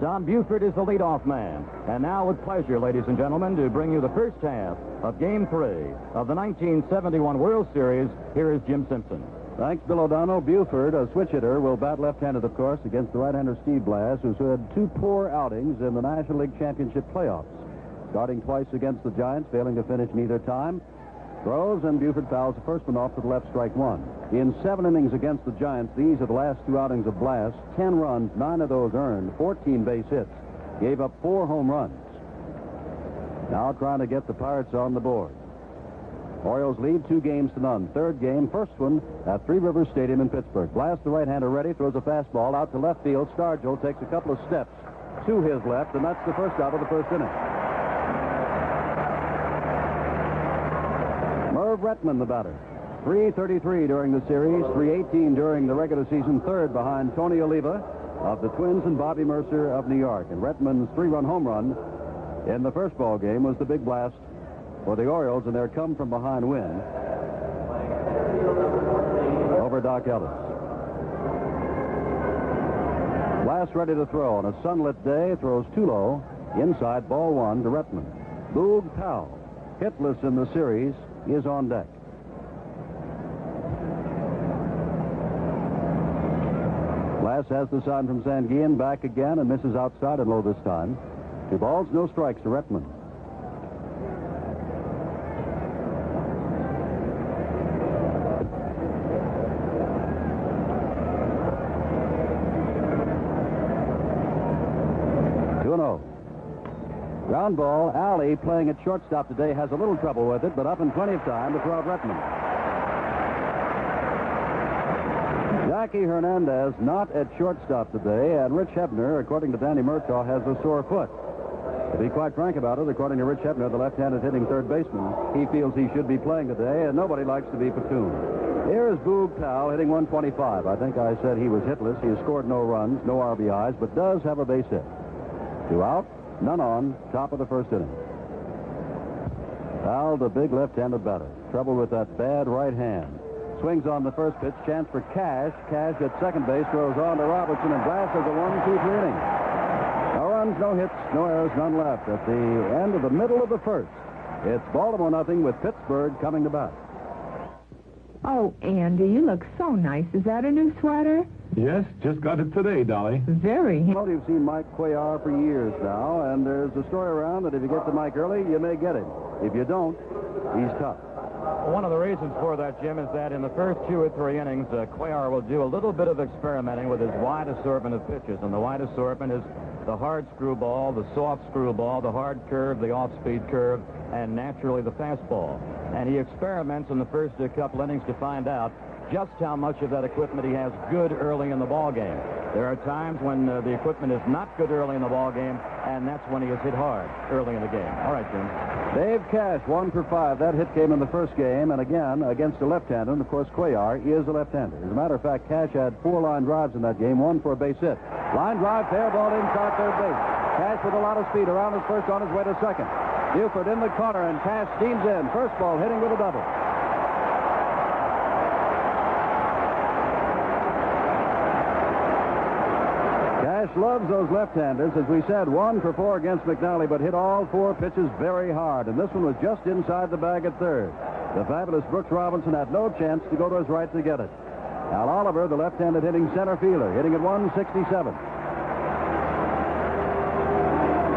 Don Buford is the leadoff man. And now with pleasure, ladies and gentlemen, to bring you the first half of Game 3 of the 1971 World Series, here is Jim Simpson. Thanks, Bill O'Donnell. Buford, a switch hitter, will bat left-handed, of course, against the right-hander Steve Blass, who's had two poor outings in the National League Championship playoffs. Starting twice against the Giants, failing to finish neither time. Throws, and Buford fouls the first one off to the left, strike one. In 7 innings against the Giants, these are the last 2 outings of Blass. 10 runs, 9 of those earned, 14 base hits. Gave up 4 home runs. Now trying to get the Pirates on the board. Orioles lead 2-0. Third game, first one at Three Rivers Stadium in Pittsburgh. Blass, the right-hander, ready, throws a fastball out to left field. Stargell takes a couple of steps to his left, and that's the first out of the first inning. Merv Retman, the batter. 333 during the series, 318 during the regular season, third behind Tony Oliva of the Twins and Bobby Mercer of New York. And Retman's 3-run home run in the first ball game was the big blast for the Orioles and their come-from-behind win over Doc Ellis. Blast ready to throw on a sunlit day, throws too low, inside, ball 1 to Retman. Boog Powell, hitless in the series, is on deck. Blass has the sign from Sanguillen, back again, and misses outside and low this time. 2 balls, no strikes to Retman. Ground ball. Alley, playing at shortstop today, has a little trouble with it, but up in plenty of time to throw out Retman. Jackie Hernandez not at shortstop today, and Rich Hebner, according to Danny Murtaugh, has a sore foot. To be quite frank about it, according to Rich Hebner, the left-handed hitting third baseman, he feels he should be playing today, and nobody likes to be platooned. Here is Boog Powell hitting 125. I think I said he was hitless. He has scored no runs, no RBIs, but does have a base hit. 2 out. None on, top of the first inning. Powell, the big left-handed batter. Trouble with that bad right hand. Swings on the first pitch. Chance for Cash. Cash at second base throws on to Robertson, and Blass has a 1-2-3 inning. No runs, no hits, no errors, none left. At the end of the middle of the first, it's Baltimore nothing with Pittsburgh coming to bat. Oh, Andy, you look so nice. Is that a new sweater? Yes, just got it today, Dolly. Very. Well, you've seen Mike Cuellar for years now, and there's a story around that if you get to Mike early, you may get him. If you don't, he's tough. One of the reasons for that, Jim, is that in the first 2 or 3 innings, Cuellar will do a little bit of experimenting with his wide assortment of pitches. And the wide assortment is the hard screwball, the soft screwball, the hard curve, the off-speed curve, and naturally the fastball. And he experiments in the first couple innings to find out just how much of that equipment he has good early in the ball game. There are times when the equipment is not good early in the ball game, and that's when he is hit hard early in the game. All right, Jim. Dave Cash, 1 for 5. That hit came in the first game, and again, against a left-hander. And, of course, Cuellar is a left-hander. As a matter of fact, Cash had 4 line drives in that game, 1 for a base hit. Line drive, fair ball inside third base. Cash with a lot of speed around his first on his way to second. Buford in the corner, and Cash steams in. First ball hitting with a double. Cash loves those left-handers. As we said, 1 for 4 against McNally, but hit all 4 pitches very hard. And this one was just inside the bag at third. The fabulous Brooks Robinson had no chance to go to his right to get it. Al Oliver, the left-handed hitting center fielder, hitting at 167.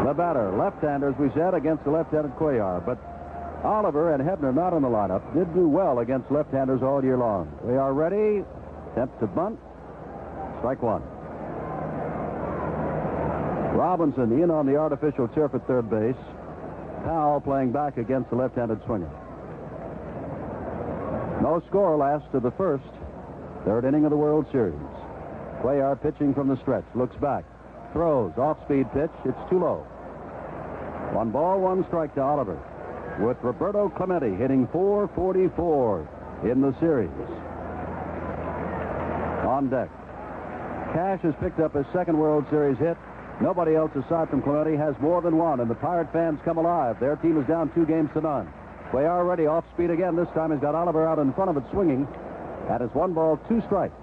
The batter, left-hander, as we said, against the left-handed Cuellar. But Oliver and Hebner, not in the lineup, did do well against left-handers all year long. We are ready. Attempt to bunt. Strike 1. Robinson in on the artificial turf at third base. Powell playing back against the left-handed swinger. No score last to the first. Third inning of the World Series. Cuellar pitching from the stretch. Looks back. Throws. Off-speed pitch. It's too low. 1 ball, 1 strike to Oliver. With Roberto Clemente hitting .444 in the series. On deck. Cash has picked up his second World Series hit. Nobody else aside from Clemente has more than 1, and the Pirate fans come alive. Their team is down 2-0. Cuellar ready, off speed again. This time he's got Oliver out in front of it swinging. That is 1 ball, 2 strikes.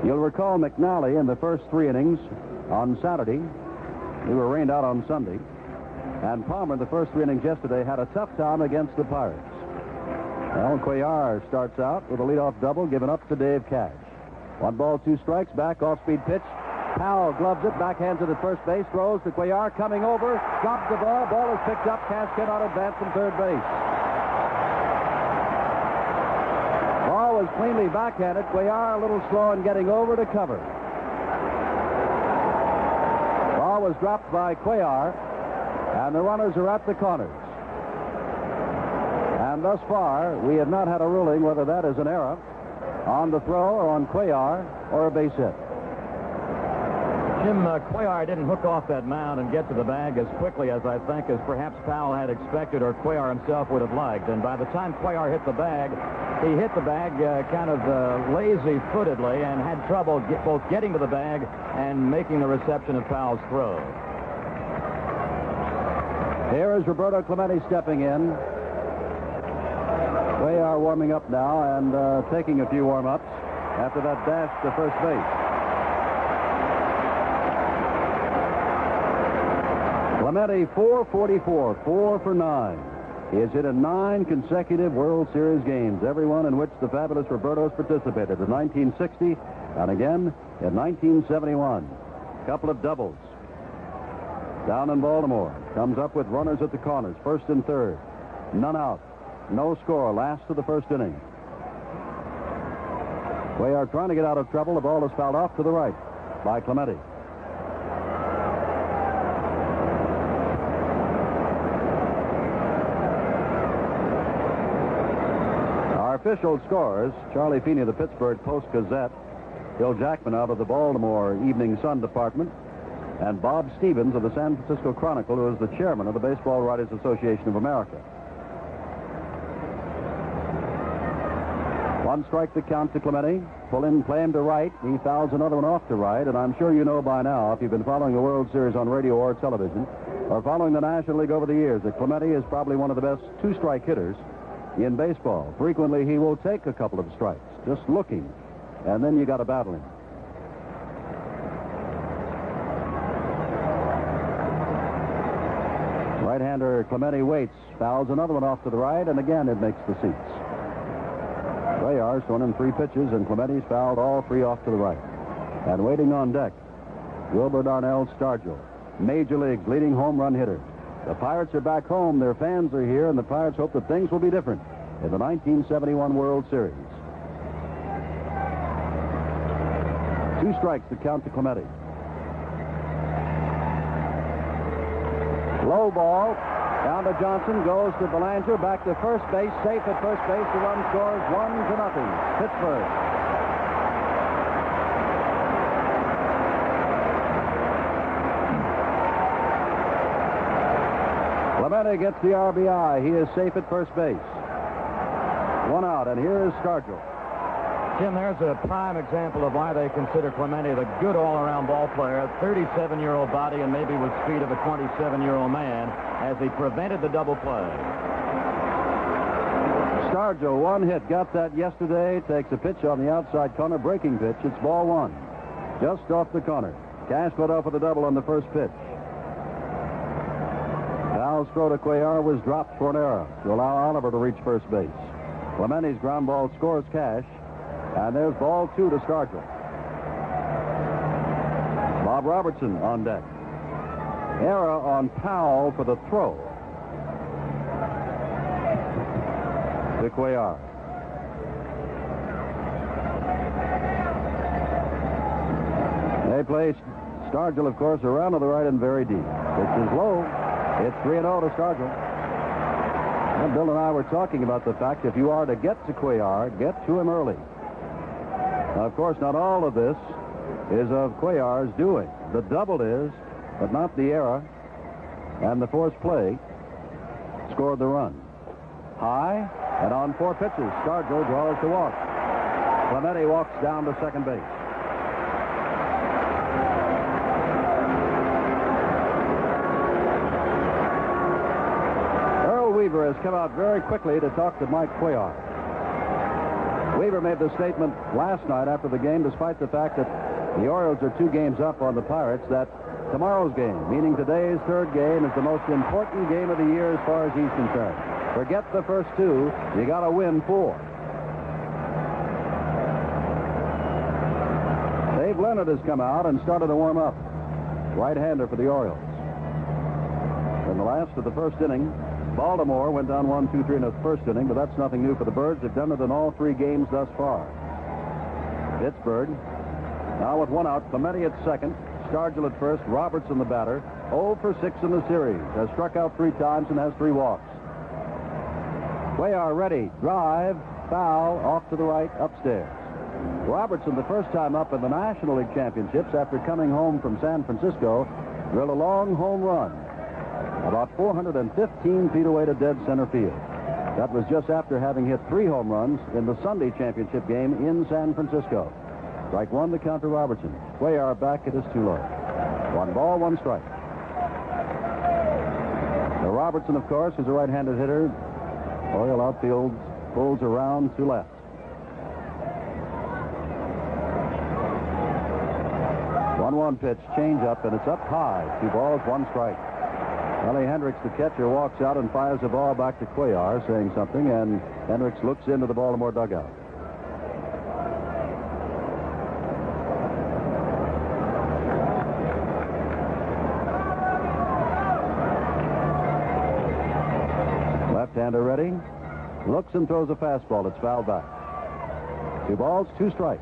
You'll recall McNally in the first 3 innings on Saturday. We were rained out on Sunday. And Palmer, the first 3 innings yesterday, had a tough time against the Pirates. Well, Cuellar starts out with a leadoff double given up to Dave Cash. 1 ball, 2 strikes, back, off-speed pitch. Powell gloves it, backhands it at first base, throws to Cuellar, coming over, drops the ball. Ball is picked up. Cash cannot advance from third base. Ball was cleanly backhanded. Cuellar a little slow in getting over to cover. Ball was dropped by Cuellar, and the runners are at the corners. And thus far, we have not had a ruling whether that is an error on the throw or on Cuellar or a base hit. Jim, Cuellar didn't hook off that mound and get to the bag as quickly as I think as perhaps Powell had expected or Cuellar himself would have liked. And by the time Cuellar hit the bag, he hit the bag kind of lazy-footedly and had trouble both getting to the bag and making the reception of Powell's throw. Here is Roberto Clemente stepping in. Cuellar warming up now and taking a few warm-ups after that dash to first base. Clemente, 444, 4 for 9. He has hit in 9 consecutive World Series games, every one in which the fabulous Roberto's participated, in 1960 and again in 1971. A couple of doubles. Down in Baltimore. Comes up with runners at the corners, first and third. None out. No score. Last of the first inning. Cuellar trying to get out of trouble. The ball is fouled off to the right by Clemente. Our official scorers, Charlie Feeney of the Pittsburgh Post-Gazette, Bill Jackman out of the Baltimore Evening Sun Department, and Bob Stevens of the San Francisco Chronicle, who is the chairman of the Baseball Writers Association of America. 1 strike to count to Clemente. Pull in, play him to right. He fouls another one off to right. And I'm sure you know by now, if you've been following the World Series on radio or television, or following the National League over the years, that Clemente is probably one of the best 2-strike hitters in baseball. Frequently, he will take a couple of strikes, just looking, and then you got to battle him. Right-hander Clemente waits, fouls another one off to the right, and again it makes the seats. Cuellar's thrown in 3 pitches, and Clemente's fouled all 3 off to the right. And waiting on deck, Wilbur Darnell Stargell, Major League's leading home run hitter. The Pirates are back home, their fans are here, and the Pirates hope that things will be different in the 1971 World Series. 2 strikes to count to Clemente. Low ball. Down to Johnson. Goes to Belanger. Back to first base. Safe at first base. The run scores 1-0. Pittsburgh. Clemente gets the RBI. He is safe at first base. 1 out. And here is Stargell. Jim, there's a prime example of why they consider Clemente the good all-around ball player. 37-year-old body and maybe with speed of a 27-year-old man as he prevented the double play. Stargell, 1 hit. Got that yesterday. Takes a pitch on the outside corner. Breaking pitch. It's ball 1. Just off the corner. Cash led off with a double on the first pitch. Val's throw to Cuellar was dropped for an error to allow Oliver to reach first base. Clemente's ground ball scores Cash. And there's ball 2 to Stargell. Bob Robertson on deck. Error on Powell for the throw to Cuellar. They play Stargell, of course, around to the right and very deep. Pitch is low. It's 3-0 to Stargell. And Bill and I were talking about the fact if you are to get to Cuellar, get to him early. Now, of course, not all of this is of Cuellar's doing. The double is, but not the error. And the forced play scored the run. High, and on 4 pitches, Stargell draws the walk. Clemente walks down to second base. Earl Weaver has come out very quickly to talk to Mike Cuellar. Weaver made the statement last night after the game, despite the fact that The Orioles are 2 games up on the Pirates. That tomorrow's game, meaning today's third game, is the most important game of the year as far as he's concerned. Forget the first 2. You got to win 4. Dave Leonard has come out and started to warm up. Right-hander for the Orioles. In the last of the first inning, Baltimore went down 1-2-3 in the first inning, but that's nothing new for the Birds. They've done it in all 3 games thus far. Pittsburgh, now with 1 out, Clemente at second, Stargell at first, Robertson the batter, 0 for 6 in the series, has struck out 3 times and has 3 walks. Cuellar ready, drive, foul, off to the right, upstairs. Robertson, the first time up in the National League Championships after coming home from San Francisco, drilled a long home run, about 415 feet away to dead center field. That was just after having hit 3 home runs in the Sunday championship game in San Francisco. Strike 1 to count to Robertson. Cuellar back, it is too low. 1 ball, 1 strike. Now Robertson, of course, is a right-handed hitter. Oriole outfield pulls around to left. 1-1 pitch, change up, and it's up high. 2 balls, 1 strike. Ellie Hendricks, the catcher, walks out and fires the ball back to Cuellar, saying something, and Hendricks looks into the Baltimore dugout. Left-hander ready. Looks and throws a fastball. It's fouled back. 2 balls, 2 strikes.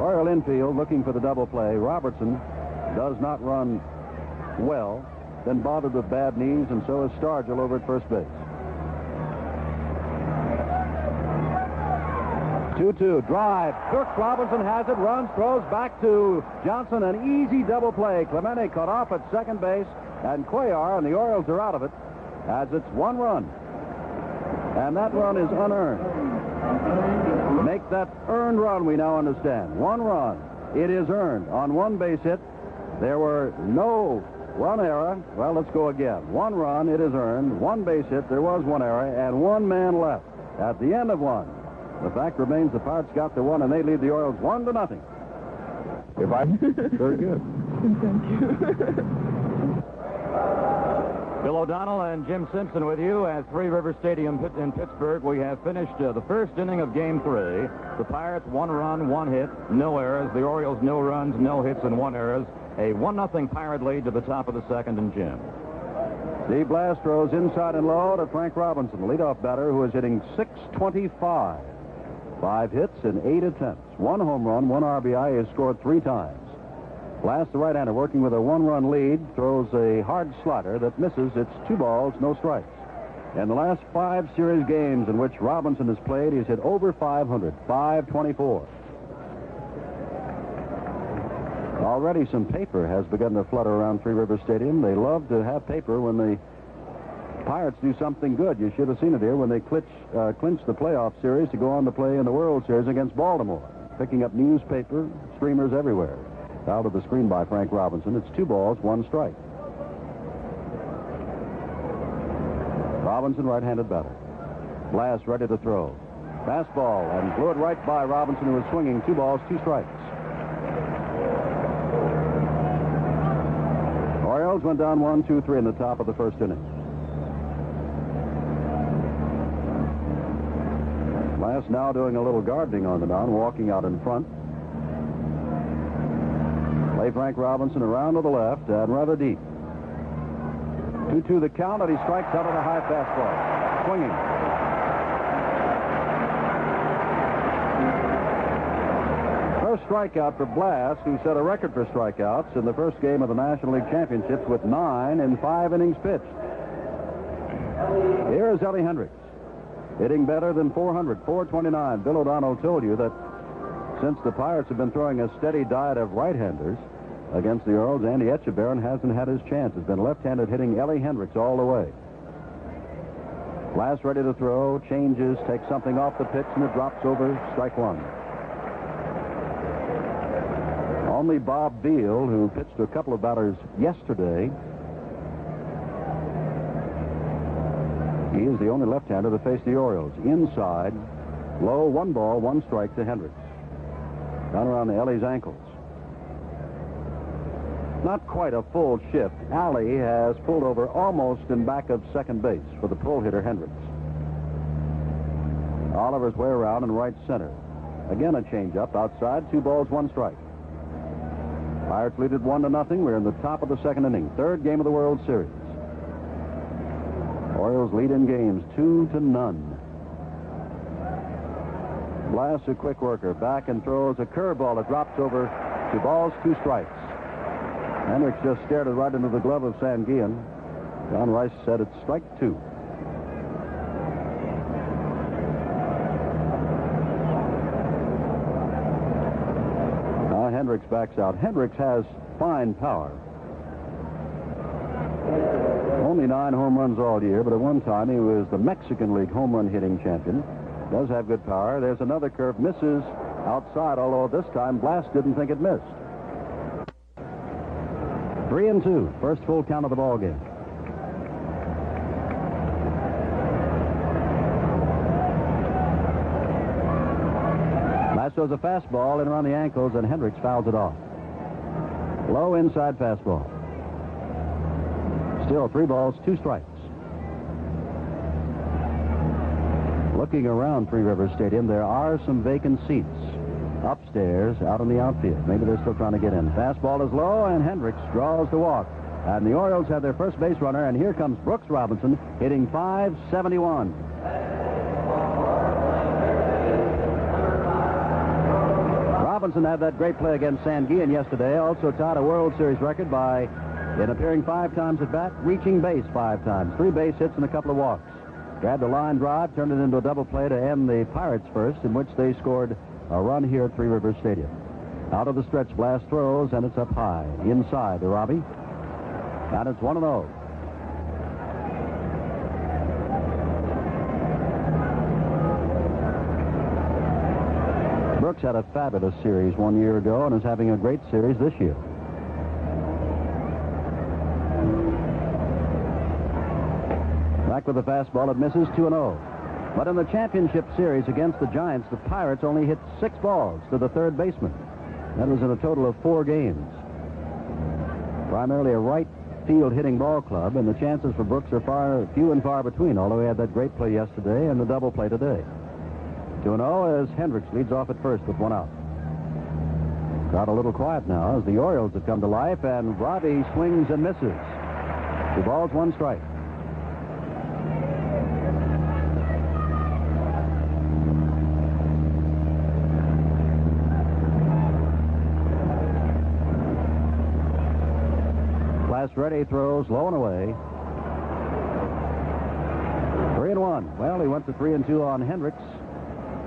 Oriole infield looking for the double play. Robertson does not run well. Been bothered with bad knees, and so is Stargell over at first base. 2-2, drive. Dirk Robinson has it, runs, throws back to Johnson. An easy double play. Clemente cut off at second base, and Cuellar and the Orioles are out of it as it's 1 run. And that run is unearned. Make that earned run, we now understand. 1 run. It is earned. On 1 base hit, there were no 1 error. Well, let's go again. 1 run, it is earned. 1 base hit, there was 1 error, and 1 man left. At the end of 1. The fact remains the Pirates got the 1, and they lead the Orioles 1-0. Very good. Thank you. Bill O'Donnell and Jim Simpson with you at Three River Stadium in Pittsburgh. We have finished the first inning of Game 3. The Pirates 1 run, 1 hit, no errors. The Orioles no runs, no hits, and 1 errors. A 1-0 Pirate lead to the top of the second, and Jim. Steve Blass throws inside and low to Frank Robinson, the leadoff batter, who is hitting .625. 5 hits and 8 attempts. 1 home run, 1 RBI. He has scored 3 times. Blass, the right-hander, working with a 1-run lead, throws a hard slider that misses. It's 2 balls, no strikes. In the last 5 series games in which Robinson has played, he's hit over 500, 524. Already some paper has begun to flutter around Three River Stadium. They love to have paper when the Pirates do something good. You should have seen it here when they clinched the playoff series to go on to play in the World Series against Baltimore. Picking up newspaper, streamers everywhere. Out of the screen by Frank Robinson. It's 2 balls, 1 strike. Robinson, right-handed batter. Blass ready to throw. Fastball, and blew it right by Robinson, who was swinging. 2 balls, 2 strikes. Orioles went down 1-2-3 in the top of the first inning. Blass now doing a little gardening on the mound, walking out in front. Play Frank Robinson around to the left and rather deep. 2-2 the count, and he strikes out on a high fastball. Swinging. First strikeout for Blass, who set a record for strikeouts in the first game of the National League Championships with 9 in 5 innings pitched. Here is Ellie Hendricks, hitting better than 400, 429. Bill O'Donnell told you that since the Pirates have been throwing a steady diet of right-handers against the Orioles, Andy Etchebarren hasn't had his chance. Has been left-handed, hitting Ellie Hendricks all the way. Blass ready to throw, changes, takes something off the pitch, and it drops over. Strike 1. Only Bob Beal, who pitched to a couple of batters yesterday, He is the only left-hander to face the Orioles. Inside, low, 1 ball, 1 strike to Hendricks. Down around the Ellie's ankles. Not quite a full shift. Alley has pulled over almost in back of second base for the pull hitter Hendricks. Oliver's way around in right center. Again a changeup outside, 2 balls, 1 strike. Pirates lead it 1-0. We're in the top of the second inning. Third game of the World Series. Orioles lead in games 2-0. Blass, a quick worker, back and throws a curveball that drops over. 2 balls, 2 strikes. Hendricks just stared it right into the glove of Sanguillen. John Rice said it's strike 2. Now Hendricks backs out. Hendricks has fine power. Only 9 home runs all year, but at one time he was the Mexican League home run hitting champion. Does have good power. There's another curve. Misses outside, although this time Blass didn't think it missed. 3-2. First full count of the ball game. Blass throws a fastball in around the ankles, and Hendricks fouls it off. Low inside fastball. Still 3 balls, 2 strikes. Looking around Three Rivers Stadium, there are some vacant seats upstairs out in the outfield. Maybe they're still trying to get in. Fastball is low, and Hendricks draws the walk. And the Orioles have their first base runner, and here comes Brooks Robinson hitting .571. Robinson had that great play against Sanguillen yesterday. Also tied a World Series record by, in appearing 5 times at bat, reaching base 5 times. 3 base hits and a couple of walks. Grabbed a line drive, turned it into a double play to end the Pirates' first, in which they scored a run here at Three Rivers Stadium. Out of the stretch, Blass throws, and it's up high. Inside to Robbie. And it's 1-0. Brooks had a fabulous series 1 year ago and is having a great series this year. Back with the fastball, it misses. 2-0. But in the championship series against the Giants, the Pirates only hit 6 balls to the third baseman. That was in a total of 4 games. Primarily a right field hitting ball club, and the chances for Brooks are few and far between, although he had that great play yesterday and the double play today. 2-0 as Hendricks leads off at first with 1 out. Crowd a little quiet now as the Orioles have come to life, and Robbie swings and misses. 2 balls, 1 strike. Ready, throws low and away. 3-1. Well, he went to 3-2 on Hendricks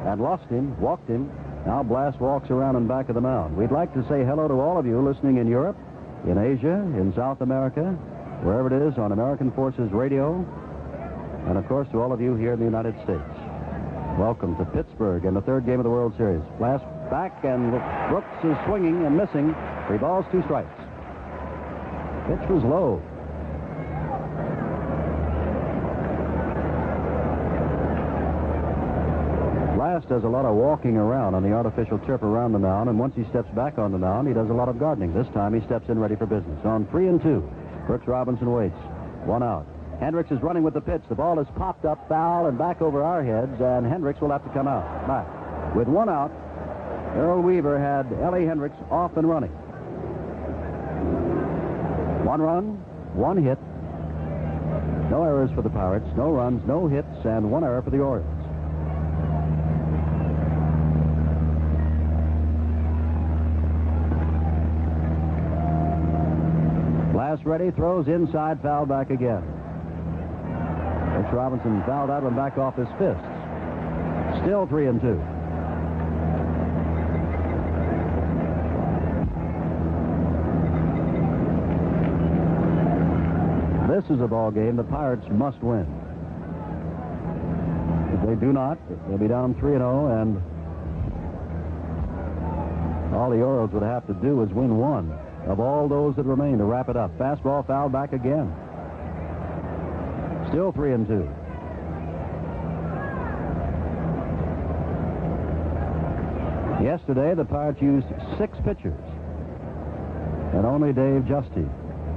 and lost him, walked him. Now Blass walks around and back of the mound. We'd like to say hello to all of you listening in Europe, in Asia, in South America, wherever it is on American Forces Radio, and of course to all of you here in the United States. Welcome to Pittsburgh in the 3rd game of the World Series. Blass back, and Brooks is swinging and missing. 3 balls, 2 strikes. Pitch was low. Blass does a lot of walking around on the artificial turf around the mound, and once he steps back on the mound, he does a lot of gardening. This time he steps in ready for business. On 3-2, Brooks Robinson waits. 1 out. Hendricks is running with the pitch. The ball is popped up foul and back over our heads, and Hendricks will have to come out. Back. With 1 out, Earl Weaver had Ellie Hendricks off and running. 1 run, 1 hit. No errors for the Pirates, no runs, no hits, and 1 error for the Orioles. Blass ready, throws inside, foul back again. Brooks Robinson fouled out and back off his fists. Still 3-2. This is a ball game the Pirates must win. If they do not, they'll be down 3-0, and all the Orioles would have to do is win 1 of all those that remain to wrap it up. Fastball fouled back again. Still 3-2. Yesterday, the Pirates used 6 pitchers. And only Dave Justy,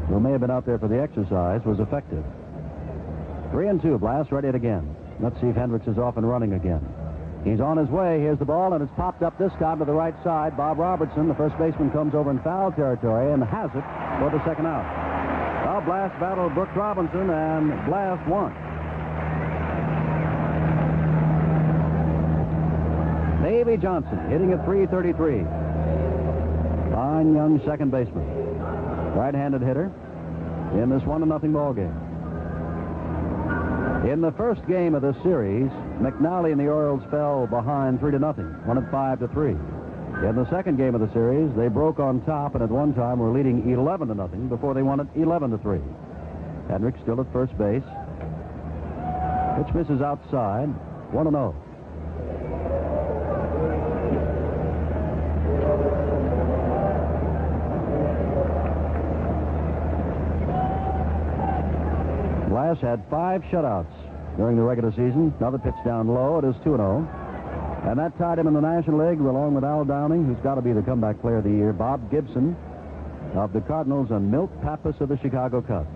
who may have been out there for the exercise, was effective. 3-2. Blast ready it again. Let's see if Hendricks is off and running again. He's on his way. Here's the ball, and it's popped up this time to the right side. Bob Robertson, the first baseman, comes over in foul territory and has it for the second out. Well, Blast battled Brooks Robinson, and Blast won. Davey Johnson hitting at .333. Fine young second baseman. Right-handed hitter in this 1-0 ball game. In the first game of this series, McNally and the Orioles fell behind 3-0, won at 5-3. In the second game of the series, they broke on top and at one time were leading 11-0 before they won at 11-3. Hendricks still at first base. Pitch misses outside, 1-0. Blast had 5 shutouts during the regular season. Another pitch down low. It is 2-0. And that tied him in the National League along with Al Downing, who's got to be the comeback player of the year, Bob Gibson of the Cardinals, and Milt Pappas of the Chicago Cubs.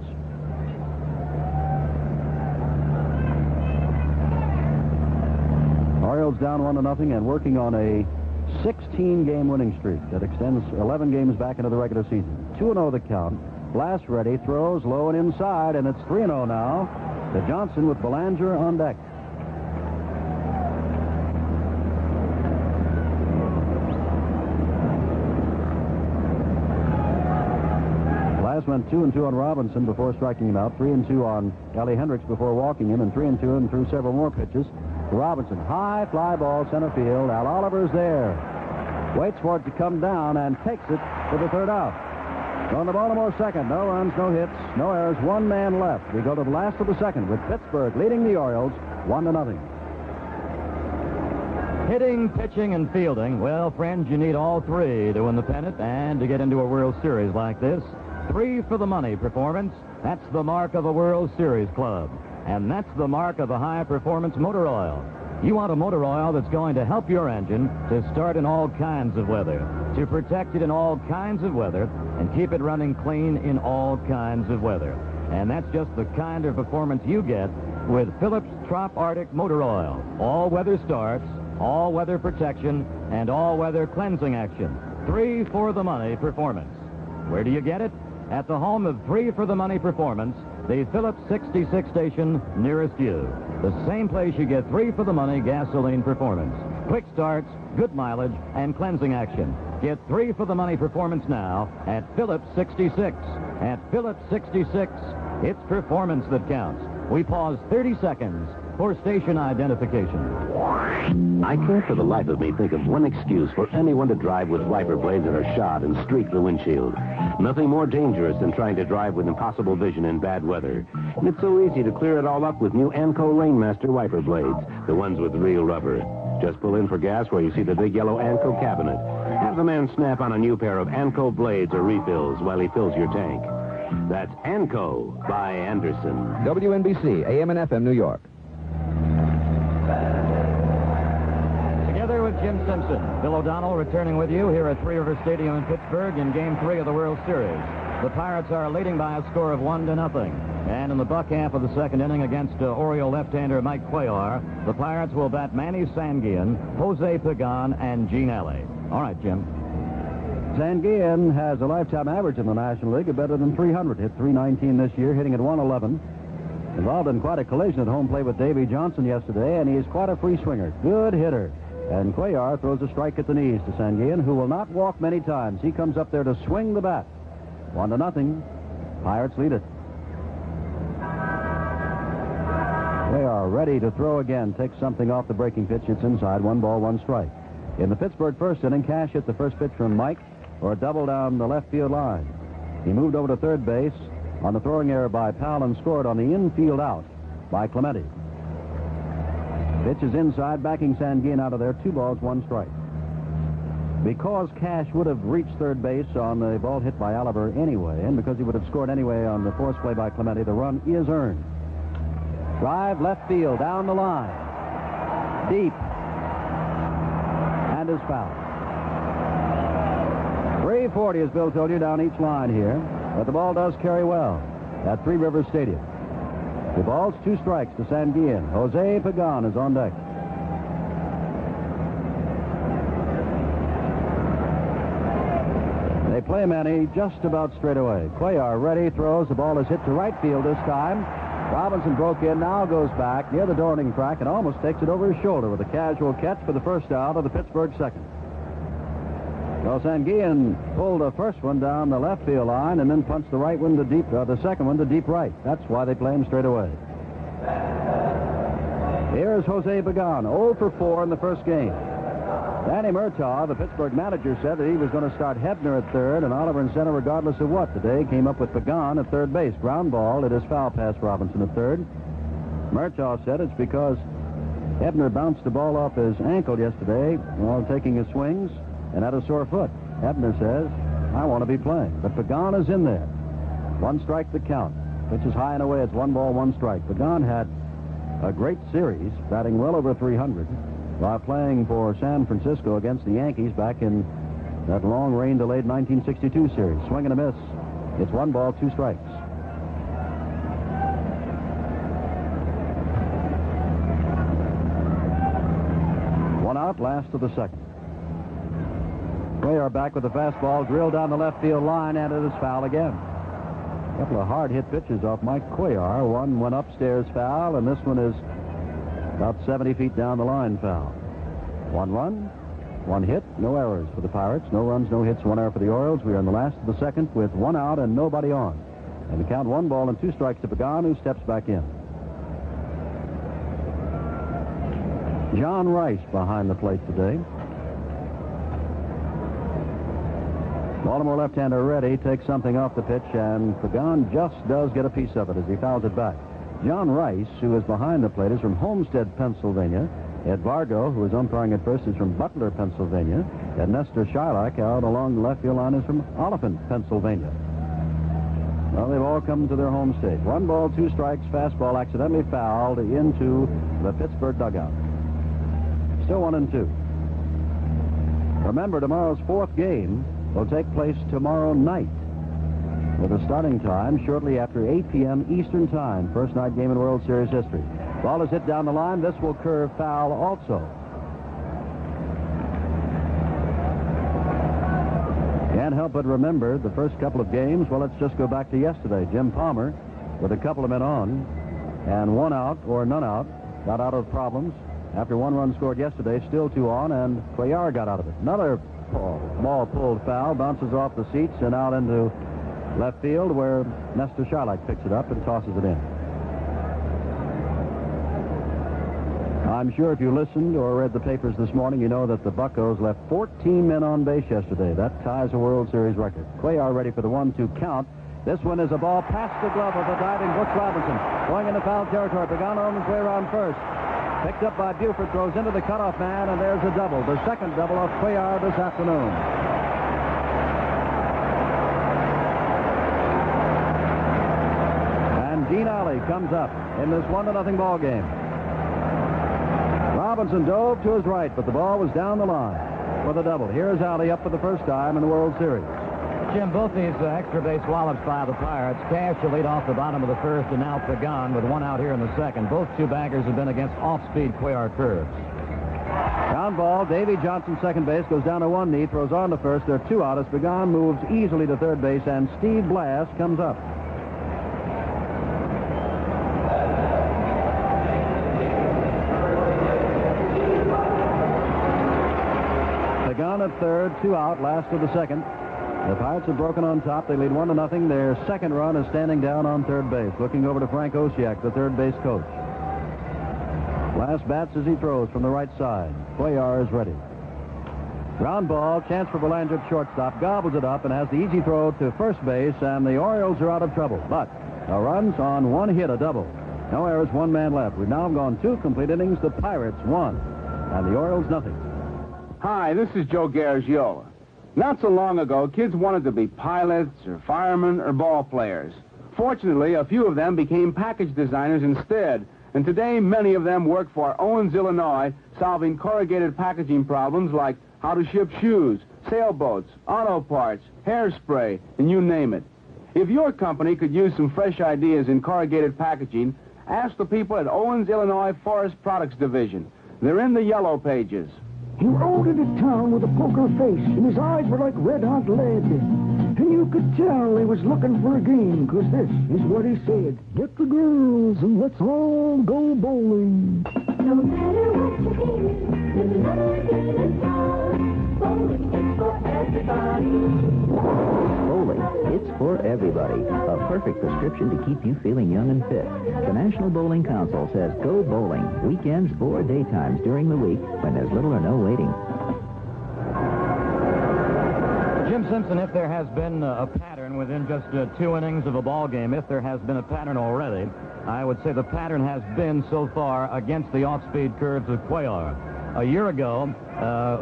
Orioles down 1-0 and working on a 16-game winning streak that extends 11 games back into the regular season. 2-0 the count. Blast ready, throws low and inside, and it's 3-0 now to Johnson with Belanger on deck. Blast went 2-2 on Robinson before striking him out, 3-2 on Ellie Hendricks before walking him, and 3-2 and threw several more pitches to Robinson. High fly ball center field. Al Oliver's there. Waits for it to come down and takes it to the third out. On the Baltimore second, no runs, no hits, no errors, 1 man left. We go to the last of the second with Pittsburgh leading the Orioles 1-0. Hitting, pitching, and fielding. Well, friends, you need all 3 to win the pennant and to get into a World Series like this. 3 for the money performance. That's the mark of a World Series club. And that's the mark of a high-performance motor oil. You want a motor oil that's going to help your engine to start in all kinds of weather, to protect it in all kinds of weather, and keep it running clean in all kinds of weather. And that's just the kind of performance you get with Phillips Trop Arctic Motor Oil. All-weather starts, all-weather protection, and all-weather cleansing action. 3 for the money performance. Where do you get it? At the home of 3 for the money performance, the Phillips 66 station nearest you. The same place you get 3 for the money gasoline performance. Quick starts, good mileage, and cleansing action. Get 3 for the money performance now at Phillips 66. At Phillips 66, it's performance that counts. We pause 30 seconds for station identification. I can't for the life of me think of one excuse for anyone to drive with wiper blades that are shot and streak the windshield. Nothing more dangerous than trying to drive with impossible vision in bad weather. And it's so easy to clear it all up with new Anco Rainmaster wiper blades, the ones with real rubber. Just pull in for gas where you see the big yellow Anco cabinet. Have the man snap on a new pair of Anco blades or refills while he fills your tank. That's Anco by Anderson. WNBC, AM and FM, New York. Together with Jim Simpson, Bill O'Donnell returning with you here at Three River Stadium in Pittsburgh in Game 3 of the World Series. The Pirates are leading by a score of 1-0. And in the buck half of the second inning against Oriole left-hander Mike Cuellar, the Pirates will bat Manny Sanguillen, Jose Pagan, and Gene Alley. All right, Jim. Sanguillen has a lifetime average in the National League of better than 300. Hit .319 this year, hitting at 111. Involved in quite a collision at home plate with Davey Johnson yesterday, and he's quite a free swinger. Good hitter. And Cuellar throws a strike at the knees to Sanguillen, who will not walk many times. He comes up there to swing the bat. 1-0. Pirates lead it. They are ready to throw again. Takes something off the breaking pitch. It's inside. 1 ball, 1 strike. In the Pittsburgh first inning, Cash hit the first pitch from Mike for a double down the left field line. He moved over to third base on the throwing error by Powell and scored on the infield out by Clemente. Pitch is inside, backing Sanguillen out of there. 2 balls, 1 strike. Because Cash would have reached third base on the ball hit by Oliver anyway, and because he would have scored anyway on the force play by Clemente, the run is earned. Drive left field, down the line. Deep. And is foul. 340, as Bill told you, down each line here. But the ball does carry well at Three Rivers Stadium. 2 balls, 2 strikes to Sanguillen. Jose Pagan is on deck. They play Manny just about straight away. Cuellar ready, throws. The ball is hit to right field this time. Robinson broke in, now goes back near the Dorning track and almost takes it over his shoulder with a casual catch for the first out of the Pittsburgh second. Well, Sanguillen pulled the first one down the left field line and then punched the right one to deep, the second one to deep right. That's why they play him straight away. Here's Jose Pagan, 0 for 4 in the first game. Danny Murtaugh, the Pittsburgh manager, said that he was going to start Hebner at third and Oliver in center regardless of what. Today came up with Pagan at third base. Ground ball. It is foul past Robinson at third. Murtaugh said it's because Hebner bounced the ball off his ankle yesterday while taking his swings and had a sore foot. Hebner says, I want to be playing. But Pagan is in there. 1 strike the count. Pitch is high and away. It's 1 ball, 1 strike. Pagan had a great series, batting well over 300. While playing for San Francisco against the Yankees back in that long rain-delayed 1962 series. Swing and a miss. It's 1 ball, 2 strikes. One out, last of the second. Cuellar back with the fastball, drilled down the left field line, and it is foul again. A couple of hard-hit pitches off Mike Cuellar. One went upstairs foul, and this one is about 70 feet down the line foul. 1 run, 1 hit, no errors for the Pirates. No runs, no hits, 1 error for the Orioles. We are in the last of the second with 1 out and nobody on. And we count 1 ball and 2 strikes to Pagan, who steps back in. John Rice behind the plate today. Baltimore left-hander ready, takes something off the pitch, and Pagan just does get a piece of it as he fouls it back. John Rice, who is behind the plate, is from Homestead, Pennsylvania. Ed Vargo, who is umpiring at first, is from Butler, Pennsylvania. And Nestor Shylock, out along the left field line, is from Oliphant, Pennsylvania. Well, they've all come to their home state. 1 ball, 2 strikes, fastball accidentally fouled into the Pittsburgh dugout. Still 1-2. Remember, tomorrow's 4th game will take place tomorrow night, with a starting time shortly after 8 p.m. Eastern Time. First night game in World Series history. Ball is hit down the line. This will curve foul also. Can't help but remember the first couple of games. Well, let's just go back to yesterday. Jim Palmer, with a couple of men on, and 1 out or none out, got out of problems. After 1 run scored yesterday, still 2 on, and Cuellar got out of it. Another ball pulled foul, bounces off the seats and out into left field, where Nestor Shylock picks it up and tosses it in. I'm sure if you listened or read the papers this morning, you know that the Buccos left 14 men on base yesterday. That ties a World Series record. Cuellar ready for the 1-2 count. This one is a ball past the glove of the diving Brooks Robinson. Going into foul territory. Pagan on his way around first. Picked up by Buford, throws into the cutoff man, and there's a double. The second double of Cuellar this afternoon. And Gene Alley comes up in this 1-0 ball game. Robinson dove to his right, but the ball was down the line for the double. Here's Alley up for the first time in the World Series. Jim, both these extra base wallops by the Pirates. Cash to lead off the bottom of the first, and now Pagan with 1 out here in the second. Both 2 baggers have been against off-speed Cuellar curves. Ground ball. Davy Johnson, second base, goes down to 1 knee, throws on to first. There are 2 out as Pagan moves easily to third base, and Steve Blass comes up. Pagan at third, 2 out, last of the second. The Pirates have broken on top. They lead 1-0. Their second run is standing down on third base, looking over to Frank Osiak, the third base coach. Last bats as he throws from the right side. Cuellar is ready. Ground ball, chance for Belanger at shortstop, gobbles it up and has the easy throw to first base, and the Orioles are out of trouble. But a runs on 1 hit, a double. No errors, 1 man left. We've now gone 2 complete innings. The Pirates 1, and the Orioles nothing. Hi, this is Joe Garagiola. Not so long ago, kids wanted to be pilots or firemen or ball players. Fortunately, a few of them became package designers instead, and today many of them work for Owens, Illinois, solving corrugated packaging problems like how to ship shoes, sailboats, auto parts, hairspray, and you name it. If your company could use some fresh ideas in corrugated packaging, ask the people at Owens, Illinois Forest Products Division. They're in the yellow pages. He rode into town with a poker face, and his eyes were like red-hot lead. And you could tell he was looking for a game, 'cause this is what he said. Get the girls and let's all go bowling. No matter what you hear, there's another game in town. Bowling is for everybody. Bowling, it's for everybody. A perfect prescription to keep you feeling young and fit. The National Bowling Council says go bowling, weekends or daytimes during the week when there's little or no waiting. Jim Simpson, if there has been a pattern within just 2 innings of a ball game, if there has been a pattern already, I would say the pattern has been so far against the off-speed curves of Cuellar. A year ago,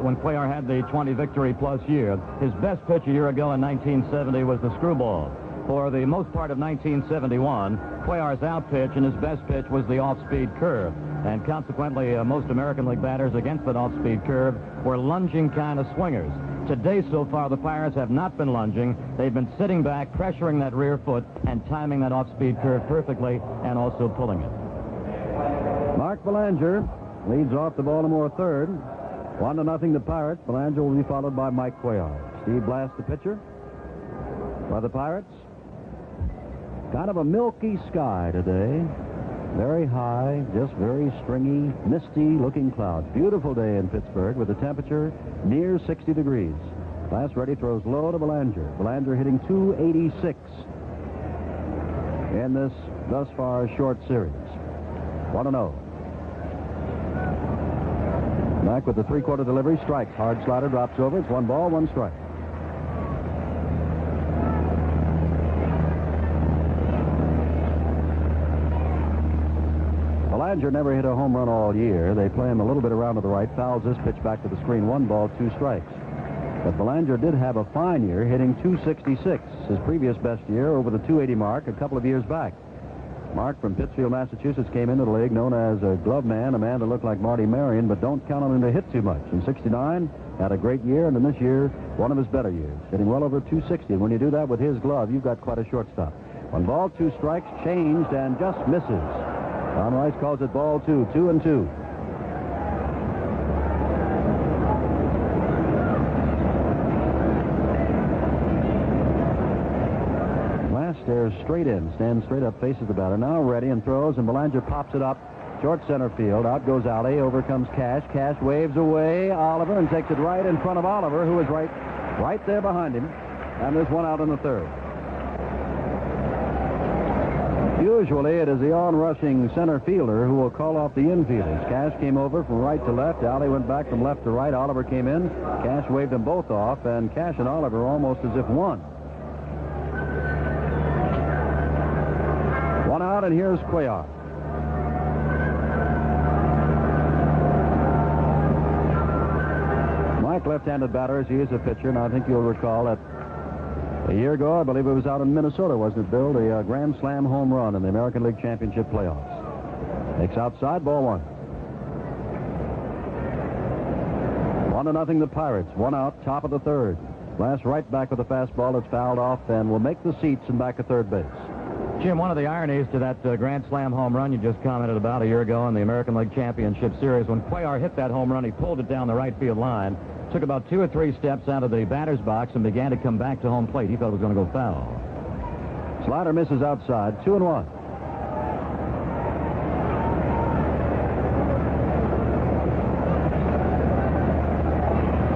when Cuellar had the 20 victory plus year, his best pitch a year ago in 1970 was the screwball. For the most part of 1971, Cuellar's out pitch and his best pitch was the off-speed curve. And consequently, most American League batters against that off-speed curve were lunging kind of swingers. Today, so far, the Pirates have not been lunging. They've been sitting back, pressuring that rear foot, and timing that off-speed curve perfectly, and also pulling it. Mark Belanger leads off the Baltimore third. 1-0 the Pirates. Belanger will be followed by Mike Cuellar. Steve Blass, the pitcher. By the Pirates, kind of a milky sky today. Very high, just very stringy, misty-looking clouds. Beautiful day in Pittsburgh with the temperature near 60 degrees. Blass ready, throws low to Belanger. Belanger hitting .286 in this thus far short series. 1-0. Back with the three-quarter delivery, strikes. Hard slider drops over. It's 1 ball, 1 strike. Belanger never hit a home run all year. They play him a little bit around to the right. Fouls this pitch back to the screen. 1 ball, 2 strikes. But Belanger did have a fine year, hitting .266. His previous best year over the .280 mark a couple of years back. Mark from Pittsfield, Massachusetts, came into the league known as a glove man, a man that looked like Marty Marion, but don't count on him to hit too much. In '69, had a great year, and in this year, one of his better years, hitting well over .260. And when you do that with his glove, you've got quite a shortstop. 1 ball, 2 strikes, changed, and just misses. Don Rice calls it ball 2, 2-2. Stares straight in, stands straight up, faces the batter. Now ready and throws, and Belanger pops it up. Short center field. Out goes Alley. Over comes Cash. Cash waves away Oliver and takes it right in front of Oliver, who is right there behind him. And there's 1 out in the third. Usually it is the on-rushing center fielder who will call off the infielders. Cash came over from right to left. Alley went back from left to right. Oliver came in. Cash waved them both off, and Cash and Oliver almost as if one. 1 out, and here's Cuellar. Mike, left-handed batter, as he is a pitcher, and I think you'll recall that a year ago, I believe it was out in Minnesota, wasn't it, Bill? The Grand Slam home run in the American League Championship playoffs. Takes outside, ball 1. 1-0 the Pirates. 1 out, top of the third. Blass right back with a fastball that's fouled off and will make the seats and back at third base. Jim, one of the ironies to that Grand Slam home run you just commented about a year ago in the American League Championship Series, when Cuellar hit that home run, he pulled it down the right field line, took about 2 or 3 steps out of the batter's box, and began to come back to home plate. He thought it was going to go foul. Slider misses outside, 2-1.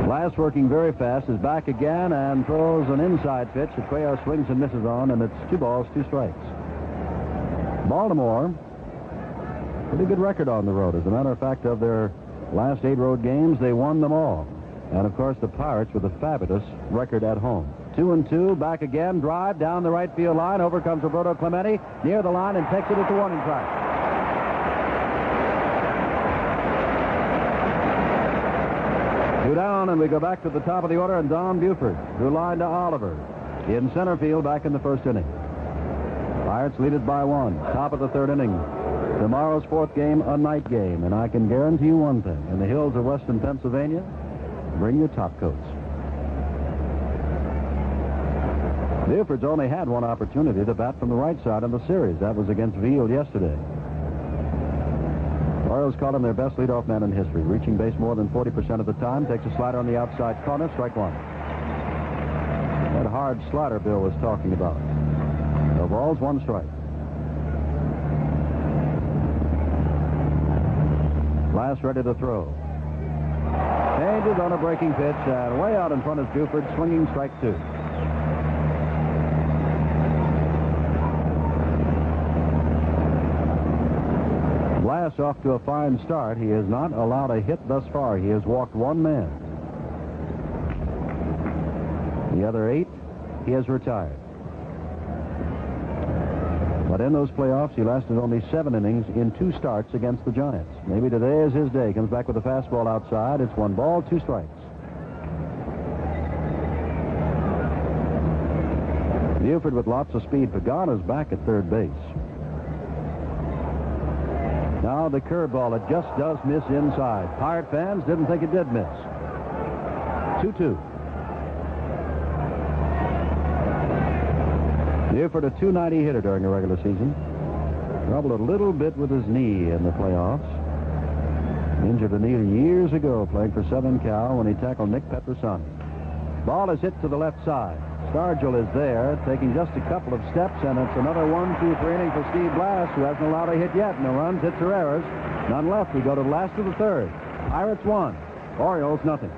Blass working very fast, is back again and throws an inside pitch that Cuellar swings and misses on, and it's 2 balls, 2 strikes. Baltimore, pretty good record on the road. As a matter of fact, of their last 8 road games, they won them all. And, of course, the Pirates with a fabulous record at home. 2-2, back again, drive down the right field line. Over comes Roberto Clemente, near the line, and takes it at the warning track. Two down, and we go back to the top of the order, and Don Buford, who lined to Oliver. In center field, back in the first inning. Pirates lead it by 1. Top of the third inning. Tomorrow's 4th game, a night game. And I can guarantee you one thing. In the hills of western Pennsylvania, Bring your top coats. Buford's only had one opportunity to bat from the right side in the series. That was against Veal yesterday. Orioles called him their best leadoff man in history. Reaching base more than 40% of the time. Takes a slider on the outside corner. Strike one. That hard slider Bill was talking about. No balls, one strike. Glass ready to throw. Changes on a breaking pitch, and way out in front is Buford, swinging strike two. Glass off to a fine start. He has not allowed a hit thus far. He has walked one man. The other 8, he has retired. But in those playoffs, he lasted only 7 innings in 2 starts against the Giants. Maybe today is his day. Comes back with a fastball outside. It's 1 ball, 2 strikes. Buford with lots of speed. Pagano's back at third base. Now the curveball. It just does miss inside. Pirate fans didn't think it did miss. 2-2. Buford a .290 hitter during the regular season. Troubled a little bit with his knee in the playoffs. Injured a knee years ago playing for Southern Cal when he tackled Nick Petrosani. Ball is hit to the left side. Stargell is there, taking just a couple of steps, and it's another 1-2-3 inning for Steve Blass, who hasn't allowed a hit yet. No runs, hits or errors. None left. We go to the last of the third. Pirates 1, Orioles nothing.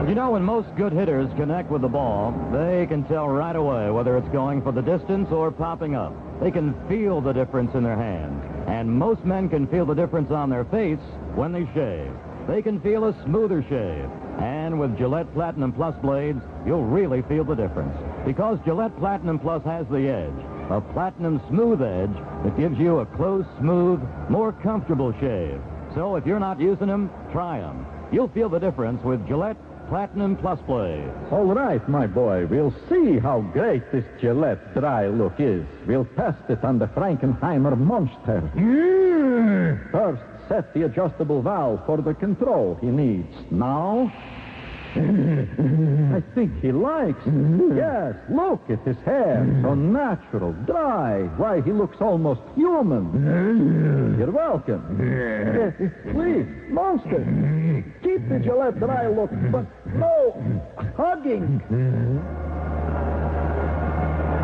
You know, when most good hitters connect with the ball, they can tell right away whether it's going for the distance or popping up. They can feel the difference in their hand. And most men can feel the difference on their face when they shave. They can feel a smoother shave. And with Gillette Platinum Plus blades, you'll really feel the difference. Because Gillette Platinum Plus has the edge, a platinum smooth edge that gives you a close, smooth, more comfortable shave. So if you're not using them, try them. You'll feel the difference with Gillette Platinum Plus blades. All right, my boy. We'll see how great this Gillette dry look is. We'll test it on the Frankenheimer Monster. First, set the adjustable valve for the control he needs. Now, I think he likes it. Yes, look at his hair. So natural, dry. Why, he looks almost human. You're welcome. Please, Monster, keep the Gillette dry look, but no hugging.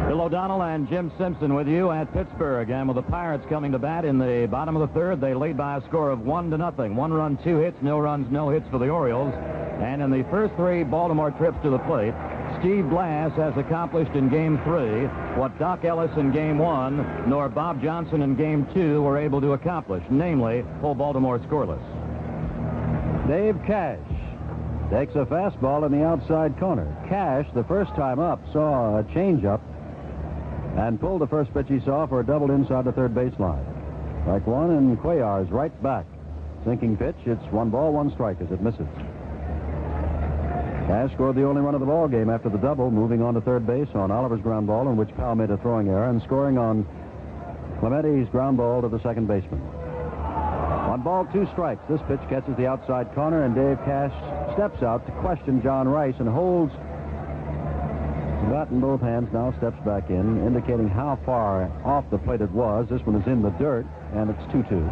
Bill O'Donnell and Jim Simpson with you at Pittsburgh. And with the Pirates coming to bat in the bottom of the third, they lead by a score of 1-0. 1 run, 2 hits, no runs, no hits for the Orioles. And in the first 3 Baltimore trips to the plate, Steve Blass has accomplished in Game 3 what Doc Ellis in Game 1 nor Bob Johnson in Game 2 were able to accomplish, namely pull Baltimore scoreless. Dave Cash takes a fastball in the outside corner. Cash, the first time up, saw a changeup and pulled the first pitch he saw for a double inside the third baseline. Strike one, and Cuellar's right back. Sinking pitch. It's 1 ball, 1 strike as it misses. Cash scored the only run of the ball game after the double, moving on to third base on Oliver's ground ball, in which Powell made a throwing error, and scoring on Clemente's ground ball to the second baseman. 1 ball, 2 strikes. This pitch catches the outside corner, and Dave Cash steps out to question John Rice and holds the bat in both hands, now steps back in, indicating how far off the plate it was. This one is in the dirt, and it's 2-2.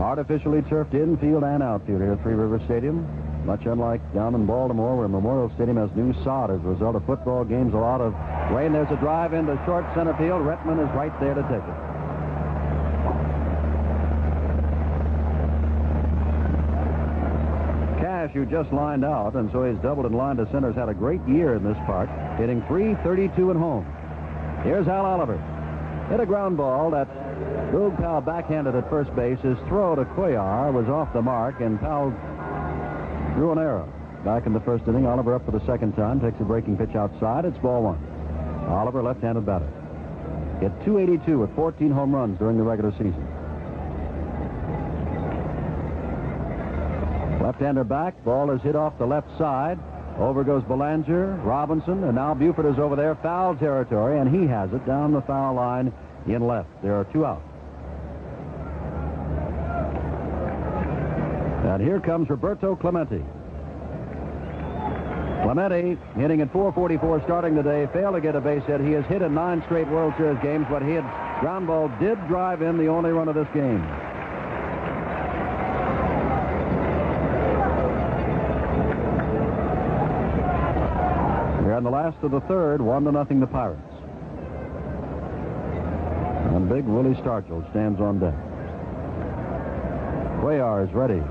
Artificially turfed infield and outfield here at Three Rivers Stadium. Much unlike down in Baltimore, where Memorial Stadium has new sod as a result of football games, a lot of rain. There's a drive into short center field. Retman is right there to take it. Cash, who just lined out, and so he's doubled in line to center, has had a great year in this park, hitting .332 at home. Here's Al Oliver. Hit a ground ball that Boog Powell backhanded at first base. His throw to Cuellar was off the mark, and Powell drew an arrow. Back in the first inning, Oliver up for the second time, takes a breaking pitch outside. It's ball 1. Oliver, left-handed batter. Hit .282 with 14 home runs during the regular season. Left-hander back. Ball is hit off the left side. Over goes Belanger, Robinson, and now Buford is over there, foul territory, and he has it down the foul line in left. There are 2 out. And here comes Roberto Clemente. Clemente hitting at .444 starting today. Failed to get a base hit. He has hit in 9 straight World Series games, but ground ball did drive in the only run of this game. We're in the last of the third, 1-0 the Pirates. And big Willie Stargell stands on deck. Cuellar is ready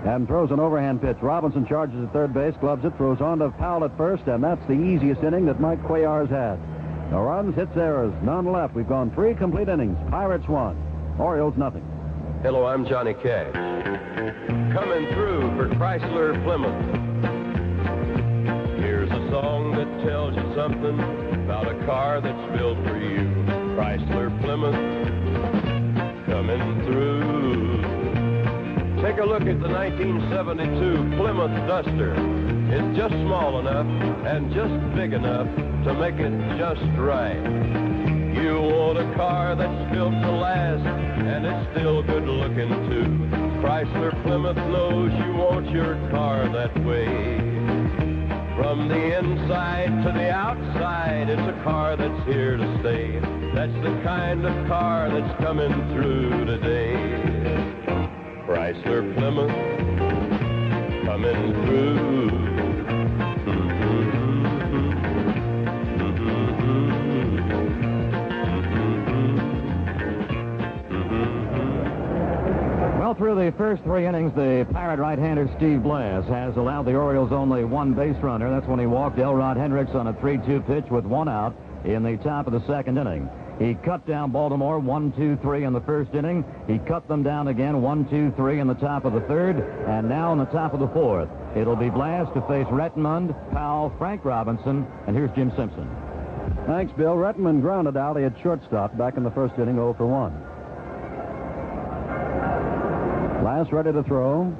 and throws an overhand pitch. Robinson charges at third base, gloves it, throws on to Powell at first, and that's the easiest inning that Mike Cuellar has had. No runs, hits, errors, none left. We've gone 3 complete innings. Pirates 1, Orioles nothing. Hello, I'm Johnny Cash. Coming through for Chrysler Plymouth. Here's a song that tells you something about a car that's built for you. Chrysler Plymouth, coming through. Take a look at the 1972 Plymouth Duster. It's just small enough and just big enough to make it just right. You want a car that's built to last, and it's still good looking too. Chrysler Plymouth knows you want your car that way. From the inside to the outside, it's a car that's here to stay. That's the kind of car that's coming through today. Chrysler Plymouth, coming through. Well, through the first 3 innings, the Pirate right-hander Steve Blass has allowed the Orioles only 1 base runner. That's when he walked Elrod Hendricks on a 3-2 pitch with 1 out in the top of the 2nd inning. He cut down Baltimore 1-2-3 in the first inning. He cut them down again 1-2-3 in the top of the 3rd, and now in the top of the 4th. It'll be Blass to face Rettenmund, Powell, Frank Robinson, and here's Jim Simpson. Thanks, Bill. Rettenmund grounded out at shortstop back in the first inning, 0 for 1. Blass ready to throw.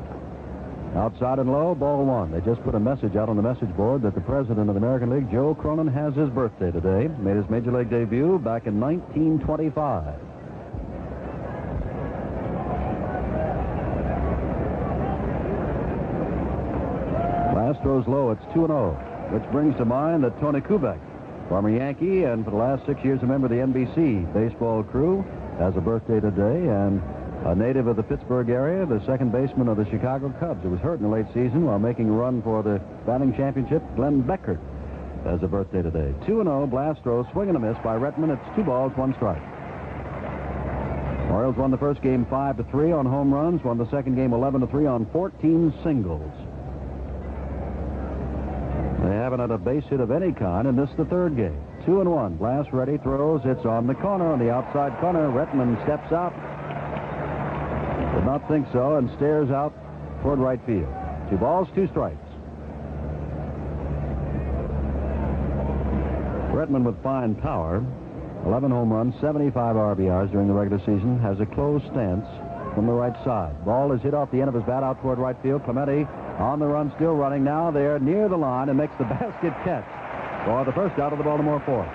Outside and low, ball 1. They just put a message out on the message board that the president of the American League, Joe Cronin, has his birthday today. Made his major league debut back in 1925. Blass throws low. It's 2-0, which brings to mind that Tony Kubek, former Yankee and for the last 6 years a member of the NBC baseball crew, has a birthday today, and a native of the Pittsburgh area, the second baseman of the Chicago Cubs, who was hurt in the late season while making a run for the batting championship, Glenn Beckert, has a birthday today. 2-0, Blass throws, swing and a miss by Rettenmund. It's 2 balls, 1 strike. Orioles won the first game 5-3 on home runs, won the second game 11-3 on 14 singles. They haven't had a base hit of any kind, and this is the 3rd game. 2-1, Blass ready, throws, it's on the corner, on the outside corner. Rettenmund steps out. Did not think so, and stares out toward right field. 2 balls, 2 strikes. Rettenmund with fine power, 11 home runs, 75 RBIs during the regular season, has a closed stance from the right side. Ball is hit off the end of his bat out toward right field. Clemente on the run, still running. Now they're near the line and makes the basket catch for the first out of the Baltimore 4th.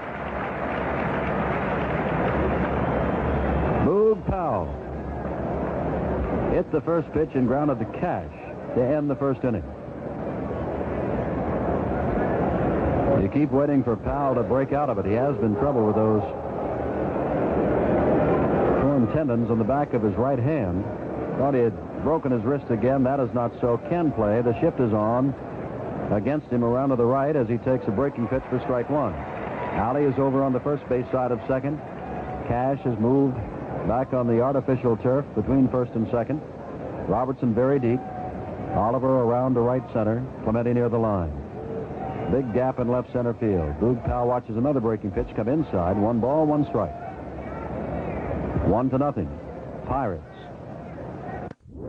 Boog Powell hit the first pitch and grounded to Cash to end the first inning. You keep waiting for Powell to break out of it. He has been trouble with those torn tendons on the back of his right hand. Thought he had broken his wrist again. That is not so. Can play. The shift is on against him around to the right as he takes a breaking pitch for strike 1. Alley is over on the first base side of second. Cash has moved back on the artificial turf between first and second. Robertson very deep. Oliver around to right center. Clemente near the line. Big gap in left center field. Boog Powell watches another breaking pitch come inside. 1 ball, 1 strike. 1-0. Pirates.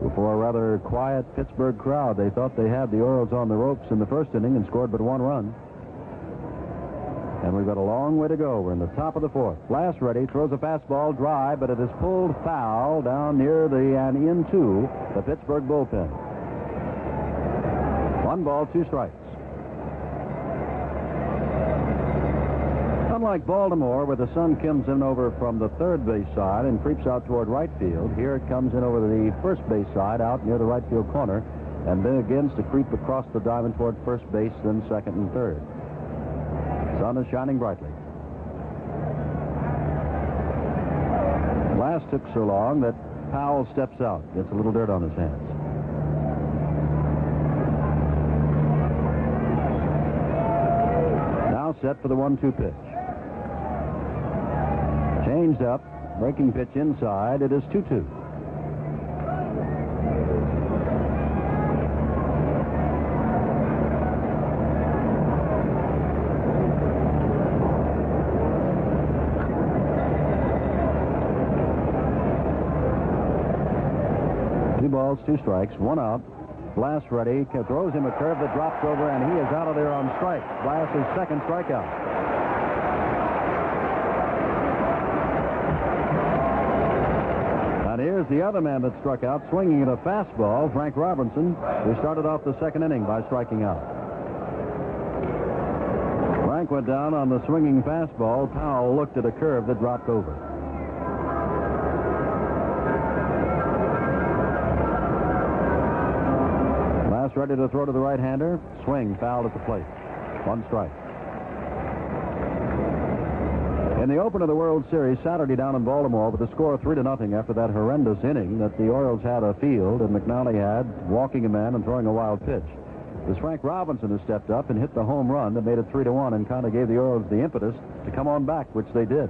Before a rather quiet Pittsburgh crowd, they thought they had the Orioles on the ropes in the first inning and scored but 1 run. And we've got a long way to go. We're in the top of the 4th. Blass ready, throws a fastball dry, but it is pulled foul down near and into the Pittsburgh bullpen. 1 ball, 2 strikes. Unlike Baltimore, where the sun comes in over from the third base side and creeps out toward right field, here it comes in over the first base side out near the right field corner, and then begins to creep across the diamond toward first base, then second and third. Sun is shining brightly. Last took so long that Powell steps out, gets a little dirt on his hands. Now set for the 1-2 pitch. Changed up, breaking pitch inside. It is 2-2. Two balls, two strikes, one out. Blass ready, throws him a curve that drops over, and he is out of there on strike. Blass's second strikeout. And here's the other man that struck out, swinging at a fastball, Frank Robinson, who started off the second inning by striking out. Frank went down on the swinging fastball. Powell looked at a curve that dropped over. Blass ready to throw to the right-hander. Swing fouled at the plate. One strike. In the opener of the World Series Saturday down in Baltimore with a score of 3-0 after that horrendous inning that the Orioles had a field and McNally had, walking a man and throwing a wild pitch. This Frank Robinson has stepped up and hit the home run that made it 3-1 and kind of gave the Orioles the impetus to come on back, which they did.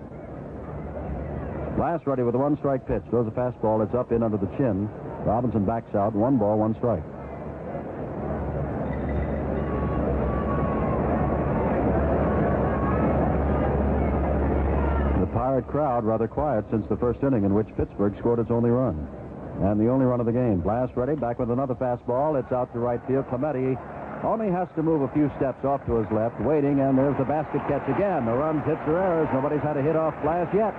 Blass ready with a one-strike pitch. Throws a fastball. It's up in under the chin. Robinson backs out. 1 ball, 1 strike. Pirate crowd rather quiet since the first inning in which Pittsburgh scored its only run. And the only run of the game. Blass ready, back with another fastball. It's out to right field. Clemente only has to move a few steps off to his left, waiting, and there's the basket catch again. The runs, hits, or errors. Nobody's had a hit off Blass yet.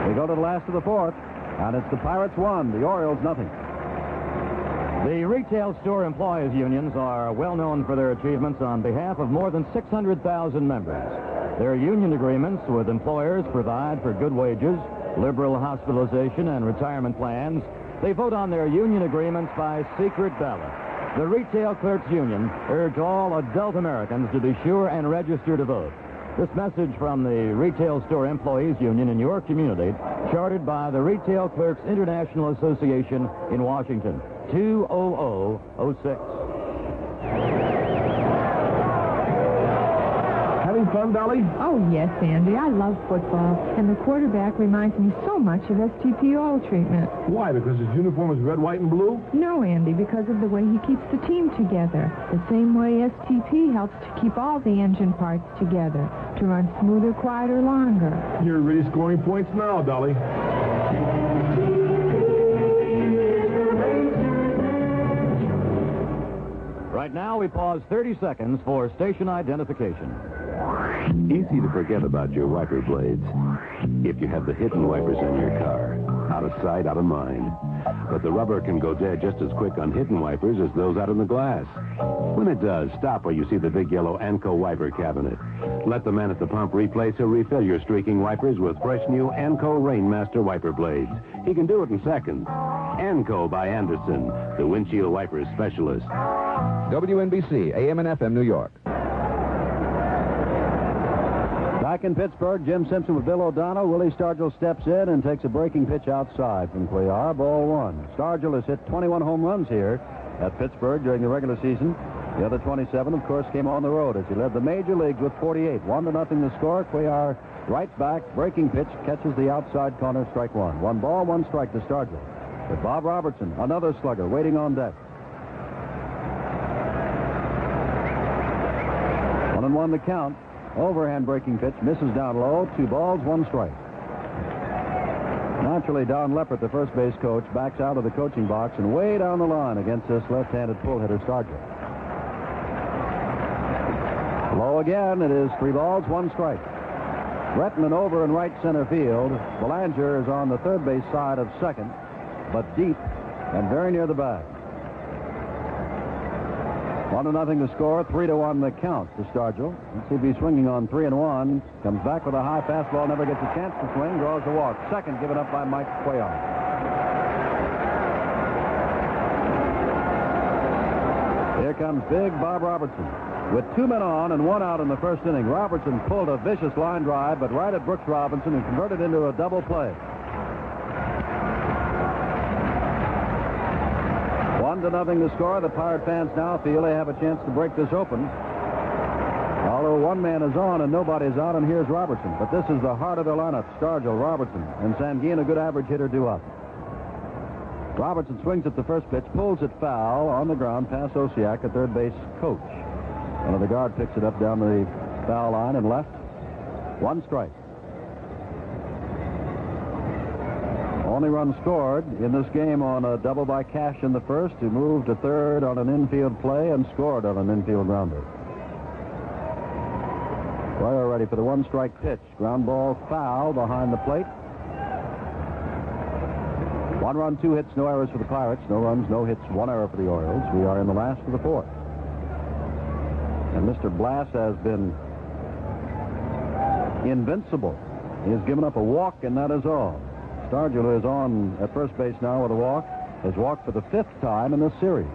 We go to the last of the fourth, and it's the Pirates 1, the Orioles nothing. The retail store employees unions are well known for their achievements on behalf of more than 600,000 members. Their union agreements with employers provide for good wages, liberal hospitalization, and retirement plans. They vote on their union agreements by secret ballot. The Retail Clerks Union urge all adult Americans to be sure and register to vote. This message from the Retail Store Employees Union in your community, chartered by the Retail Clerks International Association in Washington. 20006. Having fun, Dolly? Oh, yes, Andy. I love football. And the quarterback reminds me so much of STP oil treatment. Why? Because his uniform is red, white, and blue? No, Andy, because of the way he keeps the team together. The same way STP helps to keep all the engine parts together, to run smoother, quieter, longer. You're really scoring points now, Dolly. Right now, we pause 30 seconds for station identification. Easy to forget about your wiper blades if you have the hidden wipers on your car. Out of sight, out of mind. But the rubber can go dead just as quick on hidden wipers as those out in the glass. When it does, stop where you see the big yellow Anco wiper cabinet. Let the man at the pump replace or refill your streaking wipers with fresh new Anco Rainmaster wiper blades. He can do it in seconds. Anco by Anderson, the windshield wipers specialist. WNBC, AM and FM, New York. Back in Pittsburgh, Jim Simpson with Bill O'Donnell. Willie Stargell steps in and takes a breaking pitch outside from Cuellar. Ball 1. Stargell has hit 21 home runs here at Pittsburgh during the regular season. The other 27, of course, came on the road as he led the major leagues with 48. 1-0 the score. Cuellar right back, breaking pitch, catches the outside corner, strike 1. 1 ball, 1 strike to Stargell. But Bob Robertson, another slugger, waiting on deck. 1-1 the count. Overhand breaking pitch, misses down low. 2 balls, 1 strike. Naturally, Don Leppert, the first base coach, backs out of the coaching box and way down the line against this left-handed pull hitter Stargell. Low again. It is 3 balls, 1 strike. Bretman over in right center field. Belanger is on the third base side of second, but deep and very near the bag. 1-0 the score, 3-1 the count to Stargell. Let's see if he's swinging on 3-1. Comes back with a high fastball, never gets a chance to swing, draws a walk. Second given up by Mike Cuellar. Here comes big Bob Robertson. With 2 men on and 1 out in the first inning, Robertson pulled a vicious line drive, but right at Brooks Robinson and converted into a double play. 1-0 the score. The Pirate fans now feel they have a chance to break this open. Although one man is on and nobody's out, and here's Robertson. But this is the heart of their lineup: Stargell, Robertson, and Sanguin, a good average hitter, due up. Robertson swings at the first pitch, pulls it foul on the ground past Osiak at third base coach. One of the guard picks it up down the foul line and left. 1 strike. Only run scored in this game on a double by Cash in the first, who moved to third on an infield play and scored on an infield grounder. Cuellar ready for the 1-strike pitch. Ground ball foul behind the plate. 1 run, 2 hits, no errors for the Pirates. No runs, no hits, 1 error for the Orioles. We are in the last of the 4th. And Mr. Blass has been invincible. He has given up a walk, and that is all. Stargell, who is on at first base now with a walk, has walked for the 5th time in this series.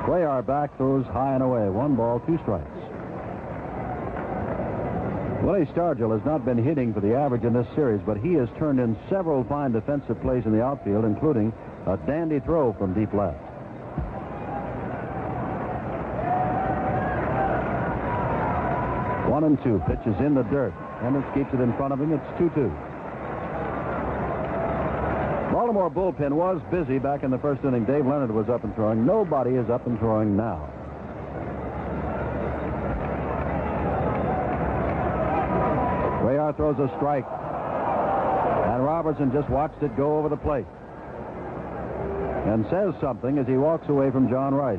Cuellar back, throws high and away. 1 ball, 2 strikes. Willie Stargell has not been hitting for the average in this series, but he has turned in several fine defensive plays in the outfield, including a dandy throw from deep left. One and 2. Pitch is in the dirt. Hendricks keeps it in front of him. It's 2-2. Baltimore bullpen was busy back in the first inning. Dave Leonard was up and throwing. Nobody is up and throwing now. Cuellar throws a strike, and Robertson just watched it go over the plate and says something as he walks away from John Rice.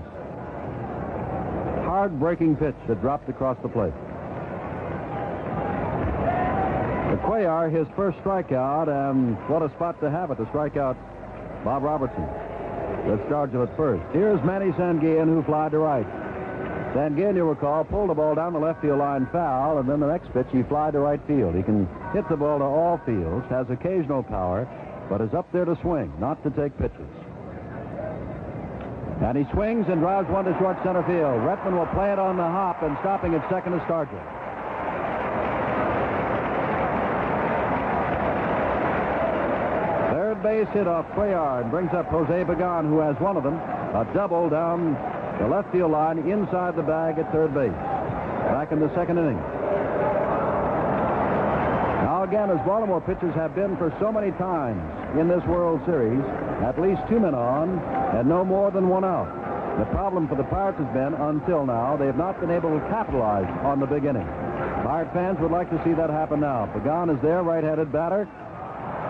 Hard-breaking pitch that dropped across the plate. Cuellar, his first strikeout, and what a spot to have it, to strike out Bob Robertson. With Stargell at first. Here's Manny Sanguin, who flied to right. Sanguin, you'll recall, pulled the ball down the left field line foul, and then the next pitch he flied to right field. He can hit the ball to all fields, has occasional power, but is up there to swing, not to take pitches. And he swings and drives 1 to short center field. Retman will play it on the hop, and stopping at second is Stargell. Base hit off Cuellar and brings up Jose Pagan, who has one of them. A double down the left field line inside the bag at third base. Back in the second inning. Now again, as Baltimore pitchers have been for so many times in this World Series, at least 2 men on and no more than 1 out. The problem for the Pirates has been, until now, they have not been able to capitalize on the big inning. Pirate fans would like to see that happen now. Pagan is there, right-handed batter.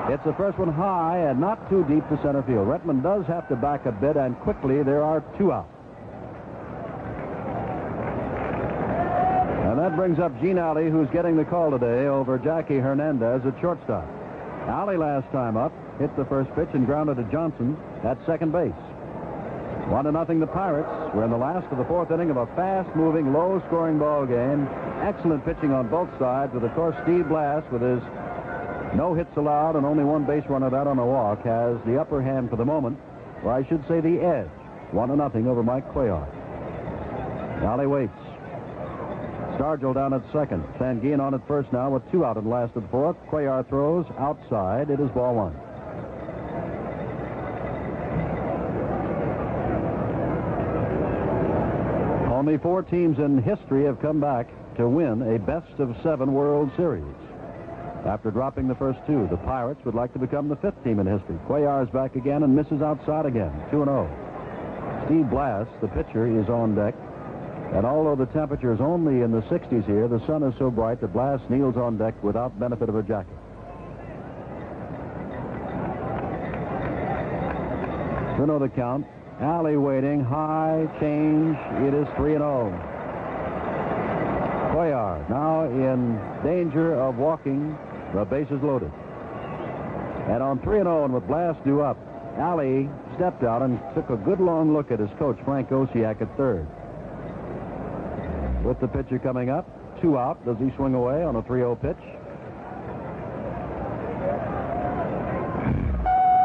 It's the first one high and not too deep to center field. Retman does have to back a bit, and quickly there are 2 out. And that brings up Gene Alley, who's getting the call today over Jackie Hernandez at shortstop. Alley last time up hit the first pitch and grounded to Johnson at second base. 1-0 the Pirates. We're in the last of the 4th inning of a fast-moving, low-scoring ball game. Excellent pitching on both sides, with, of course, Steve Blass, with his no hits allowed and only 1 base runner, that on a walk, has the upper hand for the moment, or I should say the edge. 1-0 over Mike Cuellar. Alley waits. Stargell down at second. Sanguin on at first now with 2 out in the last of the 4th. Cuellar throws outside. It is ball 1. Only 4 teams in history have come back to win a best-of-7 World Series. After dropping the first 2, the Pirates would like to become the 5th team in history. Cuellar is back again and misses outside again. 2-0. Steve Blass, the pitcher, is on deck. And although the temperature is only in the 60s here, the sun is so bright that Blass kneels on deck without benefit of a jacket. 2-0 the count. Alley waiting. High change. It is 3-0. Cuellar now in danger of walking. The base is loaded. And on 3-0 and with Blass due up, Alley stepped out and took a good long look at his coach, Frank Osiak, at third. With the pitcher coming up, 2 out. Does he swing away on a 3-0 pitch?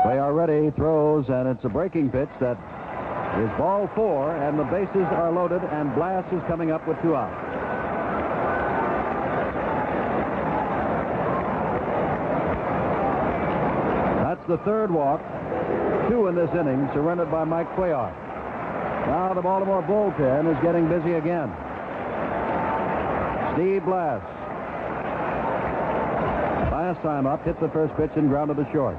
They are ready, throws, and it's a breaking pitch that is ball 4, and the bases are loaded, and Blass is coming up with 2 outs. That's the third walk, 2 in this inning, surrendered by Mike Cuellar. Now the Baltimore bullpen is getting busy again. Steve Blass. Last time up, hit the first pitch and grounded to short.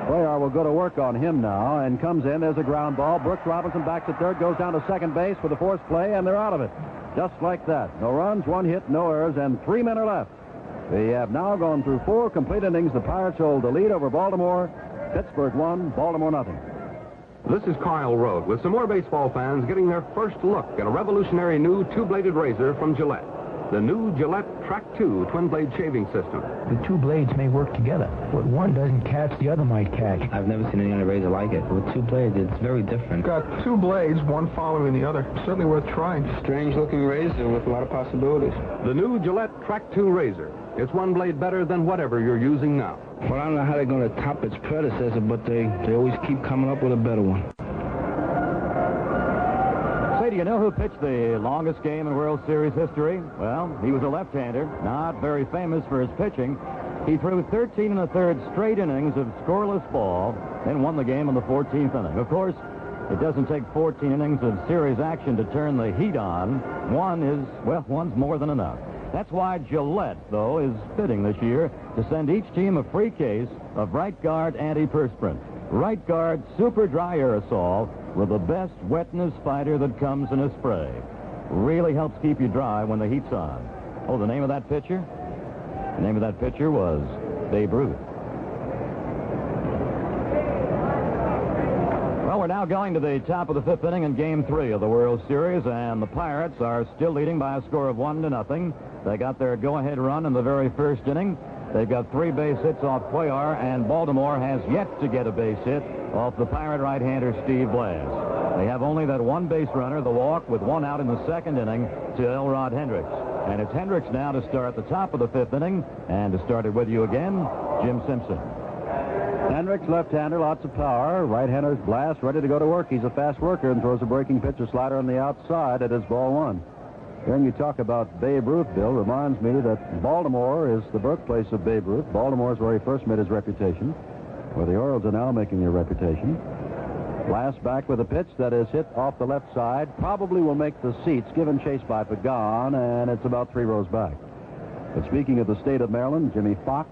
Cuellar will go to work on him now and comes in. There's a ground ball. Brooks Robinson back to third, goes down to second base for the forced play, and they're out of it. Just like that. No runs, 1 hit, no errors, and 3 men are left. They have now gone through 4 complete innings. The Pirates hold the lead over Baltimore. Pittsburgh 1, Baltimore nothing. This is Carl Rode with some more baseball fans getting their first look at a revolutionary new 2-bladed razor from Gillette. The new Gillette Track 2 twin-blade shaving system. The 2 blades may work together. What one doesn't catch, the other might catch. I've never seen any other razor like it. With 2 blades, it's very different. Got 2 blades, one following the other. Certainly worth trying. Strange-looking razor with a lot of possibilities. The new Gillette Track 2 razor. It's 1 blade better than whatever you're using now. Well, I don't know how they're going to top its predecessor, but they always keep coming up with a better one. Do you know who pitched the longest game in World Series history? Well, he was a left-hander, not very famous for his pitching. He threw 13 1/3 straight innings of scoreless ball, then won the game in the 14th inning. Of course, it doesn't take 14 innings of series action to turn the heat on. One's more than enough. That's why Gillette, though, is bidding this year to send each team a free case of Right Guard antiperspirant. Right Guard Super Dry Aerosol with the best wetness fighter that comes in a spray. Really helps keep you dry when the heat's on. Oh, the name of that pitcher? The name of that pitcher was Babe Ruth. Well, we're now going to the top of the 5th inning in Game 3 of the World Series, and the Pirates are still leading by a score of 1-0. They got their go-ahead run in the very first inning. They've got 3 base hits off Cuellar, and Baltimore has yet to get a base hit off the Pirate right-hander Steve Blass. They have only that 1 base runner, the walk, with 1 out in the 2nd inning to Elrod Hendricks. And it's Hendricks now to start the top of the 5th inning, and to start it with you again, Jim Simpson. Hendricks, left-hander, lots of power. Right-hander's Blass, ready to go to work. He's a fast worker and throws a breaking pitch, a slider on the outside. It is ball 1. Hearing you talk about Babe Ruth, Bill, reminds me that Baltimore is the birthplace of Babe Ruth. Baltimore is where he first made his reputation, where the Orioles are now making their reputation. Blass back with a pitch that is hit off the left side. Probably will make the seats, given chase by Pagan, and it's about 3 rows back. But speaking of the state of Maryland, Jimmy Fox,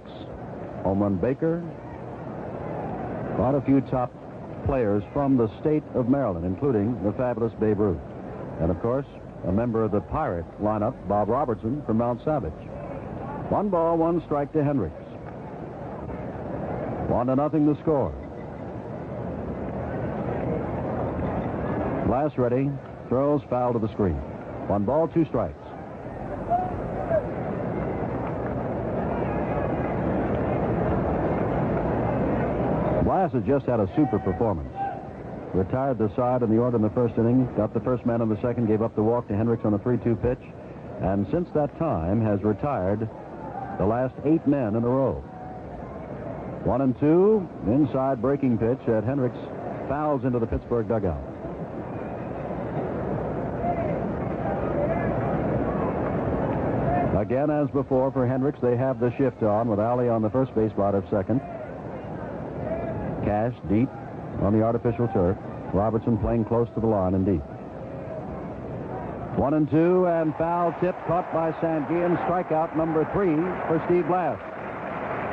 home run Baker, quite a few top players from the state of Maryland, including the fabulous Babe Ruth. And, of course, a member of the Pirate lineup, Bob Robertson from Mount Savage. 1 ball, 1 strike to Hendricks. 1-0 the score. Blass ready, throws foul to the screen. 1 ball, 2 strikes. Blass has just had a super performance. Retired the side in the order in the first inning, got the first man in the second, gave up the walk to Hendricks on a 3-2 pitch, and since that time has retired the last 8 men in a row. 1-2, inside breaking pitch at Hendricks, fouls into the Pittsburgh dugout. Again, as before, for Hendricks, they have the shift on with Alley on the first base spot of second. Cash deep on the artificial turf. Robertson playing close to the line and deep. 1-2, and foul tip caught by Sanguillen. Strikeout number 3 for Steve Blass.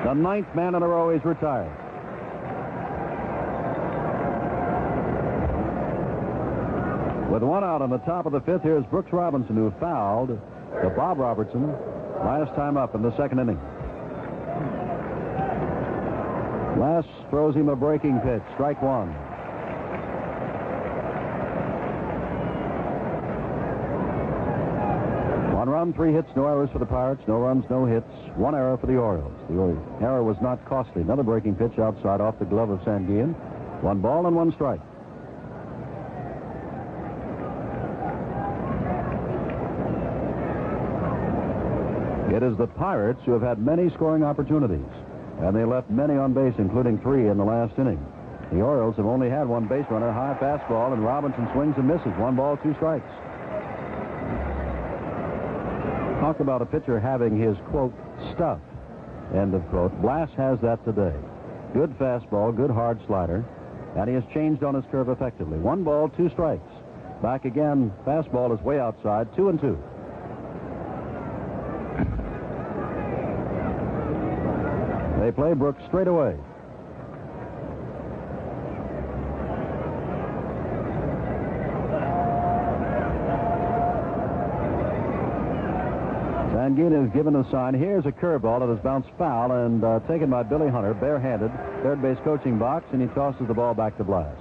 The 9th man in a row is retired. With 1 out on the top of the 5th, here's Brooks Robinson, who fouled to Bob Robertson last time up in the 2nd inning. Blass throws him a breaking pitch. Strike 1. One run, 3 hits, no errors for the Pirates. No runs, no hits. 1 error for the Orioles. The error was not costly. Another breaking pitch outside off the glove of Sanguillen. 1 ball and 1 strike. It is the Pirates who have had many scoring opportunities, and they left many on base, including 3 in the last inning. The Orioles have only had 1 base runner, high fastball, and Robinson swings and misses. 1 ball, 2 strikes. Talk about a pitcher having his, quote, stuff, end of quote. Blass has that today. Good fastball, good hard slider, and he has changed on his curve effectively. 1 ball, 2 strikes. Back again, fastball is way outside, 2-2. They play Brooks straight away. Sanguine has given a sign. Here's a curveball that has bounced foul and taken by Billy Hunter, barehanded, third base coaching box, and he tosses the ball back to Blass.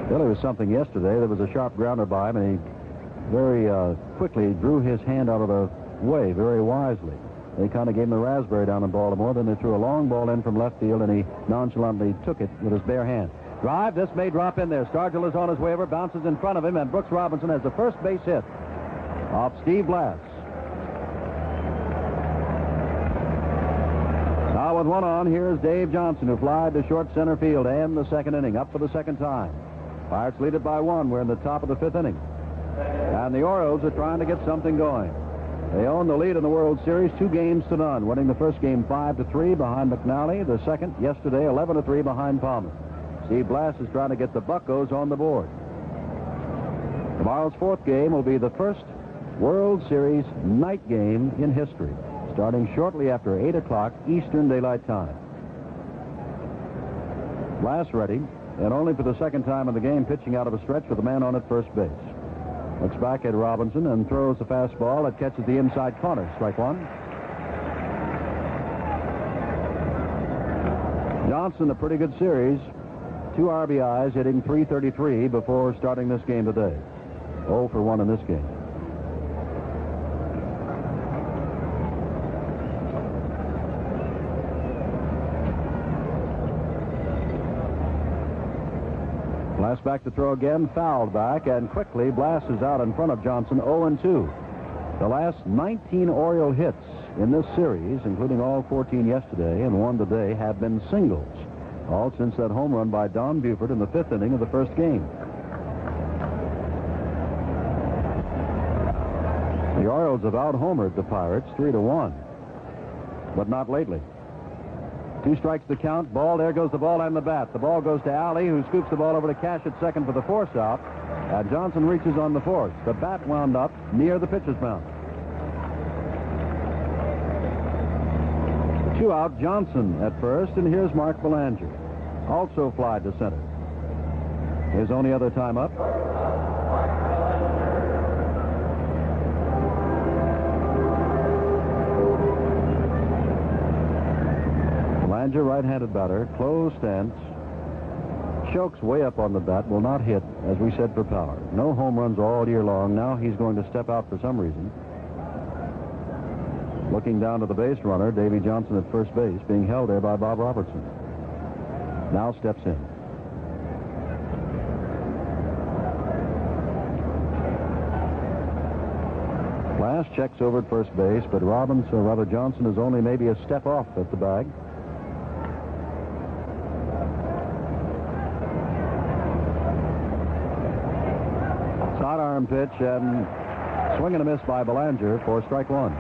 Billy was something yesterday. There was a sharp grounder by him, and he very quickly drew his hand out of the way very wisely. They kind of gave him a raspberry down in Baltimore. Then they threw a long ball in from left field, and he nonchalantly took it with his bare hand. Drive. This may drop in there. Stargell is on his way over, bounces in front of him, and Brooks Robinson has the first base hit off Steve Blass. Now with 1 on, here's Dave Johnson, who flied to short center field and the second inning, up for the second time. Pirates lead it by 1. We're in the top of the 5th inning. And the Orioles are trying to get something going. They own the lead in the World Series 2-0, winning the first game 5-3 behind McNally, the second yesterday 11-3 behind Palmer. Steve Blass is trying to get the Buccos on the board. Tomorrow's 4th game will be the first World Series night game in history, starting shortly after 8 o'clock Eastern Daylight Time. Blass ready, and only for the second time in the game pitching out of a stretch with a man on at first base. Looks back at Robinson and throws a fastball that catches the inside corner. Strike 1. Johnson, a pretty good series. 2 RBIs, hitting .333 before starting this game today. 0 for 1 in this game. Blass back to throw again, fouled back, and quickly Blass is out in front of Johnson, 0-2. The last 19 Oriole hits in this series, including all 14 yesterday and 1 today, have been singles, all since that home run by Don Buford in the 5th inning of the first game. The Orioles have out-homered the Pirates 3-1, but not lately. 2 strikes to count. Ball. There goes the ball and the bat. The ball goes to Alley, who scoops the ball over to Cash at second for the force out. And Johnson reaches on the force. The bat wound up near the pitcher's mound. 2 out. Johnson at first, and here's Mark Belanger. Also flied to center. His only other time up. Belanger, right-handed batter, closed stance, chokes way up on the bat, will not hit, as we said, for power. No home runs all year long. Now he's going to step out for some reason. Looking down to the base runner, Davy Johnson at first base, being held there by Bob Robertson. Now steps in. Blass checks over at first base, but Johnson is only maybe a step off at the bag. Sidearm pitch, and swing and a miss by Belanger for strike 1.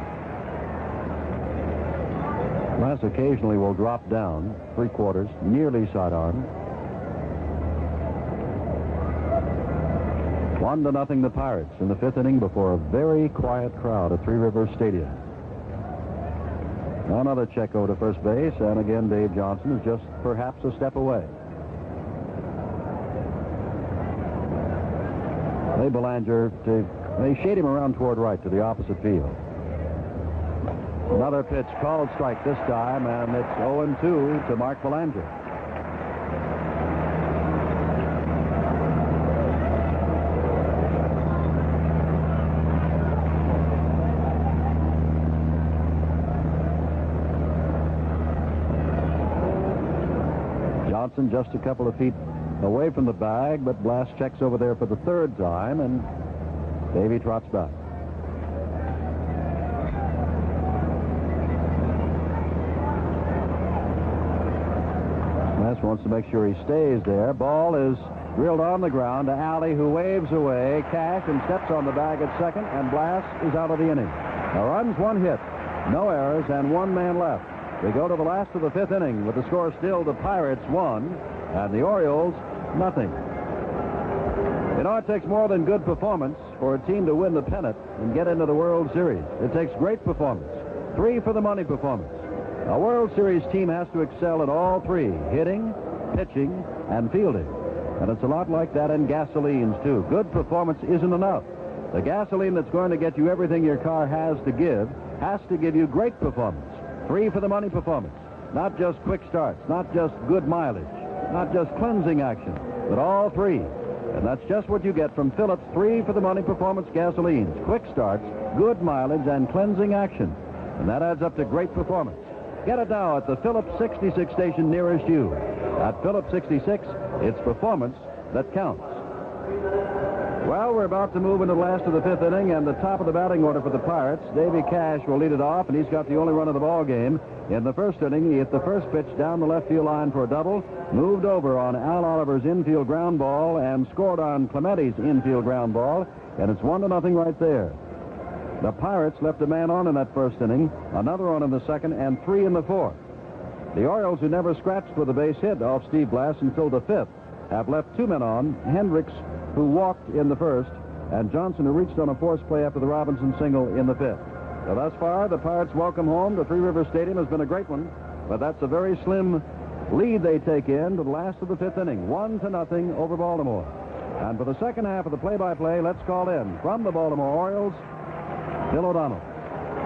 Blass occasionally will drop down 3/4, nearly sidearm. 1-0 the Pirates in the 5th inning before a very quiet crowd at Three Rivers Stadium. Another check over to first base, and again Dave Johnson is just perhaps a step away. Belanger, they shade him around toward right to the opposite field. Another pitch, called strike this time, and it's 0-2 to Mark Belanger. Johnson just a couple of feet away from the bag, but Blass checks over there for the third time, and Davy trots back. Blass wants to make sure he stays there. Ball is drilled on the ground to Alley, who waves away. Cash and steps on the bag at second, and Blass is out of the inning. No runs, one hit, no errors, and one man left. We go to the last of the fifth inning with the score still the Pirates 1 and the Orioles nothing. You know, it takes more than good performance for a team to win the pennant and get into the World Series. It takes great performance. 3 for the money performance. A World Series team has to excel in all 3, hitting, pitching, and fielding. And it's a lot like that in gasolines, too. Good performance isn't enough. The gasoline that's going to get you everything your car has to give you great performance. 3 for the money performance. Not just quick starts, not just good mileage, not just cleansing action, but all 3. And that's just what you get from Phillips 3 for the money performance gasolines. Quick starts, good mileage, and cleansing action. And that adds up to great performance. Get it now at the Phillips 66 station nearest you. At Phillips 66, it's performance that counts. Well, we're about to move into the last of the fifth inning, and the top of the batting order for the Pirates. Davy Cash will lead it off, and he's got the only run of the ball game. In the first inning, he hit the first pitch down the left field line for a double, moved over on Al Oliver's infield ground ball, and scored on Clemente's infield ground ball, and it's 1-0 right there. The Pirates left a man on in that first inning, another on in the second, and 3 in the fourth. The Orioles, who never scratched with a base hit off Steve Blass until the fifth, have left 2 men on, Hendricks, who walked in the first, and Johnson, who reached on a force play after the Robinson single in the fifth. So thus far, the Pirates' welcome home to Three Rivers Stadium has been a great one, but that's a very slim lead they take in to the last of the fifth inning, 1-0 over Baltimore. And for the second half of the play-by-play, let's call in from the Baltimore Orioles, Bill O'Donnell.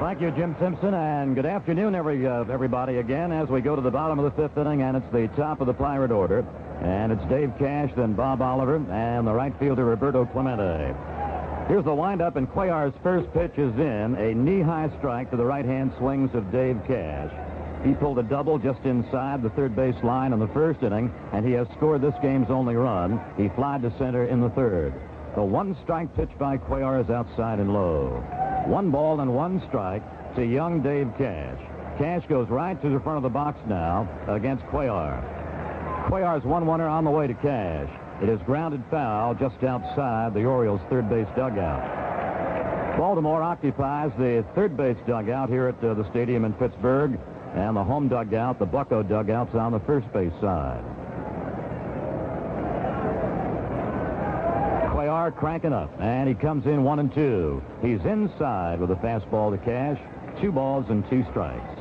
Thank you, Jim Simpson, and good afternoon, everybody, again, as we go to the bottom of the fifth inning, and it's the top of the Pirate order. And it's Dave Cash, then Bob Oliver, and the right fielder, Roberto Clemente. Here's the windup, and Cuellar's first pitch is in. A knee-high strike to the right-hand swings of Dave Cash. He pulled a double just inside the third base line in the first inning, and he has scored this game's only run. He flied to center in the third. The one-strike pitch by Cuellar is outside and low. 1 ball and 1 strike to young Dave Cash. Cash goes right to the front of the box now against Cuellar. Cuellar's 1-1er on the way to Cash. It is grounded foul just outside the Orioles' third base dugout. Baltimore occupies the third base dugout here at the stadium in Pittsburgh, and the home dugout, the Bucco dugout's on the first base side. Cuellar cranking up, and he comes in 1-2. He's inside with a fastball to Cash. 2 balls and 2 strikes.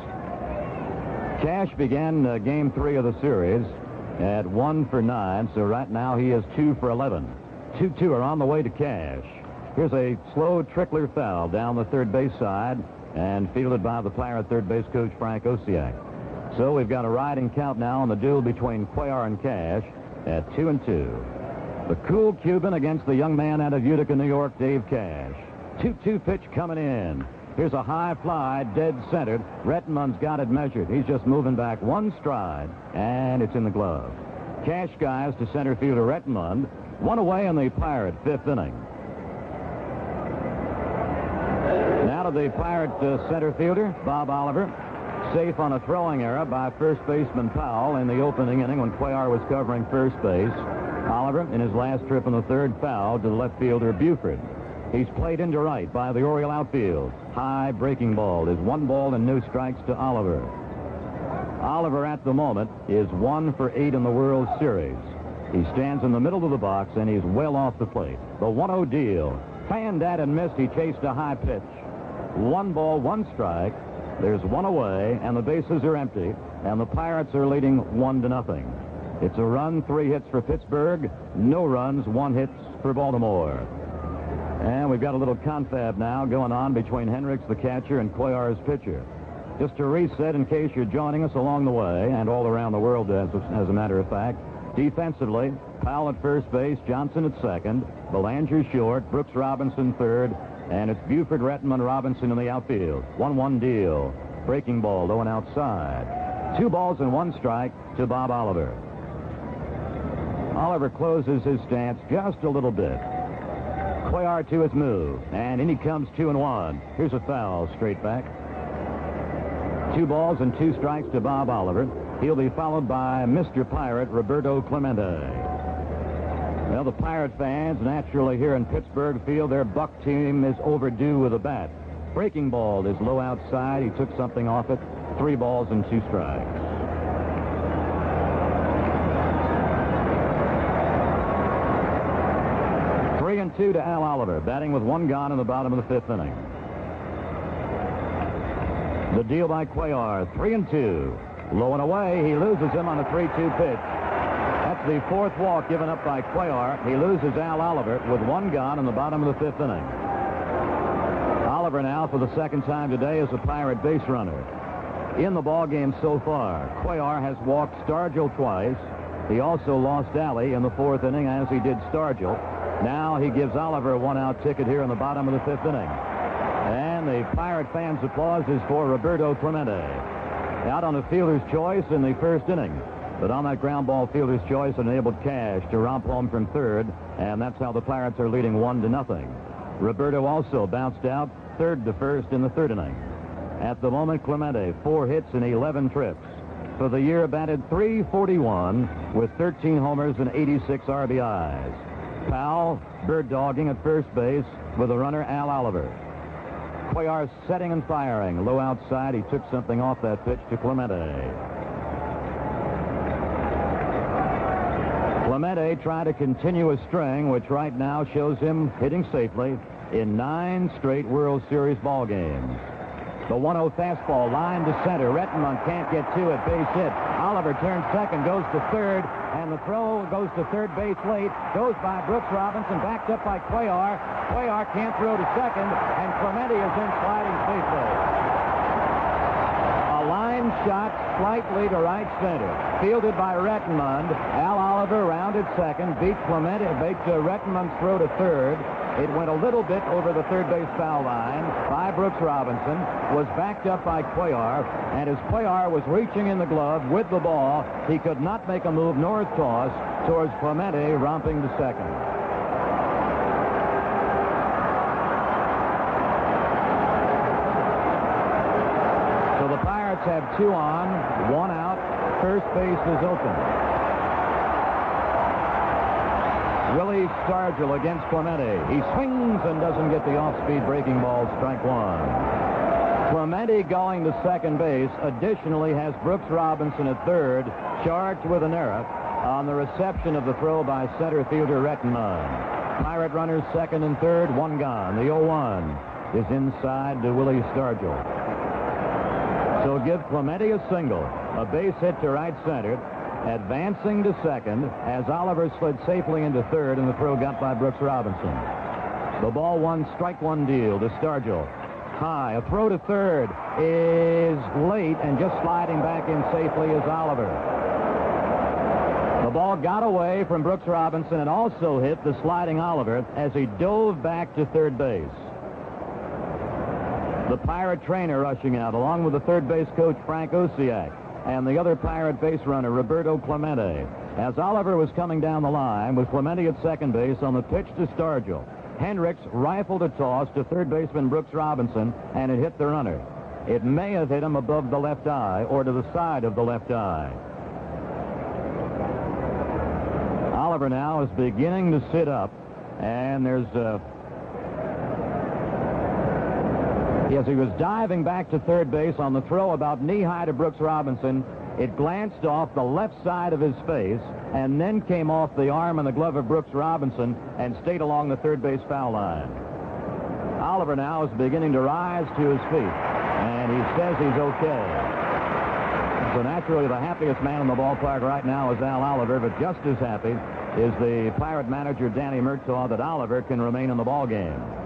Cash began game 3 of the series at 1 for 9, so right now he is 2 for 11. 2-2 are on the way to Cash. Here's a slow trickler foul down the third base side and fielded by the Pirate third base coach Frank Osiak. So we've got a riding count now on the duel between Cuellar and Cash at 2-2. The cool Cuban against the young man out of Utica, New York, Dave Cash. 2-2 pitch coming in. Here's a high fly, dead centered. Rettenmund's got it measured. He's just moving back 1 stride, and it's in the glove. Cash guys to center fielder Rettenmund. 1 away in the Pirate fifth inning. Now to the Pirate center fielder, Bob Oliver. Safe on a throwing error by first baseman Powell in the opening inning when Cuellar was covering first base. Oliver, in his last trip in the third, foul to the left fielder Buford. He's played into right by the Oriole outfield. High breaking ball is 1 ball and no strikes to Oliver. Oliver at the moment is 1 for 8 in the World Series. He stands in the middle of the box and he's well off the plate. The 1-0 deal. Fanned at and missed. He chased a high pitch. 1 ball, 1 strike. There's 1 away and the bases are empty and the Pirates are leading 1-0. It's a run, 3 hits for Pittsburgh. No runs, 1 hit for Baltimore. And we've got a little confab now going on between Hendricks, the catcher, and Cuellar's pitcher. Just to reset in case you're joining us along the way, and all around the world as a matter of fact, defensively, Powell at first base, Johnson at second, Belanger short, Brooks Robinson third, and it's Buford, Rettenmund, Robinson in the outfield. 1-1 deal. Breaking ball, low and outside. 2 balls and 1 strike to Bob Oliver. Oliver closes his stance just a little bit. Cuellar to his move, and in he comes 2-1. Here's a foul straight back. 2 balls and 2 strikes to Bob Oliver. He'll be followed by Mr. Pirate, Roberto Clemente. Well, the Pirate fans naturally here in Pittsburgh feel their Buck team is overdue with a bat. Breaking ball is low outside. He took something off it. 3 balls and 2 strikes. Three and 2 to Al Oliver, batting with 1 gone in the bottom of the 5th inning. The deal by Cuellar, 3 and 2. Low and away, he loses him on a 3-2 pitch. That's the 4th walk given up by Cuellar. He loses Al Oliver with 1 gone in the bottom of the 5th inning. Oliver now, for the 2nd time today, is a Pirate base runner. In the ball game so far, Cuellar has walked Stargell twice. He also lost Alley in the 4th inning, as he did Stargell. Now he gives Oliver a 1-out ticket here in the bottom of the 5th inning. And the Pirate fans' applause is for Roberto Clemente. Out on a fielder's choice in the 1st inning. But on that ground ball, fielder's choice enabled Cash to romp home from 3rd, and that's how the Pirates are leading 1-0. Roberto also bounced out 3rd to 1st in the 3rd inning. At the moment, Clemente, 4 hits and 11 trips. For the year, batted .341 with 13 homers and 86 RBIs. Powell bird dogging at first base with the runner Al Oliver. Cuellar setting and firing. Low outside, he took something off that pitch to Clemente. Clemente trying to continue a string, which right now shows him hitting safely in 9 straight World Series ball games. The 1-0 fastball, line to center. Rettenmund can't get to it. Base hit. Oliver turns second, goes to 3rd, and the throw goes to 3rd base late. Goes by Brooks Robinson, backed up by Cuellar. Cuellar can't throw to second, and Clemente is in sliding safely. A line shot slightly to right center. Fielded by Rettenmund. Al Oliver rounded second, beat Rettenmund's throw to 3rd. It went a little bit over the 3rd base foul line by Brooks Robinson, was backed up by Cuellar, and as Cuellar was reaching in the glove with the ball, he could not make a move nor a toss towards Clemente, romping to second. So the Pirates have 2 on, 1 out. First base is open. Willie Stargell against Clemente. He swings and doesn't get the off-speed breaking ball, strike 1. Clemente going to second base additionally has Brooks Robinson at 3rd, charged with an error on the reception of the throw by center fielder Rettenmund. Pirate runners 2nd and 3rd, 1 gone. The 0-1 is inside to Willie Stargell. So give Clemente a single, a base hit to right center, advancing to 2nd as Oliver slid safely into 3rd, and the throw got by Brooks Robinson. The ball 1, strike 1 deal to Stargell. High, a throw to 3rd is late, and just sliding back in safely is Oliver. The ball got away from Brooks Robinson and also hit the sliding Oliver as he dove back to 3rd base. The Pirate trainer rushing out, along with the 3rd base coach Frank Osiak, and the other Pirate base runner, Roberto Clemente. As Oliver was coming down the line with Clemente at 2nd base on the pitch to Stargell, Hendricks rifled a toss to 3rd baseman Brooks Robinson, and it hit the runner. It may have hit him above the left eye or to the side of the left eye. Oliver now is beginning to sit up, and there's as he was diving back to 3rd base on the throw about knee-high to Brooks Robinson, it glanced off the left side of his face and then came off the arm and the glove of Brooks Robinson and stayed along the 3rd base foul line. Oliver now is beginning to rise to his feet, and he says he's okay. So naturally, the happiest man in the ballpark right now is Al Oliver, but just as happy is the Pirate manager Danny Murtaugh that Oliver can remain in the ballgame.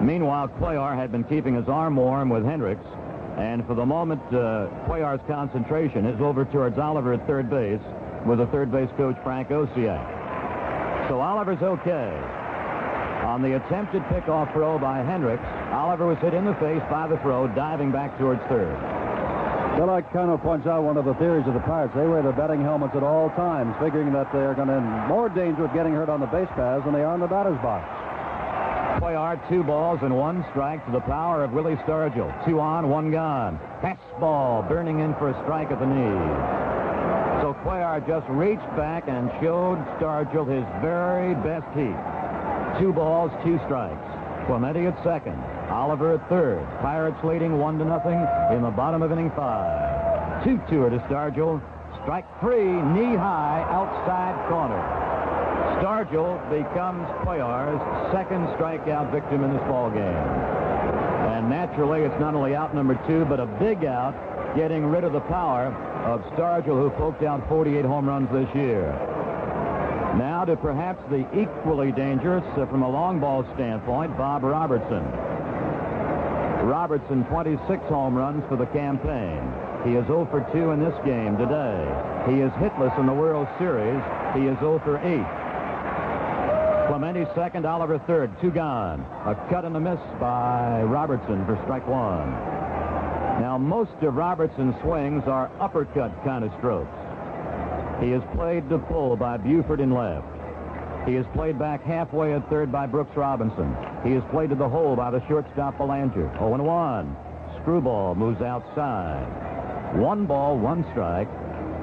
Meanwhile, Cuellar had been keeping his arm warm with Hendricks, and for the moment, Cuellar's concentration is over towards Oliver at 3rd base with the 3rd base coach Frank Osiak. So Oliver's okay. On the attempted pickoff throw by Hendricks, Oliver was hit in the face by the throw, diving back towards 3rd. Bill Iacono points out one of the theories of the Pirates. They wear their betting helmets at all times, figuring that they are going to in more danger of getting hurt on the base paths than they are in the batter's box. Cuellar, 2 balls and 1 strike to the power of Willie Stargell. 2 on, 1 gone. Fastball burning in for a strike at the knee. So Cuellar just reached back and showed Stargell his very best heat. 2 balls, 2 strikes. Clemente at second. Oliver at third. Pirates leading 1-0 in the bottom of inning 5. 2-2 to Stargell. Strike 3, knee high, outside corner. Stargell becomes Cuellar's second strikeout victim in this ball game. And naturally, it's not only out number 2, but a big out, getting rid of the power of Stargell, who poked out 48 home runs this year. Now to perhaps the equally dangerous, from a long ball standpoint, Bob Robertson. Robertson, 26 home runs for the campaign. He is 0 for 2 in this game today. He is hitless in the World Series. He is 0 for 8. Clemente second, Oliver third, 2 gone. A cut and a miss by Robertson for strike 1. Now, most of Robertson's swings are uppercut kind of strokes. He is played to pull by Buford in left. He is played back halfway at third by Brooks Robinson. He is played to the hole by the shortstop Belanger. 0-1. Screwball moves outside. 1 ball, 1 strike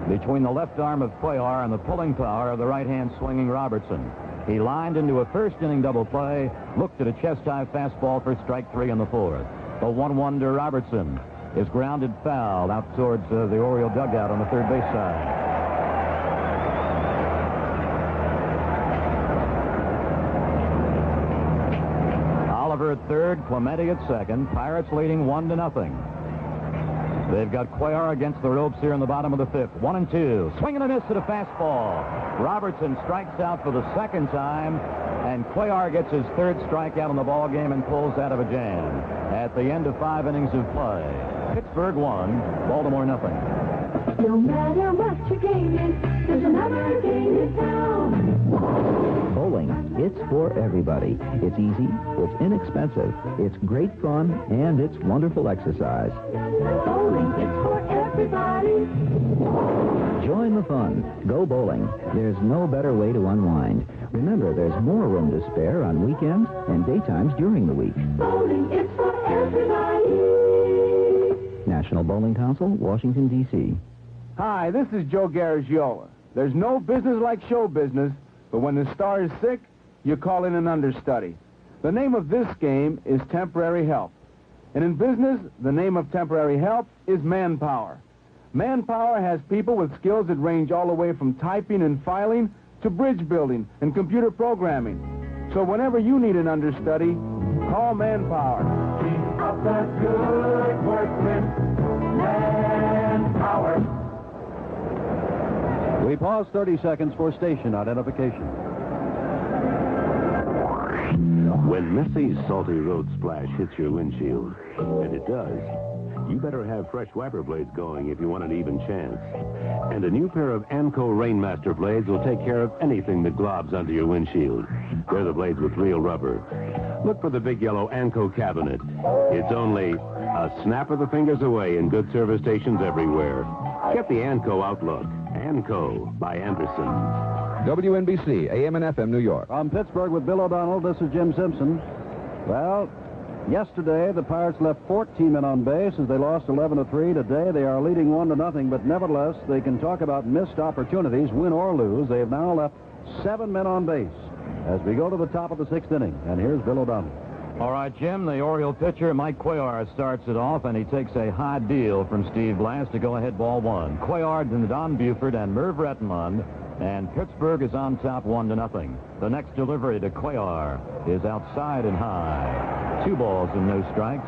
between the left arm of Cuellar and the pulling power of the right-hand swinging Robertson. He lined into a first-inning double play, looked at a chest-high fastball for strike 3 in the 4th. The 1-1 to Robertson is grounded foul out towards the Oriole dugout on the third base side. Oliver at third, Clemente at second. Pirates leading 1-0. They've got Cuellar against the ropes here in the bottom of the 5th. 1-2. Swing and a miss at a fastball. Robertson strikes out for the second time, and Cuellar gets his 3rd strikeout in the ball game and pulls out of a jam at the end of 5 innings of play. Pittsburgh 1, Baltimore 0. No matter what your game is, there's another game in town. Bowling, it's for everybody. It's easy, it's inexpensive, it's great fun, and it's wonderful exercise. Bowling, it's for everybody. Join the fun. Go bowling. There's no better way to unwind. Remember, there's more room to spare on weekends and daytimes during the week. Bowling, it's for everybody. National Bowling Council, Washington, D.C. Hi, this is Joe Garagiola. There's no business like show business, but when the star is sick, you call in an understudy. The name of this game is temporary help. And in business, the name of temporary help is manpower. Manpower has people with skills that range all the way from typing and filing to bridge building and computer programming. So whenever you need an understudy, call Manpower. Keep up that good workman, Manpower. We pause 30 seconds for station identification. When Messie's Salty Road Splash hits your windshield, and it does, you better have fresh wiper blades going if you want an even chance. And a new pair of Anco Rainmaster blades will take care of anything that globs onto your windshield. They're the blades with real rubber. Look for the big yellow Anco cabinet. It's only a snap of the fingers away in good service stations everywhere. Get the Anco outlook. Anco by Anderson. WNBC, AM and FM, New York. From Pittsburgh with Bill O'Donnell, this is Jim Simpson. Well, yesterday the Pirates left 14 men on base as they lost 11-3. Today they are leading 1-0, but nevertheless they can talk about missed opportunities, win or lose. They have now left 7 men on base as we go to the top of the 6th inning. And here's Bill O'Donnell. All right, Jim, the Oriole pitcher, Mike Cuellar, starts it off, and he takes a high deal from Steve Blass to go ahead ball 1. Cuellar, Don Buford, and Merv Rettenmund, and Pittsburgh is on top 1-0. The next delivery to Cuellar is outside and high. 2 balls and no strikes.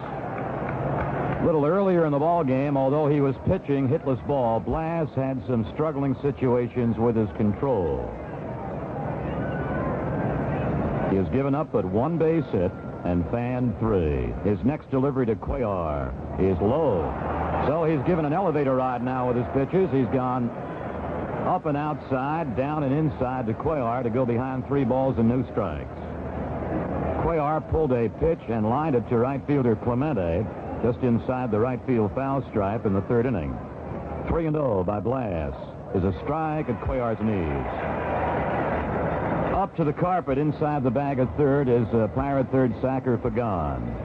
A little earlier in the ball game, although he was pitching hitless ball, Blass had some struggling situations with his control. He has given up but 1 base hit and fanned 3. His next delivery to Cuellar is low. So he's given an elevator ride now with his pitches. He's gone up and outside, down and inside to Cuellar to go behind 3 balls and no strikes. Cuellar pulled a pitch and lined it to right fielder Clemente, just inside the right field foul stripe in the third inning. 3-0 by Blass is a strike at Cuellar's knees. Up to the carpet inside the bag at third is Pirate third sacker Pagan.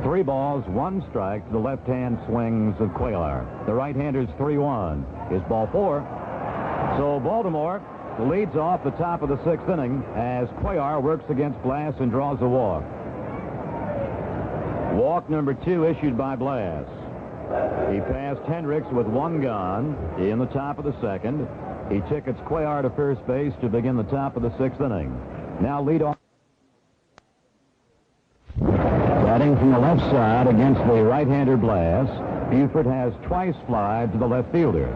3 balls, 1 strike to the left-hand swings of Cuellar. The right-hander's 3-1 is ball 4. So Baltimore leads off the top of the 6th inning as Cuellar works against Blass and draws a walk. Walk number 2 issued by Blass. He passed Hendricks with 1 gone in the top of the 2nd. He tickets Cuellar to first base to begin the top of the 6th inning. Now lead off. Batting from the left side against the right-hander Blass, Buford has twice flied to the left fielder.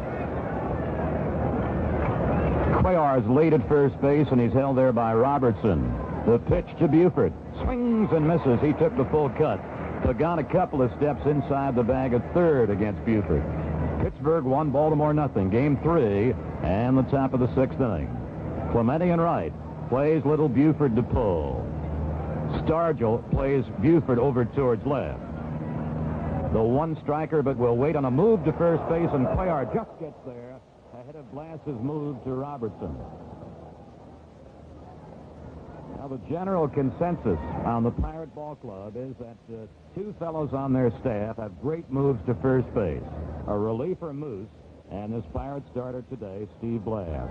Cuellar's lead at first base, and he's held there by Robertson. The pitch to Buford. Swings and misses. He took the full cut. Pagan a couple of steps inside the bag at third against Buford. Pittsburgh 1, Baltimore nothing. Game 3 and the top of the 6th inning. Clemente in right plays little Buford to pull. Stargell plays Buford over towards left. The 1 striker, but will wait on a move to first base, and Cuellar just gets there ahead of Blass's move to Robertson. Now, the general consensus on the Pirate Ball Club is that 2 fellows on their staff have great moves to first base. A reliever, Moose, and this Pirate starter today, Steve Blass.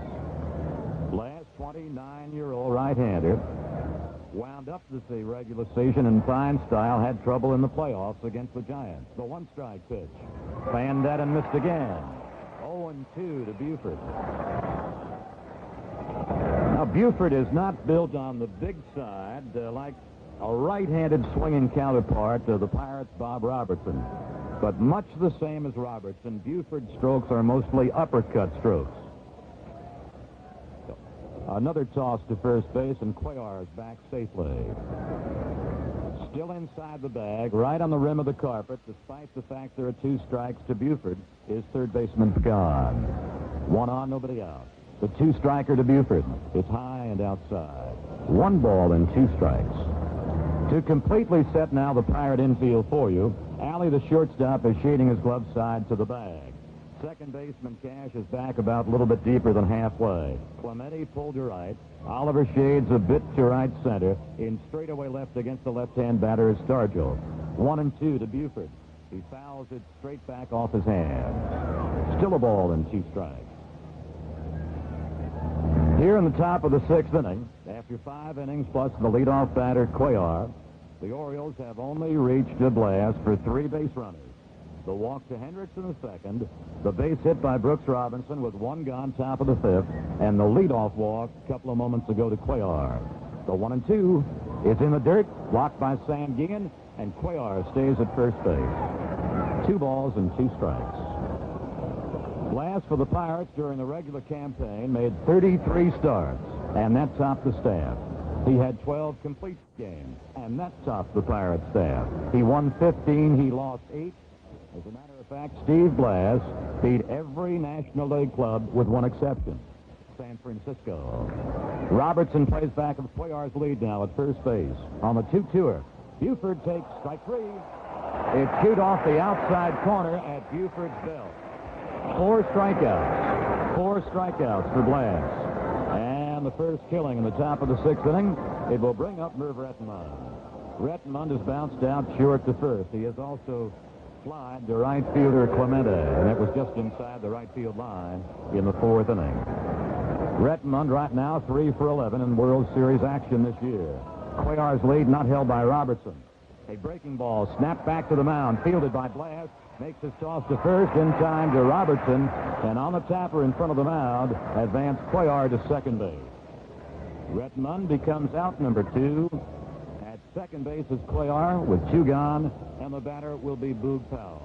Blass, 29-year-old right-hander, wound up this regular season in fine style, had trouble in the playoffs against the Giants. The 1-strike pitch. Fanned that and missed again. 0-2 to Buford. Now, Buford is not built on the big side like a right-handed swinging counterpart to the Pirates' Bob Robertson. But much the same as Robertson, Buford's strokes are mostly uppercut strokes. Another toss to first base, and Cuellar is back safely. Still inside the bag, right on the rim of the carpet, despite the fact there are 2 strikes to Buford, is third baseman Pagan. 1 on, nobody out. The 2-striker to Buford is high and outside. 1 ball and 2 strikes. To completely set now the Pirate infield for you, Alley, the shortstop, is shading his glove side to the bag. Second baseman Cash is back about a little bit deeper than halfway. Clemente pulled to right. Oliver shades a bit to right center. In straightaway left against the left-hand batter is Stargell. 1-2 to Buford. He fouls it straight back off his hand. Still a ball and 2 strikes. Here in the top of the 6th inning, after 5 innings plus the leadoff batter Cuellar, the Orioles have only reached a blast for 3 base runners. The walk to Hendricks in the 2nd, the base hit by Brooks Robinson with 1 gone top of the 5th, and the leadoff walk a couple of moments ago to Cuellar. The 1-2 is in the dirt, blocked by Sam Guillen, and Cuellar stays at first base. 2 balls and 2 strikes. Blass for the Pirates during the regular campaign made 33 starts, and that topped the staff. He had 12 complete games, and that topped the Pirates staff. He won 15, he lost 8. As a matter of fact, Steve Blass beat every National League club with 1 exception, San Francisco. Robertson plays back of Cuellar's lead now at first base. On the 2-2er, Buford takes strike 3. It's chewed off the outside corner at Buford's belt. 4 strikeouts. 4 strikeouts for Blass. And the first killing in the top of the 6th inning. It will bring up Merv Rettenmund. Rettenmund has bounced out short to first. He has also flied to right fielder Clemente, and it was just inside the right field line in the 4th inning. Rettenmund right now 3 for 11 in World Series action this year. Cuellar's lead not held by Robertson. A breaking ball snapped back to the mound, fielded by Blass. Makes his toss to first in time to Robertson, and on the tapper in front of the mound, advanced Cuellar to second base. Rettenmund becomes out number 2. At second base is Cuellar with 2 gone, and the batter will be Boog Powell.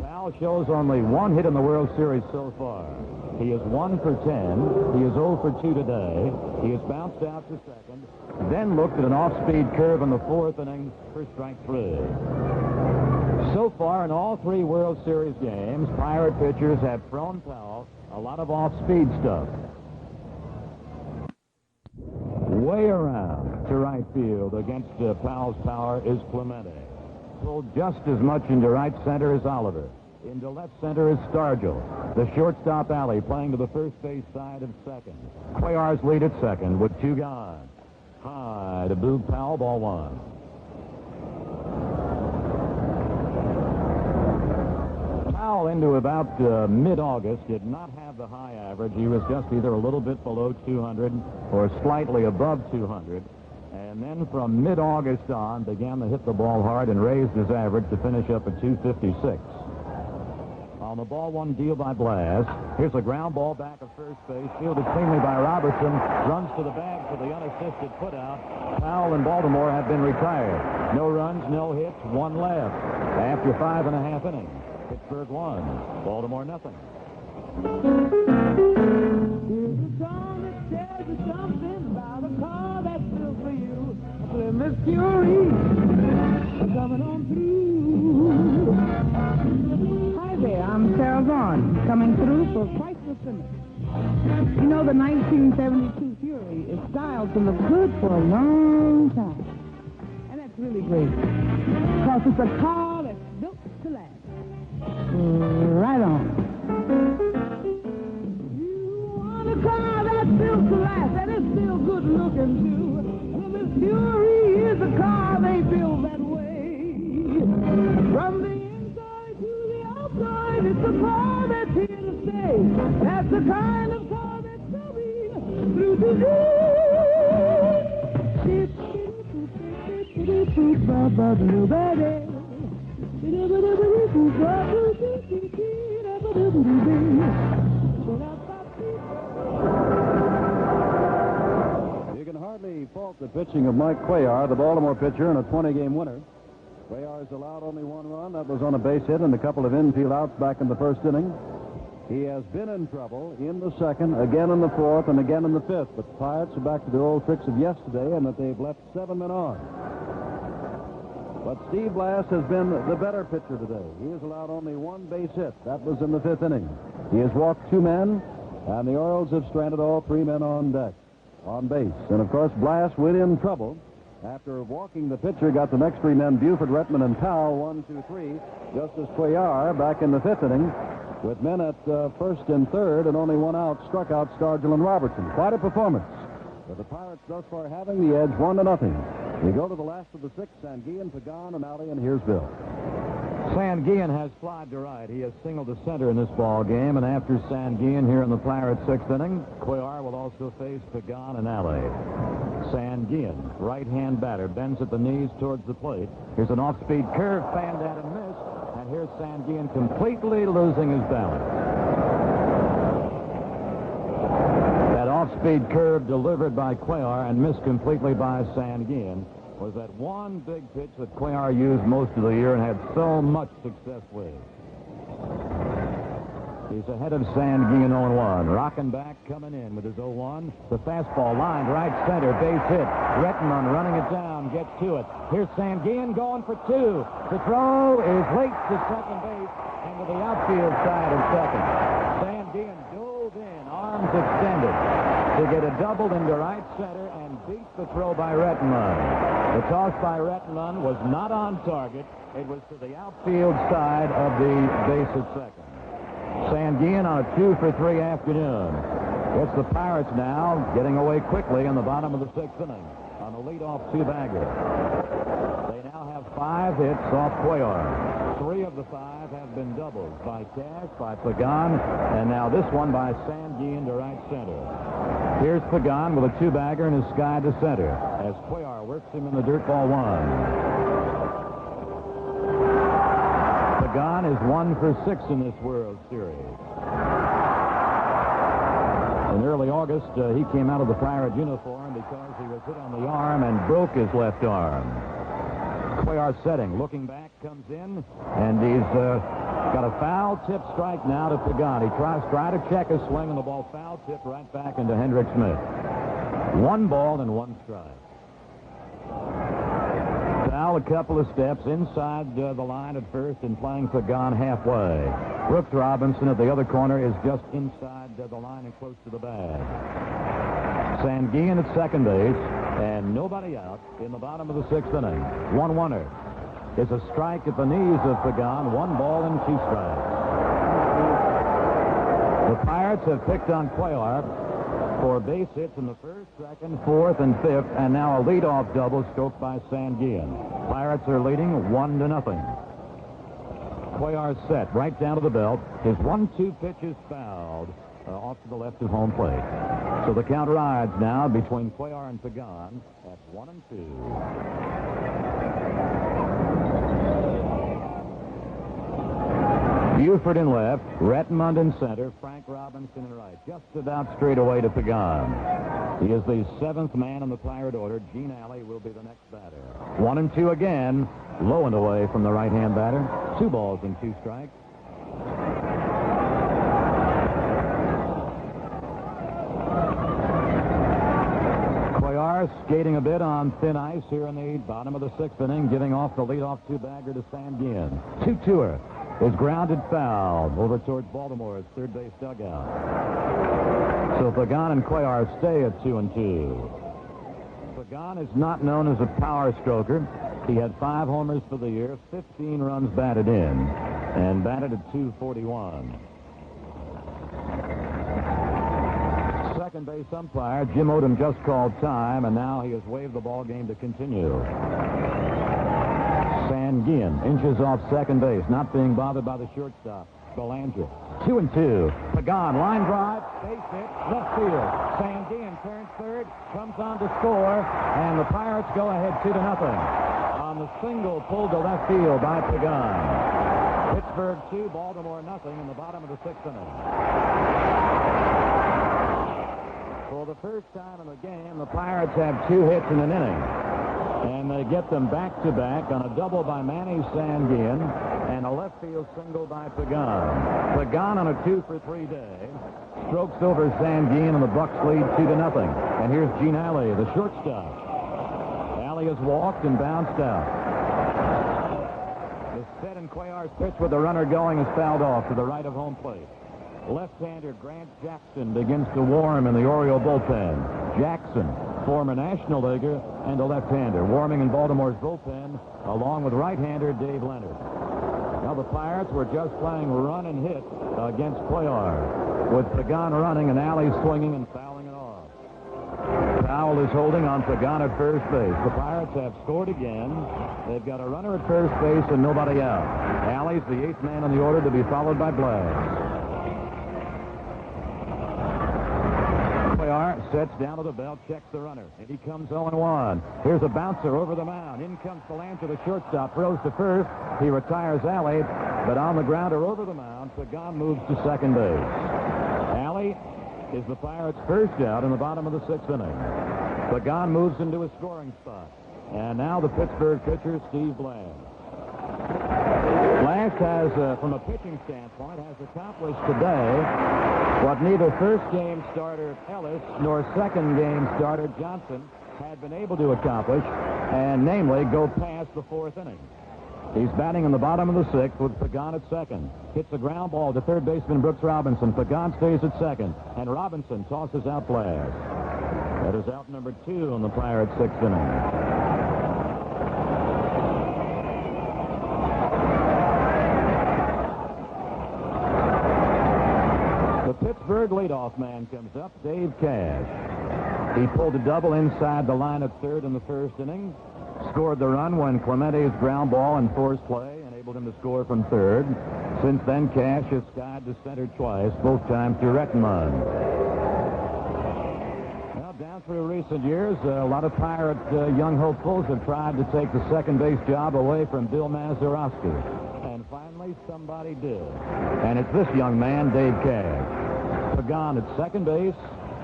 Powell shows only 1 hit in the World Series so far. He is 1 for 10. He is 0 for 2 today. He has bounced out to second, then looked at an off-speed curve in the 4th inning for strike 3. So far in all 3 World Series games, Pirate pitchers have thrown Powell a lot of off-speed stuff. Way around to right field against Powell's power is Clemente. pulled just as much into right center as Oliver. Into left center is Stargell. The shortstop alley playing to the first base side of second. Cuellar's lead at second with 2 gone. High to Boog Powell, ball 1. Powell into about mid-August did not have the high average. He was just either a little bit below 200 or slightly above 200. And then from mid-August on began to hit the ball hard and raised his average to finish up at 256. On the ball 1 deal by Blas. Here's a ground ball back of first base, fielded cleanly by Robertson. Runs to the bag for the unassisted putout. Powell and Baltimore have been retired. No runs, no hits, 1 left. After 5.5 innings, Pittsburgh 1, Baltimore nothing. Here's a song that tells you something about a car that's built for you. Plymouth Fury coming on through. Hi there, I'm Sarah Vaughn, coming through for Chrysler Plymouth. You know, the 1972 Fury is styled to look good for a long time. And that's really great. Because it's a car that's built to last. Right on. You want a car that's built to last, and it's still good looking too. Plymouth Fury is a car they build that way. From the inside to the outside, it's a car that's here to stay. That's the kind of car that's coming through today. You can hardly fault the pitching of Mike Cuellar, the Baltimore pitcher, in a 20-game winner. Cuellar's allowed only 1 run. That was on a base hit and a couple of infield outs back in the first inning. He has been in trouble in the second, again in the fourth, and again in the fifth. But the Pirates are back to their old tricks of yesterday, and that they've left 7 men on. But Steve Blas has been the better pitcher today. He has allowed only 1 base hit. That was in the 5th inning. He has walked 2 men, and the Orioles have stranded all 3 men on deck, on base. And, of course, Blas went in trouble. After walking the pitcher, got the next 3 men, Buford, Retman, and Powell, 1, 2, 3, just as Cuellar, back in the 5th inning, with men at first and third and only 1 out, struck out Stargell and Robertson. Quite a performance. With the Pirates thus far having the edge 1-0. We go to the last of the 6, Sanguillen, Pagan, and Alley, and here's Bill. Sanguillen has flied to right. He has singled to center in this ball game, and after Sanguillen here in the Pirates' 6th inning, Cuellar will also face Pagan and Alley. Sanguillen, right-hand batter, bends at the knees towards the plate. Here's an off-speed curve, fanned at and missed, and here's Sanguillen completely losing his balance. That off-speed curve delivered by Cuellar and missed completely by Sanguillen was that one big pitch that Cuellar used most of the year and had so much success with. He's ahead of Sanguillen 0-1. Rocking back, coming in with his 0-1. The fastball lined right center, base hit. Rettenman running it down, gets to it. Here's Sanguillen going for 2. The throw is late to second base and to the outfield side of second. Sanguillen dove in, arms extended, to get a double into right center and beat the throw by Rettenman. The toss by Rettenman was not on target. It was to the outfield side of the base at second. Sanguillen on a 2-for-3 afternoon. It's the Pirates now getting away quickly in the bottom of the 6th inning on a leadoff 2-bagger. They now have 5 hits off Cuellar. 3 of the 5 have been doubles by Cash, by Pagan, and now this one by Sanguillen to right center. Here's Pagan with a 2-bagger and his sky to center as Cuellar works him in the dirt, ball 1. Pagan is 1 for 6 in this World Series. In early August, he came out of the Pirate uniform because he was hit on the arm and broke his left arm. Cuellar setting, looking back, comes in, and he's got a foul tip strike now to Pagan. He tries to check his swing, and the ball foul tipped right back into Hendrick Smith. 1 ball and 1 strike. Foul a couple of steps inside the line at first and playing Pagan halfway. Brooks Robinson at the other corner is just inside the line and close to the bag. Sanguillen at second base and nobody out in the bottom of the 6th inning. 1-1er. is a strike at the knees of Pagan. 1 ball and 2 strikes. The Pirates have picked on Cuellar for base hits in the 1st, 2nd, 4th, and 5th, and now a leadoff double stroked by Sanguillen. Pirates are leading 1-0. Cuellar's set right down to the belt. His 1-2 pitch is fouled off to the left of home plate. So the count rides now between Cuellar and Pagan at 1-2. Buford in left, Rettenmund in center, Frank Robinson in right. Just about straight away to Pagan. He is the 7th man in the Pirate order. Gene Alley will be the next batter. 1-2 again. Low and away from the right-hand batter. 2 balls and 2 strikes. Cuellar skating a bit on thin ice here in the bottom of the 6th inning, giving off the leadoff 2-bagger to Sanguillen. 2-2er. Is grounded foul over towards Baltimore's third base dugout. So Pagan and Cuellar stay at 2-2. Pagan is not known as a power stroker. He had 5 homers for the year, 15 runs batted in, and batted at .241. Second base umpire Jim Odom just called time, and now he has waved the ball game to continue. Sanguillen inches off second base, not being bothered by the shortstop, Belanger. 2-2. Pagan, line drive, base hit, left field. Sanguillen turns third, comes on to score, and the Pirates go ahead 2-0 on the single pulled to left field by Pagan. Pittsburgh 2, Baltimore nothing in the bottom of the 6th inning. For the first time in the game, the Pirates have 2 hits in an inning. And they get them back-to-back on a double by Manny Sanguillen and a left field single by Pagan. Pagan on a 2-for-3 day strokes over Sanguillen, and the Bucks lead 2-0. And here's Gene Alley, the shortstop. Alley has walked and bounced out. The set in Cuellar's pitch with the runner going is fouled off to the right of home plate. Left-hander Grant Jackson begins to warm in the Oriole bullpen. Jackson, former National Leaguer and a left-hander, warming in Baltimore's bullpen along with right-hander Dave Leonard. Now the Pirates were just playing run and hit against Cuellar, with Pagan running and Alley swinging and fouling it off. Powell is holding on Pagan at first base. The Pirates have scored again. They've got a runner at first base and nobody out. Alley's the 8th man in the order, to be followed by Blas. Sets down to the belt, checks the runner, and he comes 0-1. Here's a bouncer over the mound. In comes Belanger, the shortstop, throws to first. He retires Alley, but on the grounder over the mound, Pagan moves to second base. Alley is the Pirates' first out in the bottom of the 6th inning. Pagan moves into a scoring spot. And now the Pittsburgh pitcher, Steve Blas. Blas has, from a pitching standpoint, has accomplished today what neither first-game starter Ellis nor second-game starter Johnson had been able to accomplish, and namely go past the 4th inning. He's batting in the bottom of the 6th with Pagan at second. Hits a ground ball to third baseman Brooks Robinson. Pagan stays at second, and Robinson tosses out Blas. That is out number 2 in the Pirates' 6th inning. Pittsburgh leadoff man comes up, Dave Cash. He pulled a double inside the line at third in the 1st inning, scored the run when Clemente's ground ball and forced play enabled him to score from third. Since then, Cash has skied to center twice, both times to Rettenmund. Well, down through recent years, a lot of Pirate young hopefuls have tried to take the second base job away from Bill Mazeroski. And finally, somebody did. And it's this young man, Dave Cash. Pagan at second base,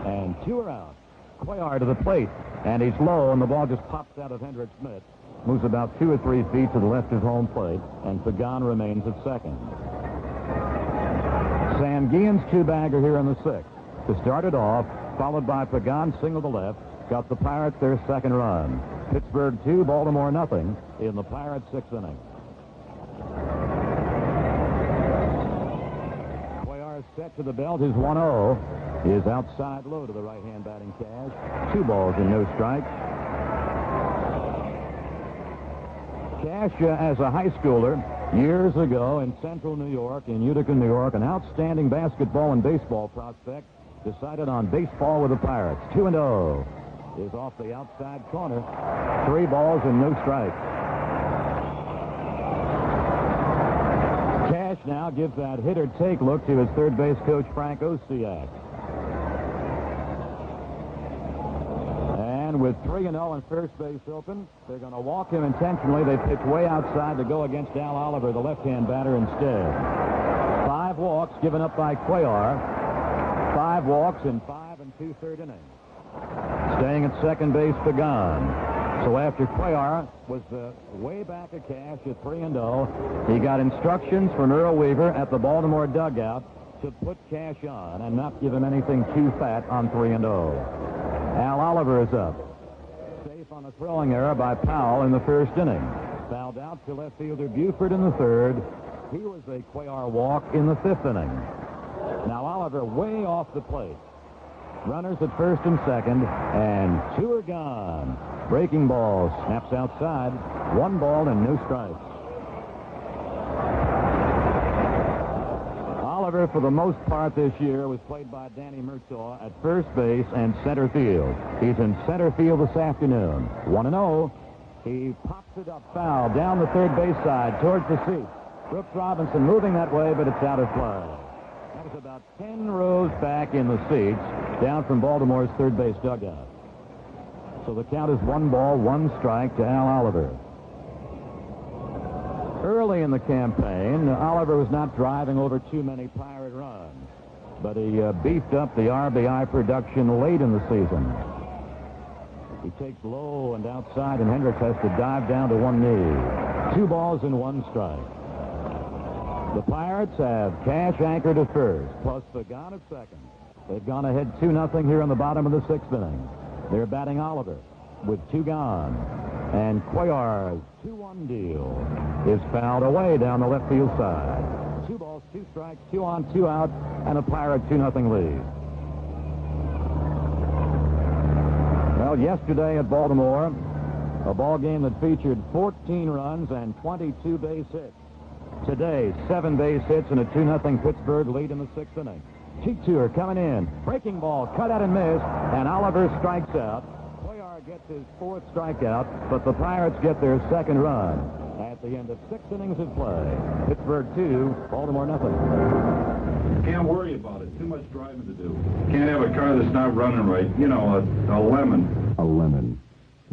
and 2 are out. Cuellar to the plate, and he's low, and the ball just pops out of Hendrick Smith. Moves about 2 or 3 feet to the left of home plate, and Pagan remains at second. Sanguillen's 2-bagger here in the 6th. To start it off, followed by Pagan single to left, got the Pirates their second run. Pittsburgh 2, Baltimore nothing in the Pirates' 6th inning. Set to the belt. His 1-0 is outside low to the right-hand batting Cash. 2 balls and no strikes. Cash, as a high schooler, years ago in central New York, in Utica, New York, an outstanding basketball and baseball prospect, decided on baseball with the Pirates. 2-0 is off the outside corner. 3 balls and no strikes. Cash now gives that hit-or-take look to his third base coach, Frank Osiak. And with 3-0 and first base open, they're going to walk him intentionally. They pitch way outside to go against Al Oliver, the left-hand batter, instead. 5 walks given up by Cuellar. 5 walks in 5 2/3 innings. Staying at second base, Pagan. So after Cuellar was way back of Cash at 3-0, he got instructions from Earl Weaver at the Baltimore dugout to put Cash on and not give him anything too fat on 3-0. Al Oliver is up. Safe on a throwing error by Powell in the first inning. Fouled out to left fielder Buford in the third. He was a Cuellar walk in the 5th inning. Now Oliver way off the plate. Runners at first and second, and 2 are gone. Breaking ball snaps outside. 1 ball and no strikes. Oliver, for the most part this year, was played by Danny Murtaugh at first base and center field. He's in center field this afternoon. 1-0. He pops it up foul down the third base side towards the seats. Brooks Robinson moving that way, but it's out of play. That was about 10 rows back in the seats, down from Baltimore's third base dugout. So the count is 1 ball, 1 strike to Al Oliver. Early in the campaign, Oliver was not driving over too many Pirate runs, but he beefed up the RBI production late in the season. He takes low and outside, and Hendricks has to dive down to one knee. 2 balls and 1 strike. The Pirates have Cash anchored at first, plus Pagan at second. They've gone ahead 2-0 here in the bottom of the 6th inning. They're batting Oliver with 2 gone. And Cuellar's 2-1 deal is fouled away down the left field side. 2 balls, 2 strikes, 2 on, 2 out, and a Pirate 2-0 lead. Well, yesterday at Baltimore, a ball game that featured 14 runs and 22 base hits. Today, 7 base hits and a 2-0 Pittsburgh lead in the 6th inning. 2-2 coming in. Breaking ball, cut out and missed, and Oliver strikes out. Cuellar gets his 4th strikeout, but the Pirates get their 2nd run at the end of 6 innings of play. Pittsburgh 2, Baltimore nothing. Can't worry about it. Too much driving to do. Can't have a car that's not running right. You know, a lemon. A lemon.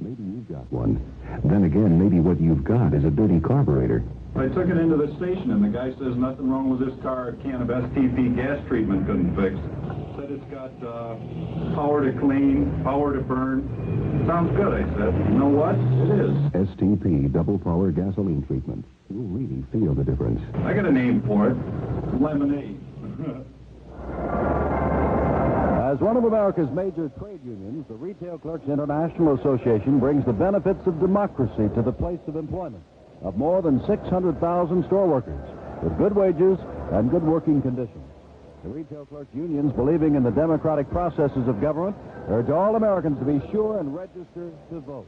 Maybe you've got one. Then again, maybe what you've got is a dirty carburetor. I took it into the station, and the guy says nothing wrong with this car. A can of STP gas treatment couldn't fix. Said it's got power to clean, power to burn. Sounds good, I said. You know what? It is. STP double power gasoline treatment. You'll really feel the difference. I got a name for it. Lemonade. As one of America's major trade unions, the Retail Clerks International Association brings the benefits of democracy to the place of employment of more than 600,000 store workers with good wages and good working conditions. The Retail Clerks Unions, believing in the democratic processes of government, urge all Americans to be sure and register to vote.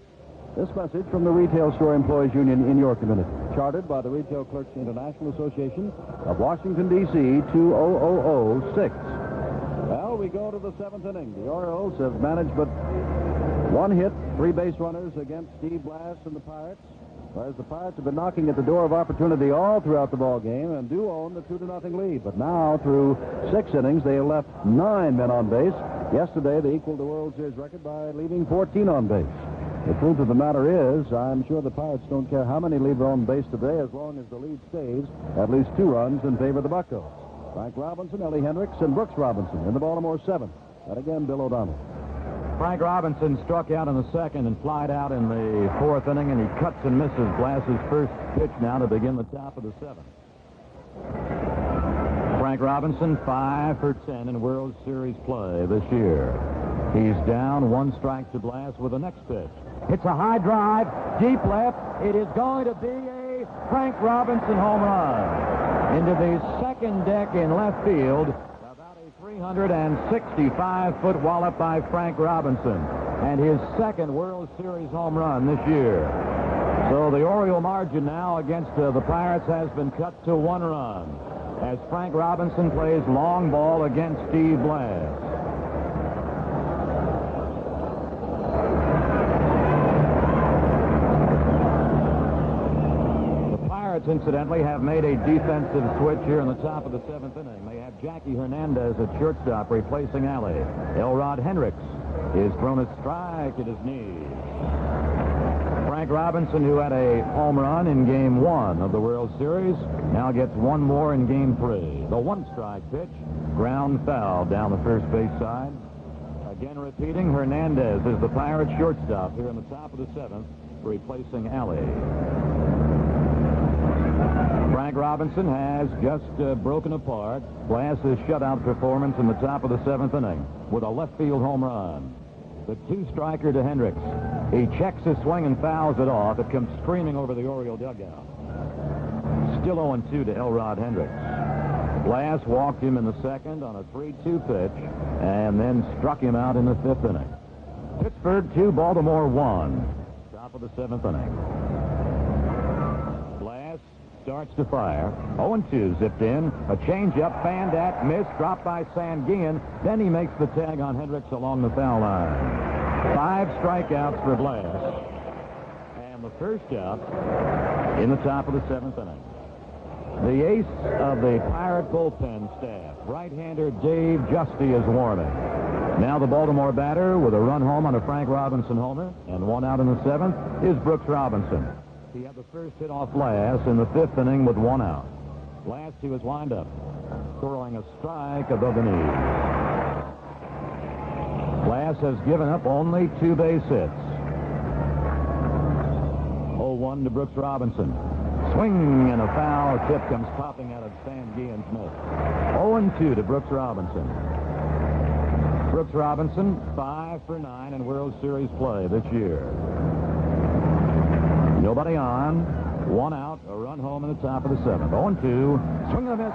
This message from the Retail Store Employees Union in your community, chartered by the Retail Clerks International Association of Washington, D.C., 20006. Well, we go to the 7th inning. The Orioles have managed but 1 hit, 3 base runners against Steve Blass and the Pirates. Whereas the Pirates have been knocking at the door of opportunity all throughout the ball game and do own the 2-0 lead. But now, through 6 innings, they have left 9 men on base. Yesterday, they equaled the World Series record by leaving 14 on base. The truth of the matter is, I'm sure the Pirates don't care how many leave on base today as long as the lead stays at least 2 runs in favor of the Buccos. Frank Robinson, Ellie Hendricks, and Brooks Robinson in the Baltimore 7th. And again, Bill O'Donnell. Frank Robinson struck out in the 2nd and flied out in the 4th inning, and he cuts and misses Blass's first pitch now to begin the top of the 7th. Frank Robinson, 5 for 10 in World Series play this year. He's down 1 strike to Blass with the next pitch. It's a high drive, deep left. It is going to be a Frank Robinson home run into the second deck in left field. 365-foot wallop by Frank Robinson, and his 2nd World Series home run this year. So the Oriole margin now against the Pirates has been cut to 1 run as Frank Robinson plays long ball against Steve Blass. The Pirates, incidentally, have made a defensive switch here in the top of the 7th inning. They have Jackie Hernandez at shortstop replacing Alley. Elrod Hendricks is thrown a strike at his knee. Frank Robinson, who had a home run in Game 1 of the World Series, now gets one more in Game 3. The 1-strike pitch, ground foul down the first base side. Again repeating, Hernandez is the Pirates shortstop here in the top of the 7th, replacing Alley. Frank Robinson has just broken apart Blass's shutout performance in the top of the 7th inning with a left field home run. The 2-striker to Hendricks. He checks his swing and fouls it off. It comes screaming over the Oriole dugout. Still 0-2 to Elrod Hendricks. Blass walked him in the 2nd on a 3-2 pitch and then struck him out in the 5th inning. Pittsburgh 2, Baltimore 1. Top of the 7th inning. Blass starts to fire. 0-2 zipped in. A changeup, fanned at, missed, dropped by Sanguillen. Then he makes the tag on Hendricks along the foul line. 5 strikeouts for Blass. And the first out in the top of the 7th inning. The ace of the Pirate bullpen staff, right-hander Dave Justy, is warming. Now the Baltimore batter with a run home on a Frank Robinson homer, and 1 out in the 7th is Brooks Robinson. He had the first hit off Blass in the 5th inning with 1 out. Blass to his windup, throwing a strike above the knees. Blass has given up only 2 base hits. 0-1 to Brooks Robinson. Swing and a foul tip comes popping out of Sanguillen's mitt. 0-2 to Brooks Robinson. Brooks Robinson, 5 for 9 in World Series play this year. Nobody on. 1 out. A run home in the top of the 7th. 0-2. Swing and a miss.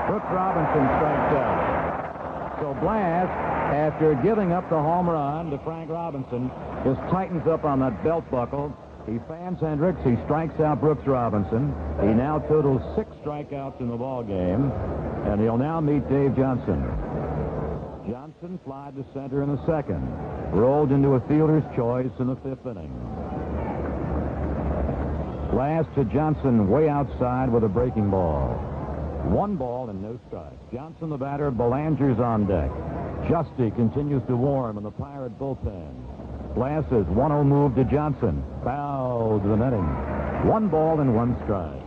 Brooks Robinson strikes out. So Blass, after giving up the home run to Frank Robinson, just tightens up on that belt buckle. He fans Hendricks. He strikes out Brooks Robinson. He now totals 6 strikeouts in the ball game, and he'll now meet Dave Johnson. Johnson flied to center in the 2nd. Rolled into a fielder's choice in the 5th inning. Blass to Johnson way outside with a breaking ball. 1 ball and no strikes. Johnson the batter, Belanger's on deck. Justy continues to warm in the Pirate bullpen. Blass's 1-0 move to Johnson. Foul to the netting. 1 ball and 1 strike.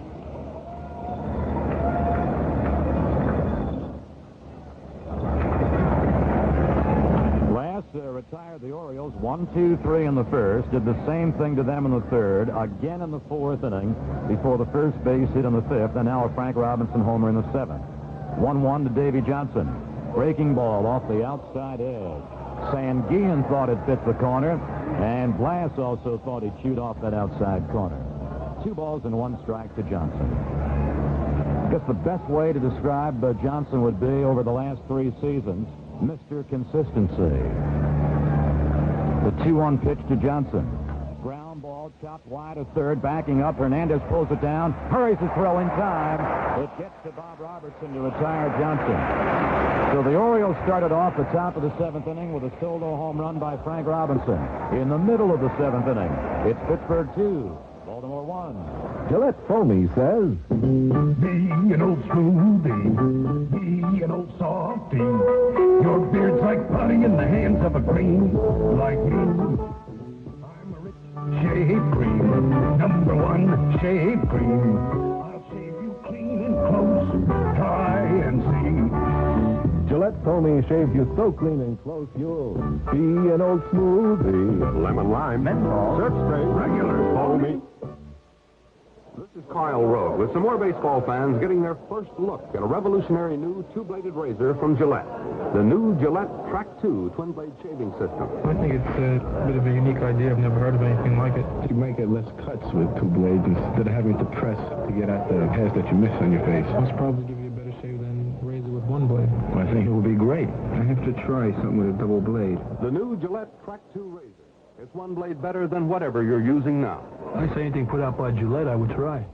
Blass retired the Orioles 1-2-3 in the 1st. Did the same thing to them in the 3rd. Again in the 4th inning before the first base hit in the 5th. And now a Frank Robinson homer in the 7th. 1-1 to Davy Johnson. Breaking ball off the outside edge. Sanguillen thought it fit the corner, and Blass also thought he'd shoot off that outside corner. 2 balls and 1 strike to Johnson. I guess the best way to describe Johnson would be over the last 3 seasons, Mr. Consistency. The 2-1 pitch to Johnson. Ground ball chopped wide of 3rd, backing up. Hernandez pulls it down, hurries to throw in time. It gets to Bob Robertson to retire Johnson. So the Orioles started off the top of the 7th inning with a solo home run by Frank Robinson. In the middle of the 7th inning, it's Pittsburgh 2, Baltimore 1. Gillette Foamy says, Be an old smoothie, be an old softy. Your beard's like putty in the hands of a green like me. I'm a rich shave cream, #1 shave cream. I'll shave you clean and close, try and see. Gillette Foamy shaves you so clean and close you'll be an old smoothie. Lemon lime, menthol, surf spray, regular foamy. This is Carl Road with some more baseball fans getting their first look at a revolutionary new 2-bladed razor from Gillette. The new Gillette Track 2 twin-blade shaving system. I think it's a bit of a unique idea. I've never heard of anything like it. You might get less cuts with 2 blades instead of having to press to get at the hairs that you miss on your face. It's probably give you a better shave than razor with 1 blade. I think it would be great. I have to try something with a double blade. The new Gillette Track 2 razor. It's one blade better than whatever you're using now. I say anything put out by Gillette, I would try.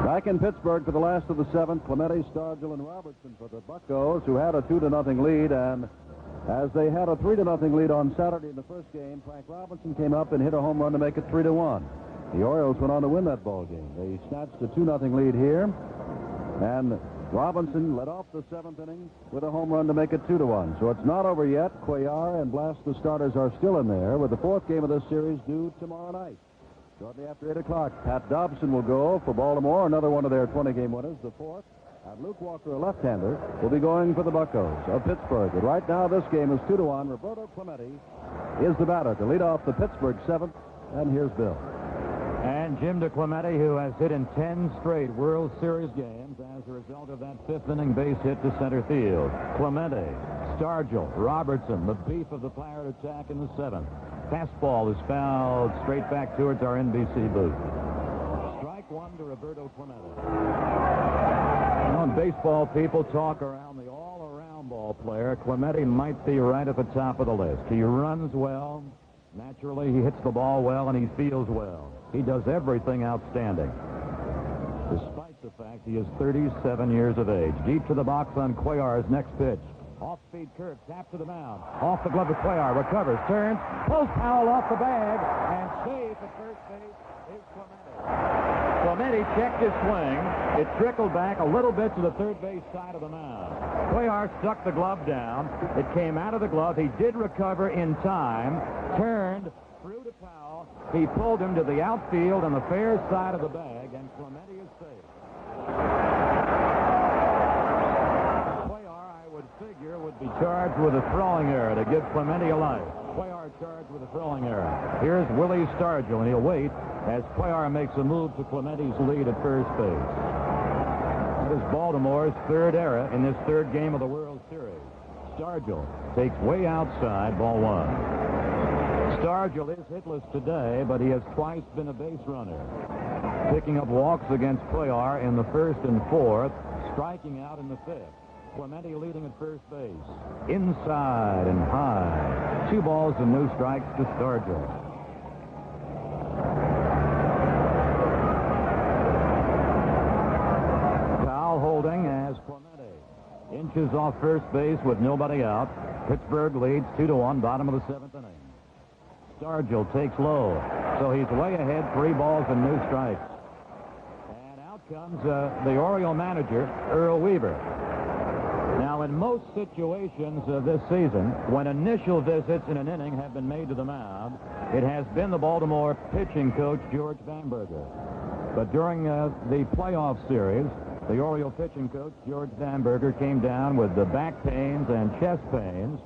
Back in Pittsburgh for the last of the seventh, Clemente, Stargell, and Robertson for the Buccos, who had a 2-0 lead, and as they had a 3-0 lead on Saturday in the first game, Frank Robinson came up and hit a home run to make it 3-1. The Orioles went on to win that ball game. They snatched a 2-0 lead here, and Robinson led off the seventh inning with a home run to make it 2-1. So it's not over yet. Cuellar and Blast, the starters, are still in there, with the fourth game of this series due tomorrow night. Shortly after 8 o'clock, Pat Dobson will go for Baltimore, another one of their 20-game winners, the fourth. And Luke Walker, a left-hander, will be going for the Buccos of Pittsburgh. But right now, this game is 2-1. Roberto Clemente is the batter to lead off the Pittsburgh seventh. And here's Bill. And Jim DeClemente, who has hit in 10 straight World Series games as a result of that fifth-inning base hit to center field. Clemente, Stargell, Robertson, the beef of the Pirate attack in the seventh. Fastball is fouled straight back towards our NBC booth. Strike one to Roberto Clemente. You know, baseball people talk around the all-around ball player. Clemente might be right at the top of the list. He runs well. Naturally, he hits the ball well, and he feels well. He does everything outstanding, despite the fact he is 37 years of age. Deep to the box on Cuellar's next pitch. Off-speed curve, tap to the mound. Off the glove of Cuellar, recovers, turns, pulls Powell off the bag, and safe at first base is Clemente. Clemente checked his swing. It trickled back a little bit to the third base side of the mound. Cuellar stuck the glove down. It came out of the glove. He did recover in time, turned, threw to Powell. He pulled him to the outfield on the fair side of the bag, and Clemente is safe. Cuellar, I would figure, would be charged with a throwing error to give Clemente a life. Cuellar charged with a throwing error. Here's Willie Stargell, and he'll wait as Cuellar makes a move to Clemente's lead at first base. That is Baltimore's third error in this third game of the World Series. Stargell takes way outside, ball one. Stargell is hitless today, but he has twice been a base runner, picking up walks against Cuellar in the first and fourth, striking out in the fifth. Clemente leading at first base. Inside and high. 2 balls and no strikes to Stargell. Powell holding as Clemente inches off first base with nobody out. Pittsburgh leads 2-1, bottom of the seventh inning. Stargell takes low, so he's way ahead, 3 balls and no strikes. And out comes the Oriole manager, Earl Weaver. Now, in most situations this season, when initial visits in an inning have been made to the mound, it has been the Baltimore pitching coach, George Bamberger. But during the playoff series, the Oriole pitching coach, George Bamberger, came down with the back pains and chest pains,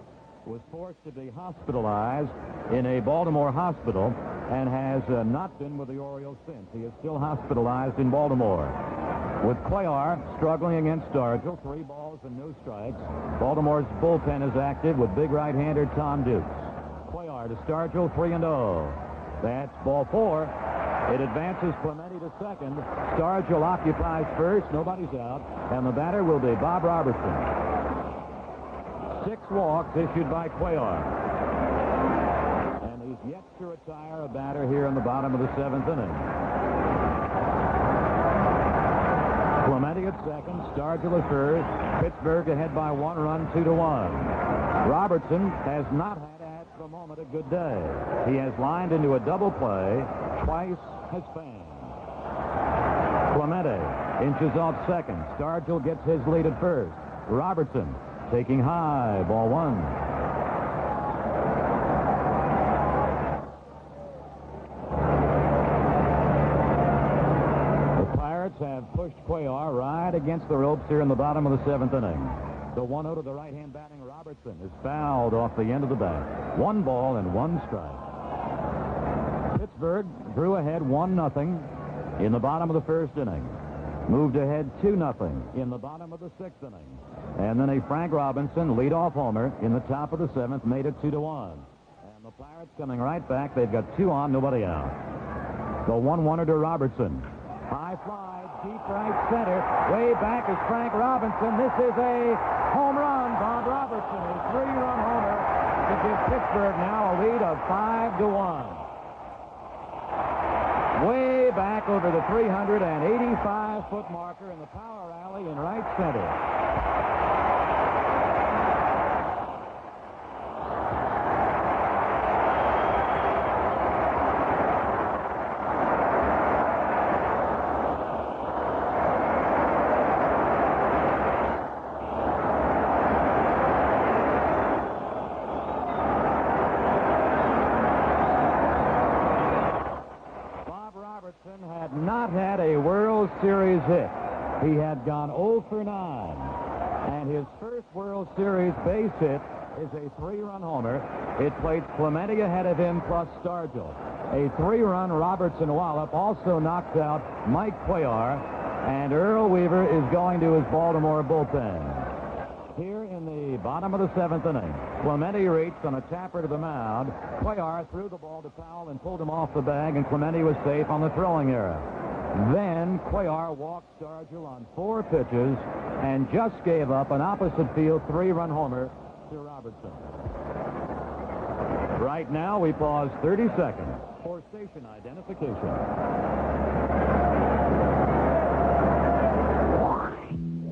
was forced to be hospitalized in a Baltimore hospital, and has not been with the Orioles since. He is still hospitalized in Baltimore. With Cuellar struggling against Stargell, 3 balls and no strikes. Baltimore's bullpen is active with big right-hander Tom Dukes. Cuellar to Stargell, 3-0. That's ball 4. It advances Clemente to second. Stargell occupies first. Nobody's out. And the batter will be Bob Robertson. 6 walks issued by Cuellar. And he's yet to retire a batter here in the bottom of the seventh inning. Clemente at second, Stargell at first. Pittsburgh ahead by 1 run, 2-1. Robertson has not had at the moment a good day. He has lined into a double play, twice has failed. Clemente inches off second. Stargell gets his lead at first. Robertson taking high, ball 1. The Pirates have pushed Cuellar right against the ropes here in the bottom of the seventh inning. The 1-0 to the right-hand batting Robertson is fouled off the end of the bat. 1 ball and 1 strike. Pittsburgh drew ahead 1-0 in the bottom of the first inning. Moved ahead 2-0 in the bottom of the sixth inning. And then a Frank Robinson leadoff homer in the top of the seventh made it 2-1. And the Pirates coming right back. They've got 2 on, nobody out. The 1-1er to Robertson. High fly, deep right center. Way back is Frank Robinson. This is a home run. Bob Robertson, a 3-run homer to give Pittsburgh now a lead of 5-1. Way back over the 385-foot marker in the power alley in right center. Had not had a World Series hit. He had gone 0 for 9. And his first World Series base hit is a 3-run homer. It plates Clemente ahead of him plus Stargell. A 3-run Robertson wallop also knocks out Mike Cuellar, and Earl Weaver is going to his Baltimore bullpen. Here in the bottom of the 7th inning, Clemente reached on a tapper to the mound. Cuellar threw the ball to Powell and pulled him off the bag, and Clemente was safe on the throwing error. Then Cuellar walked Stargell on 4 pitches and just gave up an opposite field 3-run homer to Robertson. Right now, we pause 30 seconds for station identification.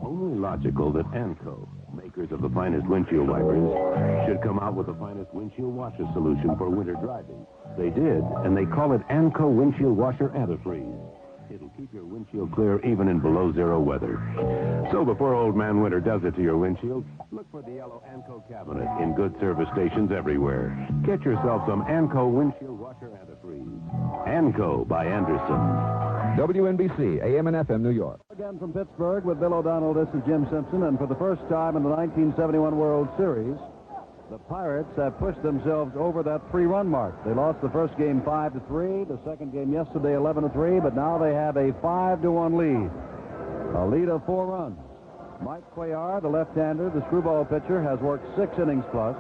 Only logical that Anco, makers of the finest windshield wipers, should come out with the finest windshield washer solution for winter driving. They did, and they call it Anco Windshield Washer Antifreeze. It'll keep your windshield clear even in below-zero weather. So before Old Man Winter does it to your windshield, look for the yellow Anco cabinet in good service stations everywhere. Get yourself some Anco Windshield Washer Antifreeze. Anco by Anderson. WNBC, AM and FM, New York. Again from Pittsburgh with Bill O'Donnell, this is Jim Simpson, and for the first time in the 1971 World Series, the Pirates have pushed themselves over that 3-run mark. They lost the first game 5-3, the second game yesterday 11-3, but now they have a 5-1 lead. A lead of 4 runs. Mike Cuellar, the left-hander, the screwball pitcher, has worked 6 innings plus,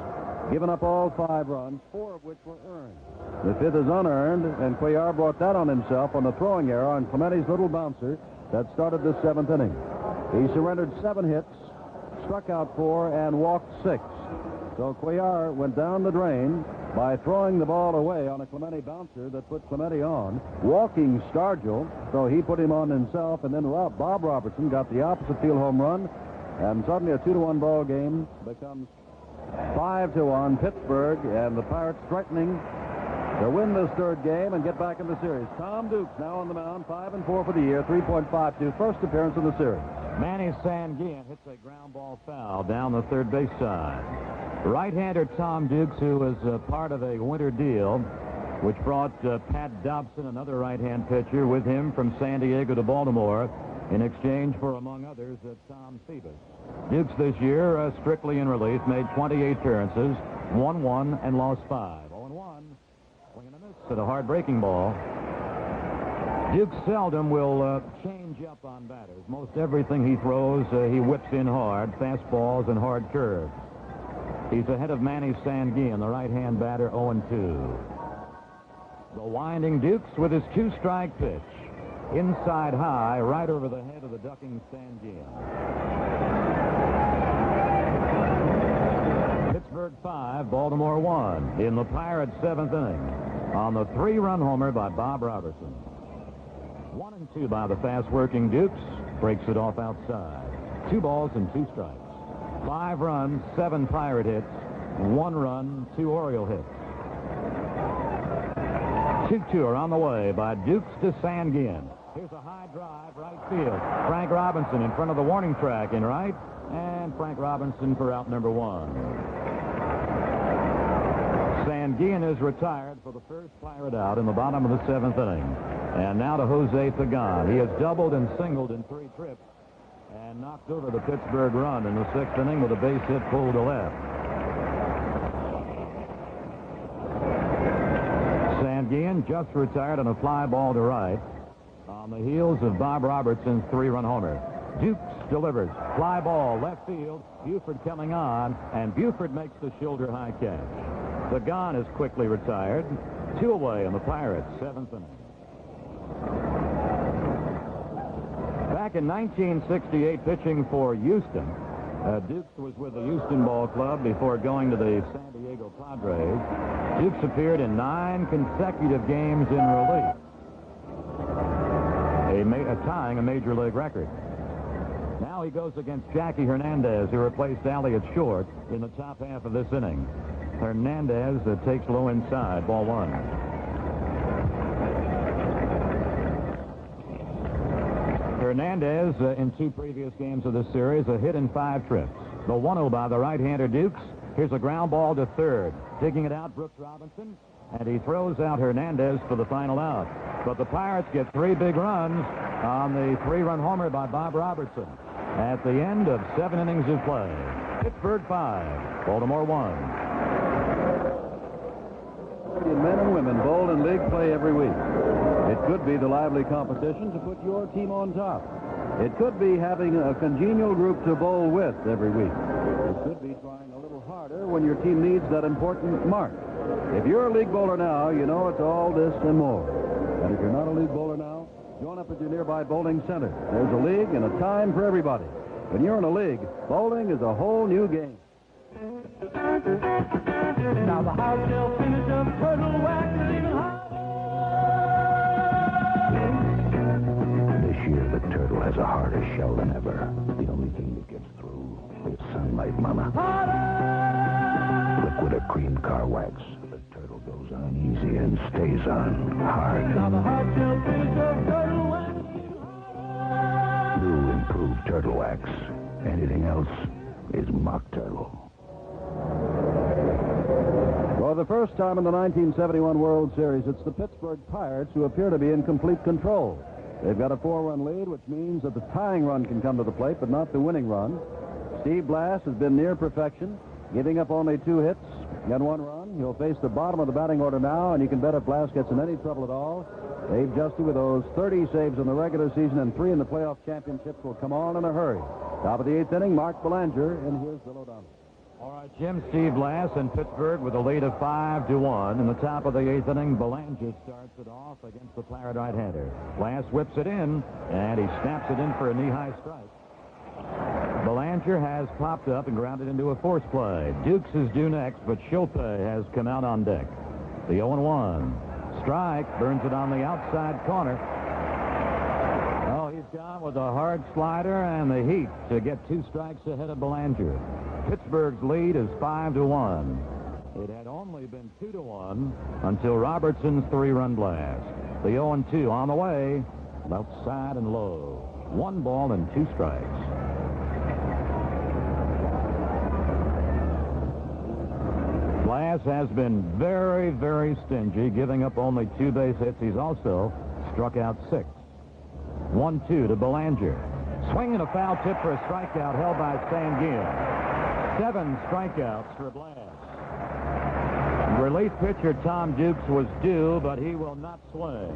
given up all 5 runs, 4 of which were earned. The 5th is unearned, and Cuellar brought that on himself on the throwing error on Clemente's little bouncer that started the 7th inning. He surrendered 7 hits, struck out 4, and walked 6. So Cuellar went down the drain by throwing the ball away on a Clemente bouncer that put Clemente on, walking Stargell, so he put him on himself, and then Bob Robertson got the opposite field home run, and suddenly a 2-1 ball game becomes 5-1 Pittsburgh, and the Pirates threatening to win this 3rd game and get back in the series. Tom Dukes now on the mound, 5-4 for the year, 3.52, first appearance in the series. Manny Sanguillen hits a ground ball foul down the third base side. Right-hander Tom Dukes, who was part of a winter deal, which brought Pat Dobson, another right-hand pitcher, with him from San Diego to Baltimore in exchange for, among others, Tom Phoebus. Dukes this year, strictly in relief, made 28 appearances, won 1 and lost 5. 0-1, swing and a miss at a hard breaking ball. Dukes seldom will change up on batters. Most everything he throws, he whips in hard, fastballs and hard curves. He's ahead of Manny Sanguillen, the right-hand batter, 0-2. The winding Dukes with his 2-strike pitch. Inside high, right over the head of the ducking Sanguillen. Pittsburgh 5, Baltimore 1 in the Pirates' 7th inning on the 3-run homer by Bob Robertson. 1-2 by the fast-working Dukes. Breaks it off outside. 2 balls and 2 strikes. 5 runs, 7 Pirate hits, 1 run, 2 Oriole hits. 2-2 are on the way by Dukes to Sanguillen. Here's a high drive, right field. Frank Robinson in front of the warning track in right, and Frank Robinson for out number 1. Sanguillen is retired for the first Pirate out in the bottom of the 7th inning. And now to Jose Pagan. He has doubled and singled in 3 trips and knocked over the Pittsburgh run in the 6th inning with a base hit pulled to left. Sanguillen just retired on a fly ball to right on the heels of Bob Robertson's 3-run homer. Dukes delivers. Fly ball, left field. Buford coming on, and Buford makes the shoulder high catch. Pagan is quickly retired. 2 away in the Pirates' 7th inning. Back in 1968, pitching for Houston, Dukes was with the Houston Ball Club before going to the San Diego Padres. Dukes appeared in 9 consecutive games in relief, tying a major league record. Now he goes against Jackie Hernandez, who replaced Alley at short in the top half of this inning. Hernandez takes low inside, ball 1. Hernandez, in 2 previous games of this series, a hit in 5 trips. The 1-0 by the right-hander Dukes. Here's a ground ball to third. Digging it out, Brooks Robinson, and he throws out Hernandez for the final out. But the Pirates get 3 big runs on the 3-run homer by Bob Robertson at the end of 7 innings of play. Pittsburgh 5, Baltimore 1. Men and women bowl in league play every week. It could be the lively competition to put your team on top. It could be having a congenial group to bowl with every week. It could be trying a little harder when your team needs that important mark. If you're a league bowler now, you know it's all this and more. And if you're not a league bowler now, join up at your nearby bowling center. There's a league and a time for everybody. When you're in a league, bowling is a whole new game. Now the hard shell finish of turtle wax is even harder. This year the turtle has a harder shell than ever. The only thing that gets through is sunlight, Mama. Liquid or cream car wax. The turtle goes on easy and stays on hard. Now the hard shell finish of turtle wax is even harder. New improved turtle wax. Anything else is mock turtle. For the first time in the 1971 World Series, it's the Pittsburgh Pirates who appear to be in complete control. They've got a 4-run lead, which means that the tying run can come to the plate, but not the winning run. Steve Blass has been near perfection, giving up only 2 hits and 1 run. He'll face the bottom of the batting order now, and you can bet if Blass gets in any trouble at all, Dave Justy, with those 30 saves in the regular season and 3 in the playoff championships, will come on in a hurry. Top of the 8th inning, Mark Belanger, and here's Bill O'Donnell. All right, Jim, Steve Blass in Pittsburgh with a lead of 5-1. In the top of the 8th inning, Belanger starts it off against the Pirate right-hander. Blass whips it in, and he snaps it in for a knee-high strike. Belanger has popped up and grounded into a force play. Dukes is due next, but Schulpe has come out on deck. The 0-1. Strike burns it on the outside corner. Oh, he's gone with a hard slider and the heat to get 2 strikes ahead of Belanger. Pittsburgh's lead is 5-1. It had only been 2-1 until Robertson's 3-run blast. The 0-2 on the way, outside and low. 1 ball and 2 strikes. Blass has been very, very stingy, giving up only 2 base hits. He's also struck out 6. 1-2 to Belanger. Swing and a foul tip for a strikeout held by Sanguin. 7 strikeouts for Blass. Relief pitcher Tom Dukes was due, but he will not swing.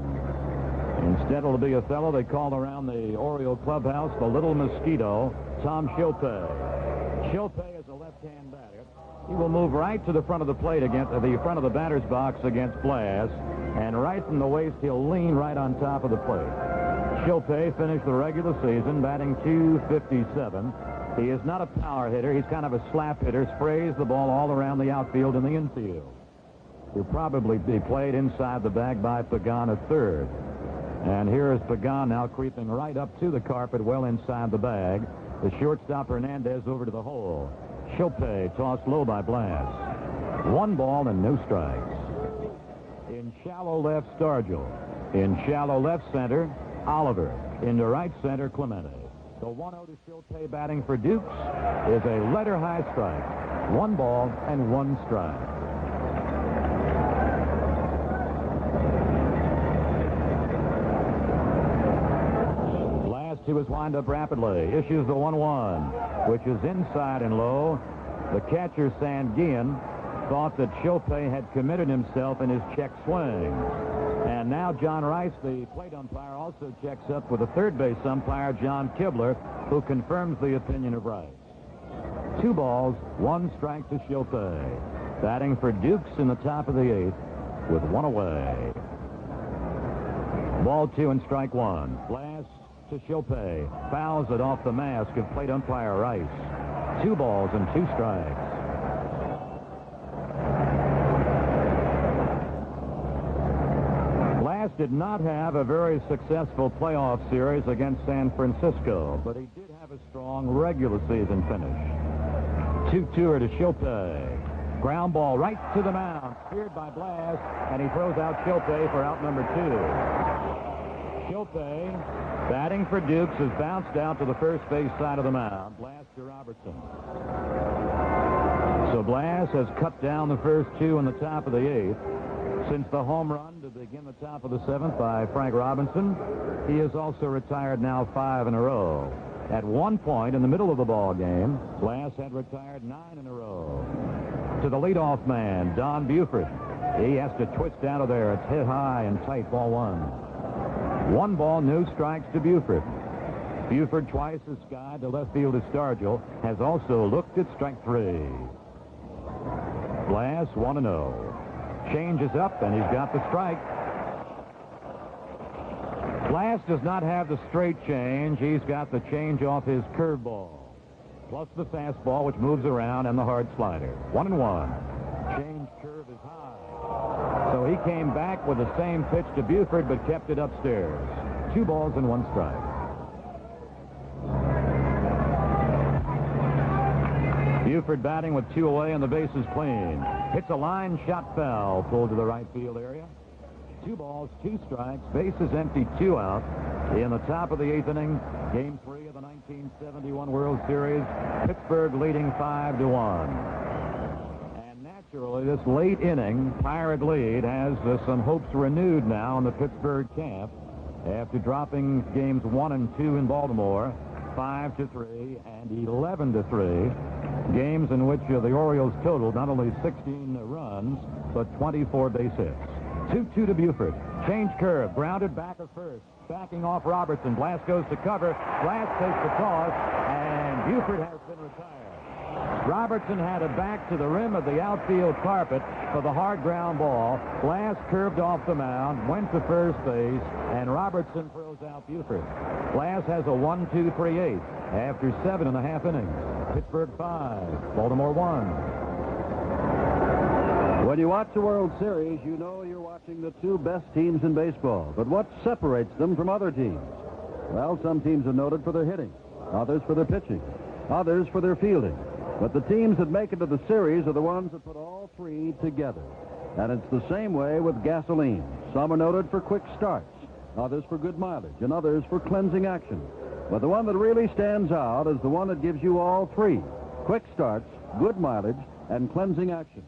Instead, it'll be a fellow they call around the Oriole clubhouse the Little Mosquito, Tom Schulpe. Schulpe is a left-hand batter. He will move right to the front of the plate against the front of the batter's box against Blass, and right from the waist, he'll lean right on top of the plate. Schulpe finished the regular season batting .257. He is not a power hitter. He's kind of a slap hitter, sprays the ball all around the outfield and the infield. He'll probably be played inside the bag by Pagan at third. And here is Pagan now creeping right up to the carpet, well inside the bag. The shortstop Hernandez over to the hole. Schulpe tossed low by Blass. 1 ball and no strikes. In shallow left, Stargell. In shallow left center, Oliver. Into right center, Clemente. The 1-0 to Schulpe batting for Dukes is a letter-high strike. 1 ball and 1 strike. He was wind up rapidly. Issues the 1-1, which is inside and low. The catcher, Sanguin, thought that Schulpe had committed himself in his check swing. And now John Rice, the plate umpire, also checks up with the third base umpire, John Kibler, who confirms the opinion of Rice. 2 balls, 1 strike to Schulpe. Batting for Dukes in the top of the 8th with 1 away. Ball 2 and strike 1. Blass to Schulpe. Fouls it off the mask of plate umpire Rice. 2 balls and 2 strikes. Glass did not have a very successful playoff series against San Francisco, but he did have a strong regular season finish. 2-2 to Shilpe. Ground ball right to the mound, speared by Blas, and he throws out Shilpe for out number 2. Shilpe, batting for Dukes, has bounced out to the first base side of the mound. Blas to Robertson. So Blas has cut down the first 2 in the top of the 8th. Since the home run to begin the top of the 7th by Frank Robinson, he has also retired now 5 in a row. At one point in the middle of the ball game, Blas had retired 9 in a row. To the leadoff man, Don Buford. He has to twist out of there. It's hit high and tight, ball 1. 1 ball, no strikes to Buford. Buford, twice as skied to left field as Stargell, has also looked at strike 3. Blas 1-0. Changes up, and he's got the strike. Blas does not have the straight change. He's got the change off his curveball, plus the fastball, which moves around, and the hard slider. 1-1. Change curve is high. So he came back with the same pitch to Buford, but kept it upstairs. 2 balls and 1 strike. Buford batting with 2 away and the bases clean. Hits a line shot foul, pulled to the right field area. 2 balls, 2 strikes, bases empty, 2 out. In the top of the 8th inning, Game 3 of the 1971 World Series, Pittsburgh leading 5-1. And naturally, this late inning Pirate lead has some hopes renewed now in the Pittsburgh camp after dropping games 1 and 2 in Baltimore, 5-3 and 11-3. Games in which the Orioles totaled not only 16 runs, but 24 base hits. 2-2 to Buford. Change curve. Grounded back at first. Backing off Robertson. Blas goes to cover. Blas takes the toss, and Buford has been retired. Robertson had it back to the rim of the outfield carpet for the hard ground ball. Blas curved off the mound, went to first base, and Robertson throws out Buford. Blas has a 1-2-3-8 after 7.5 innings. Pittsburgh 5, Baltimore 1. When you watch the World Series, you know you're watching the 2 best teams in baseball. But what separates them from other teams? Well, some teams are noted for their hitting, others for their pitching, others for their fielding. But the teams that make it to the series are the ones that put all 3 together. And it's the same way with gasoline. Some are noted for quick starts, others for good mileage, and others for cleansing action. But the one that really stands out is the one that gives you all 3: quick starts, good mileage, and cleansing action.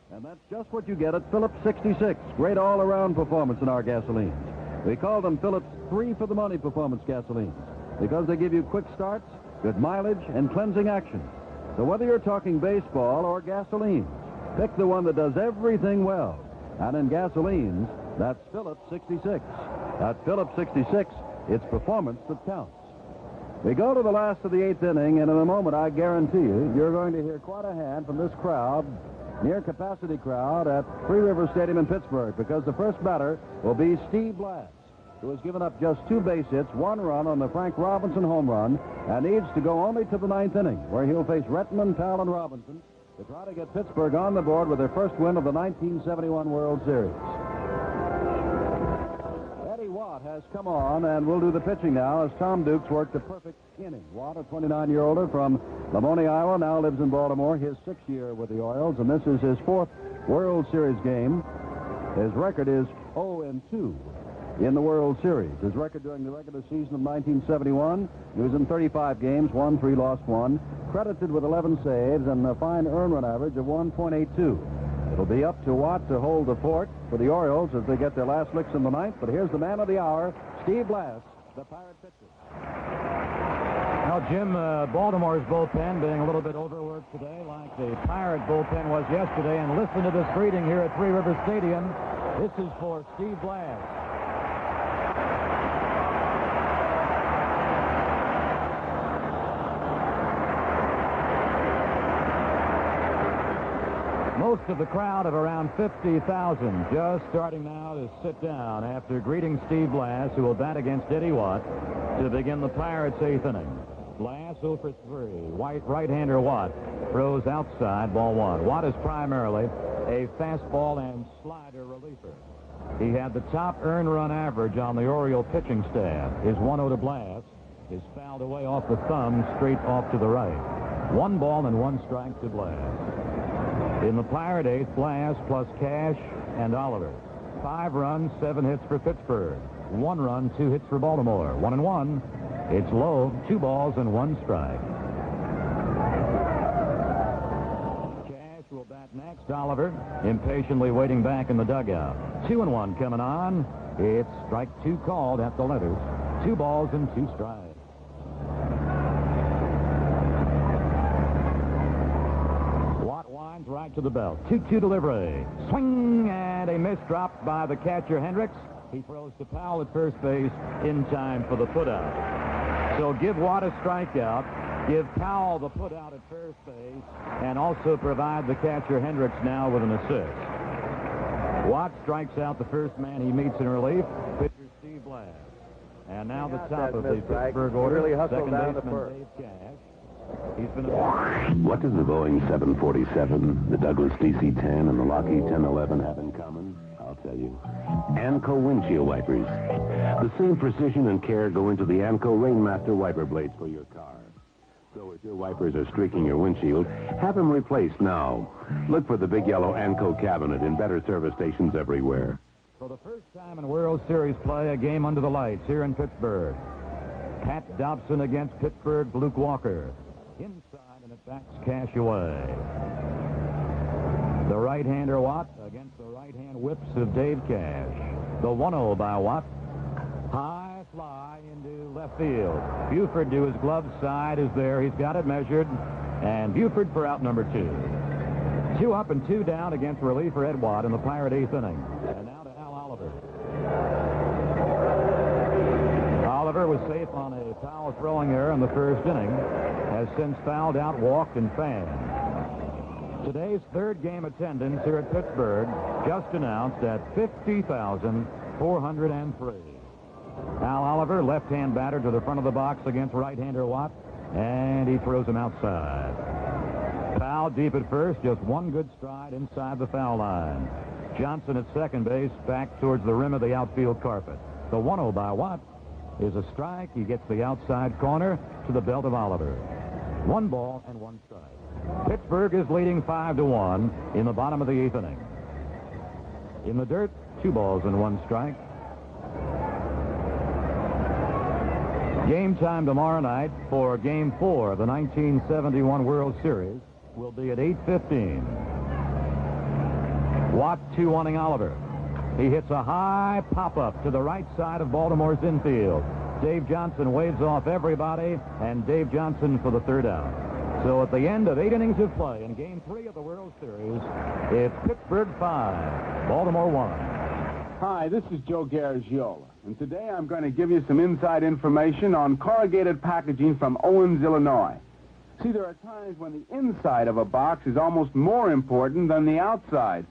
And that's just what you get at Phillips 66. Great all-around performance in our gasolines. We call them Phillips 3 for the money performance gasolines because they give you quick starts, good mileage, and cleansing action. So whether you're talking baseball or gasolines, pick the one that does everything well. And in gasolines, that's Phillips 66. At Phillips 66, it's performance that counts. We go to the last of the 8th inning, and in a moment, I guarantee you, you're going to hear quite a hand from this crowd, near capacity crowd at Three Rivers Stadium in Pittsburgh, because the first batter will be Steve Blas, who has given up just 2 base hits, 1 run on the Frank Robinson home run, and needs to go only to the 9th inning, where he'll face Rettman, Powell, and Robinson to try to get Pittsburgh on the board with their first win of the 1971 World Series. Eddie Watt has come on and will do the pitching now as Tom Dukes worked a perfect inning. Watt, a 29-year-older from Lamoni, Iowa, now lives in Baltimore, his 6th year with the Orioles, and this is his 4th World Series game. His record is 0-2 in the World Series. His record during the regular season of 1971, he was in 35 games, won 3, lost 1, credited with 11 saves and a fine earned run average of 1.82. It'll be up to Watt to hold the fort for the Orioles as they get their last licks in the 9th, but here's the man of the hour, Steve Blas, the Pirate pitcher. Now, Jim, Baltimore's bullpen being a little bit overworked today, like the Pirate bullpen was yesterday. And listen to this greeting here at Three Rivers Stadium. This is for Steve Blas. Most of the crowd of around 50,000 just starting now to sit down after greeting Steve Blas, who will bat against Eddie Watt to begin the Pirates' 8th inning. Blast 0 for 3. Right-hander Watt throws outside, ball 1. Watt is primarily a fastball and slider reliever. He had the top earned run average on the Oriole pitching staff. His 1-0 to Blast is fouled away off the thumb, straight off to the right. 1 ball and 1 strike to Blast. In the Pirate 8th, Blast plus Cash and Oliver. 5 runs, 7 hits for Pittsburgh. 1 run, 2 hits for Baltimore. 1-1. It's low, 2 balls and 1 strike. Cash will bat next. Oliver impatiently waiting back in the dugout. 2-1 coming on. It's strike 2 called at the letters. 2 balls and 2 strikes. Watt winds right to the belt. 2-2 delivery. Swing and a miss drop by the catcher Hendricks. He throws to Powell at first base in time for the putout. So give Watt a strikeout, give Powell the putout at first base, and also provide the catcher Hendricks now with an assist. Watt strikes out the first man he meets in relief, pitcher Steve Blast. And now the top of the Pittsburgh order, second baseman Dave Cash. He's been What does the Boeing 747, the Douglas DC-10, and the Lockheed 1011 have in common? I'll tell you. Anco windshield wipers. The same precision and care go into the Anco Rainmaster wiper blades for your car. So if your wipers are streaking your windshield, have them replaced now. Look for the big yellow Anco cabinet in better service stations everywhere. For the first time in World Series play, a game under the lights here in Pittsburgh. Pat Dobson against Pittsburgh's Luke Walker. Inside, and it backs Cash away. The right-hander Watt against the right-hand whips of Dave Cash. The 1-0 by Watt. High fly into left field. Buford to his glove side is there. He's got it measured. And Buford for out number 2. 2 up and 2 down against reliever Ed Watt in the Pirate 8th inning. And now to Al Oliver. Oliver was safe on a foul throwing error in the first inning. Has since fouled out, walked, and fanned. Today's third game attendance here at Pittsburgh just announced at 50,403. Al Oliver, left-hand batter to the front of the box against right-hander Watt, and he throws him outside. Foul deep at first, just 1 good stride inside the foul line. Johnson at second base, back towards the rim of the outfield carpet. The 1-0 by Watt is a strike. He gets the outside corner to the belt of Oliver. 1 ball and 1 strike. Pittsburgh is leading 5-1 in the bottom of the 8th inning. In the dirt, 2 balls and 1 strike. Game time tomorrow night for Game 4 of the 1971 World Series will be at 8:15. Watt 2-1ing Oliver. He hits a high pop-up to the right side of Baltimore's infield. Dave Johnson waves off everybody, and Dave Johnson for the 3rd out. So at the end of 8 innings of play in Game 3 of the World Series, it's Pittsburgh 5, Baltimore 1. Hi, this is Joe Garagiola, and today I'm going to give you some inside information on corrugated packaging from Owens, Illinois. See, there are times when the inside of a box is almost more important than the outside,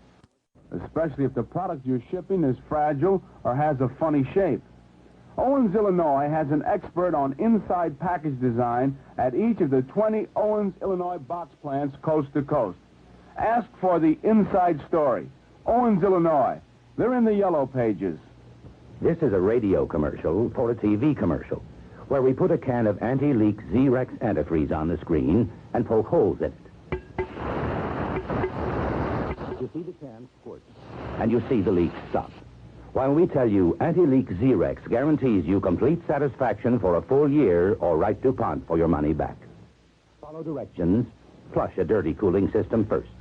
especially if the product you're shipping is fragile or has a funny shape. Owens, Illinois has an expert on inside package design at each of the 20 Owens, Illinois box plants coast to coast. Ask for the inside story. Owens, Illinois. They're in the yellow pages. This is a radio commercial for a TV commercial where we put a can of anti-leak Z-Rex antifreeze on the screen and poke holes in it. You see the can squirt, and you see the leak stop. While we tell you anti-leak Z-Rex guarantees you complete satisfaction for a full year or write DuPont for your money back. Follow directions, flush a dirty cooling system first.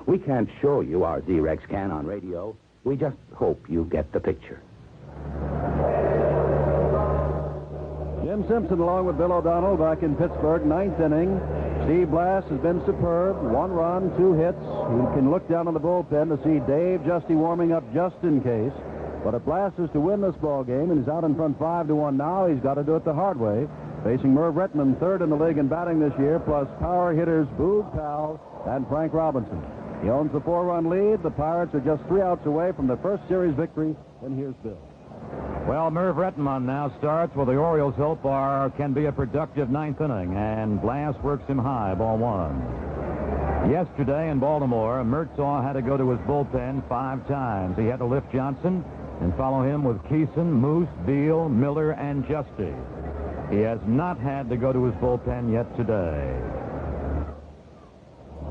We can't show you our Z-Rex can on radio. We just hope you get the picture. Jim Simpson along with Bill O'Donnell back in Pittsburgh, 9th inning. Steve Blast has been superb. 1 run, 2 hits. He can look down on the bullpen to see Dave Justy warming up just in case. But if Blast is to win this ball game, and he's out in front 5-1 now, he's got to do it the hard way. Facing Merv Retman, 3rd in the league in batting this year, plus power hitters Boog Powell and Frank Robinson. He owns the 4-run lead. The Pirates are just 3 outs away from their first series victory. And here's Bill. Well, Merv Rettenmund now starts. Well, the Orioles hope can be a productive ninth inning, and Blass works him high, ball one. Yesterday in Baltimore, Murtaugh had to go to his bullpen 5 times. He had to lift Johnson and follow him with Keeson, Moose, Beal, Miller, and Justy. He has not had to go to his bullpen yet today.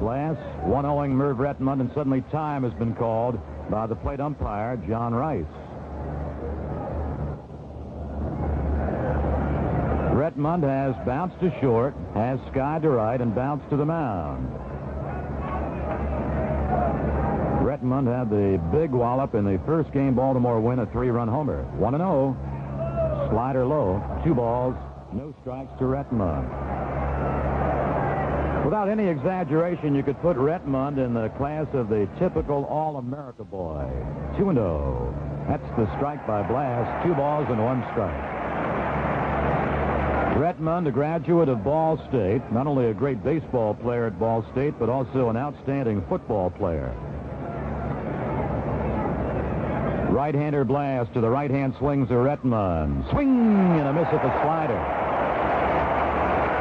Blass 1-0 Merv Rettenmund, and suddenly time has been called by the plate umpire, John Rice. Rettenmund has bounced to short, has skied to right, and bounced to the mound. Rettenmund had the big wallop in the first game Baltimore win, a 3-run homer. 1-0. Slider low. 2 balls, no strikes to Rettenmund. Without any exaggeration, you could put Rettenmund in the class of the typical All-America boy. 2-0. That's the strike by Blass. 2 balls and 1 strike. Rettenmund, a graduate of Ball State, not only a great baseball player at Ball State, but also an outstanding football player. Right-hander Blass to the right-hand swings of Rettenmund. Swing and a miss at the slider.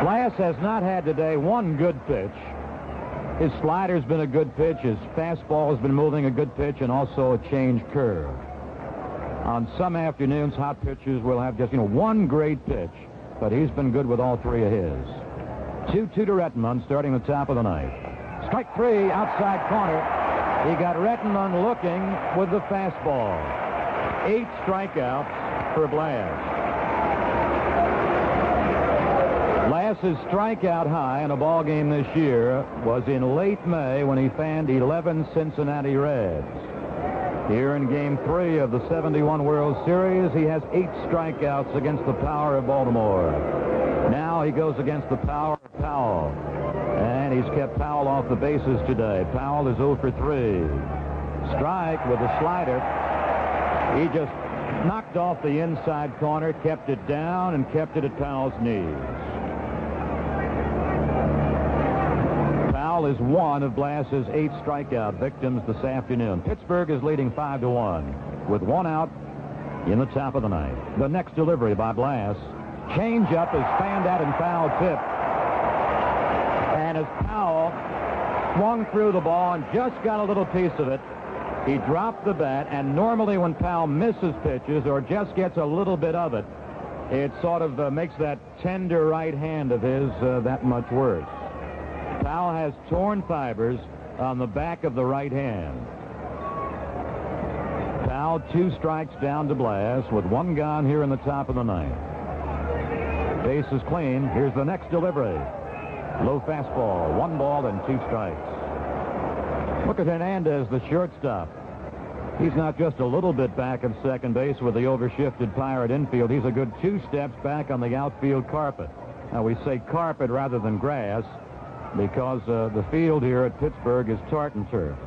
Blass has not had today one good pitch. His slider's been a good pitch. His fastball has been moving a good pitch, and also a change curve. On some afternoons, hot pitchers will have just, one great pitch. But he's been good with all 3 of his. 2-2 to Rettenmund, starting the top of the ninth. Strike 3, outside corner. He got Rettenmund looking with the fastball. 8 strikeouts for Blass. Blass's strikeout high in a ball game this year was in late May when he fanned 11 Cincinnati Reds. Here in Game 3 of the 71 World Series, he has 8 strikeouts against the power of Baltimore. Now he goes against the power of Powell. And he's kept Powell off the bases today. Powell is 0 for 3. Strike with the slider. He just knocked off the inside corner, kept it down, and kept it at Powell's knees. Powell is one of Blass's 8 strikeout victims this afternoon. Pittsburgh is leading 5-1 with 1 out in the top of the ninth. The next delivery by Blass. Changeup is fanned out and foul tip. And as Powell swung through the ball and just got a little piece of it, he dropped the bat, and normally when Powell misses pitches or just gets a little bit of it, it sort of makes that tender right hand of his that much worse. Powell has torn fibers on the back of the right hand. Powell 2 strikes down to Blass with 1 gone here in the top of the ninth. Base is clean. Here's the next delivery. Low fastball, 1 ball and 2 strikes. Look at Hernandez, the shortstop. He's not just a little bit back of second base with the overshifted Pirate infield. He's a good 2 steps back on the outfield carpet. Now, we say carpet rather than grass because the field here at Pittsburgh is tartan turf.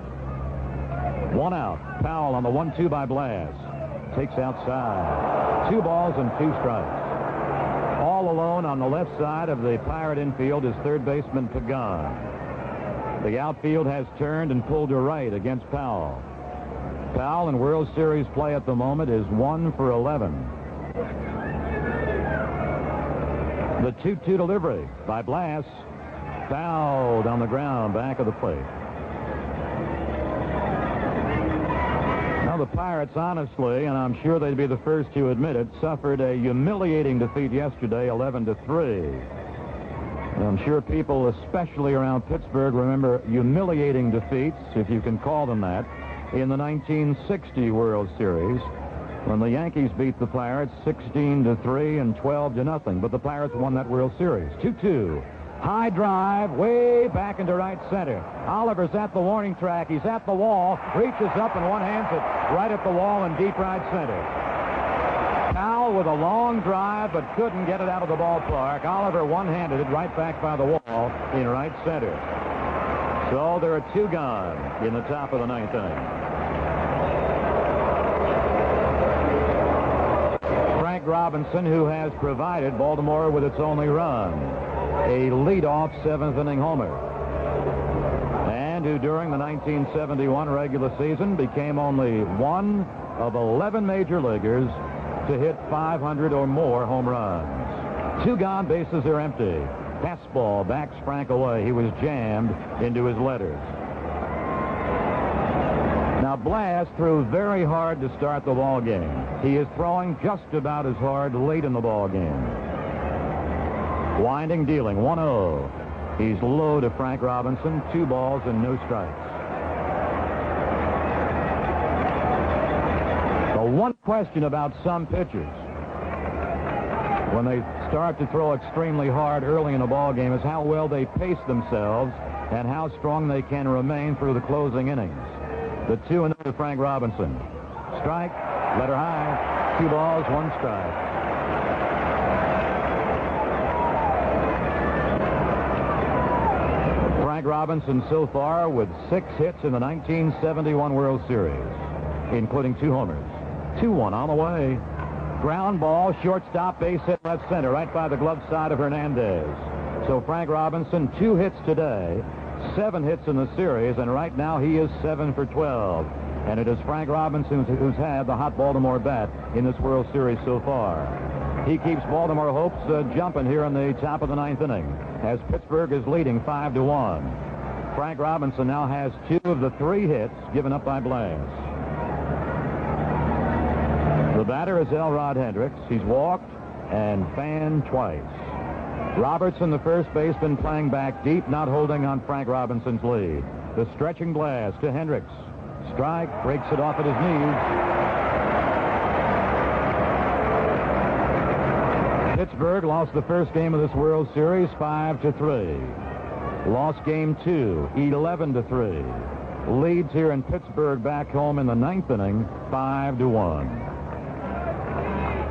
1 out. Powell on the 1-2 by Blass. Takes outside. 2 balls and 2 strikes. All alone on the left side of the Pirate infield is third baseman Pagan. The outfield has turned and pulled to right against Powell. Powell in World Series play at the moment is 1 for 11. The 2-2 delivery by Blass. Fouled on the ground back of the plate. Now the Pirates, honestly, and I'm sure they'd be the first to admit it, suffered a humiliating defeat yesterday, 11-3. I'm sure people, especially around Pittsburgh, remember humiliating defeats, if you can call them that, in the 1960 World Series when the Yankees beat the Pirates 16-3 and 12-0. But the Pirates won that World Series. 2-2. High drive, way back into right center. Oliver's at the warning track. He's at the wall, reaches up and one-hands it right at the wall in deep right center. Powell with a long drive, but couldn't get it out of the ballpark. Oliver one-handed it right back by the wall in right center. So there are 2 gone in the top of the ninth inning. Frank Robinson, who has provided Baltimore with its only run, a leadoff 7th inning homer, and who during the 1971 regular season became only one of 11 major leaguers to hit 500 or more home runs. 2 gone, bases are empty. Fastball backs Frank away. He was jammed into his letters. Now, Blas threw very hard to start the ball game. He is throwing just about as hard late in the ball game. Winding, dealing, 1-0. He's low to Frank Robinson, 2 balls and no strikes. The one question about some pitchers when they start to throw extremely hard early in a ball game is how well they pace themselves and how strong they can remain through the closing innings. The 2-0 to Frank Robinson. Strike, letter high, 2 balls, 1 strike. Frank Robinson so far with 6 hits in the 1971 World Series, including 2 homers. 2-1 on the way. Ground ball, shortstop, base hit left center, right by the glove side of Hernandez. So Frank Robinson, 2 hits today, 7 hits in the series, and right now he is 7 for 12. And it is Frank Robinson who's had the hot Baltimore bat in this World Series so far. He keeps Baltimore hopes jumping here in the top of the 9th inning as Pittsburgh is leading 5-1. Frank Robinson now has 2 of the 3 hits given up by Blas. The batter is Elrod Hendricks. He's walked and fanned twice. Robertson, the first baseman, playing back deep, not holding on Frank Robinson's lead. The stretching Blas to Hendricks. Strike, breaks it off at his knees. Pittsburgh lost the first game of this World Series 5-3. Lost game 2, 11-3. Leads here in Pittsburgh back home in the 9th inning, 5-1.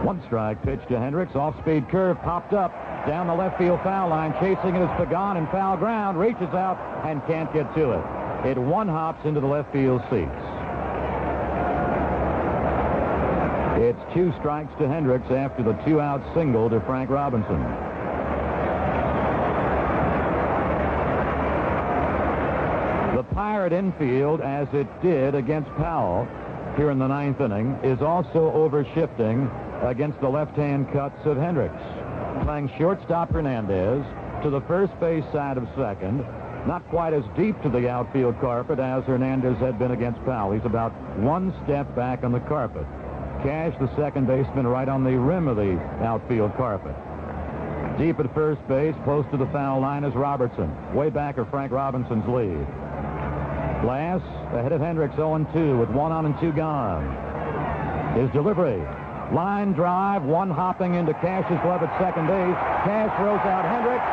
1 strike pitch to Hendricks. Off-speed curve popped up down the left field foul line. Chasing it is Pagan in foul ground. Reaches out and can't get to it. It 1-hops into the left field seats. It's 2 strikes to Hendricks after the 2-out single to Frank Robinson. The Pirate infield, as it did against Powell here in the 9th inning, is also over-shifting against the left-hand cuts of Hendricks. Playing shortstop Hernandez to the first base side of second. Not quite as deep to the outfield carpet as Hernandez had been against Powell. He's about 1 step back on the carpet. Cash, the second baseman, right on the rim of the outfield carpet. Deep at first base, close to the foul line, is Robertson. Way back of Frank Robinson's lead. Blas ahead of Hendricks, 0-2 with 1 on and 2 gone. His delivery. Line drive, 1 hopping into Cash's glove at second base. Cash throws out Hendricks,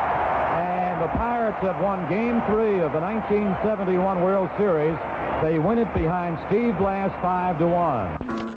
and the Pirates have won Game 3 of the 1971 World Series. They win it behind Steve Blas 5-1.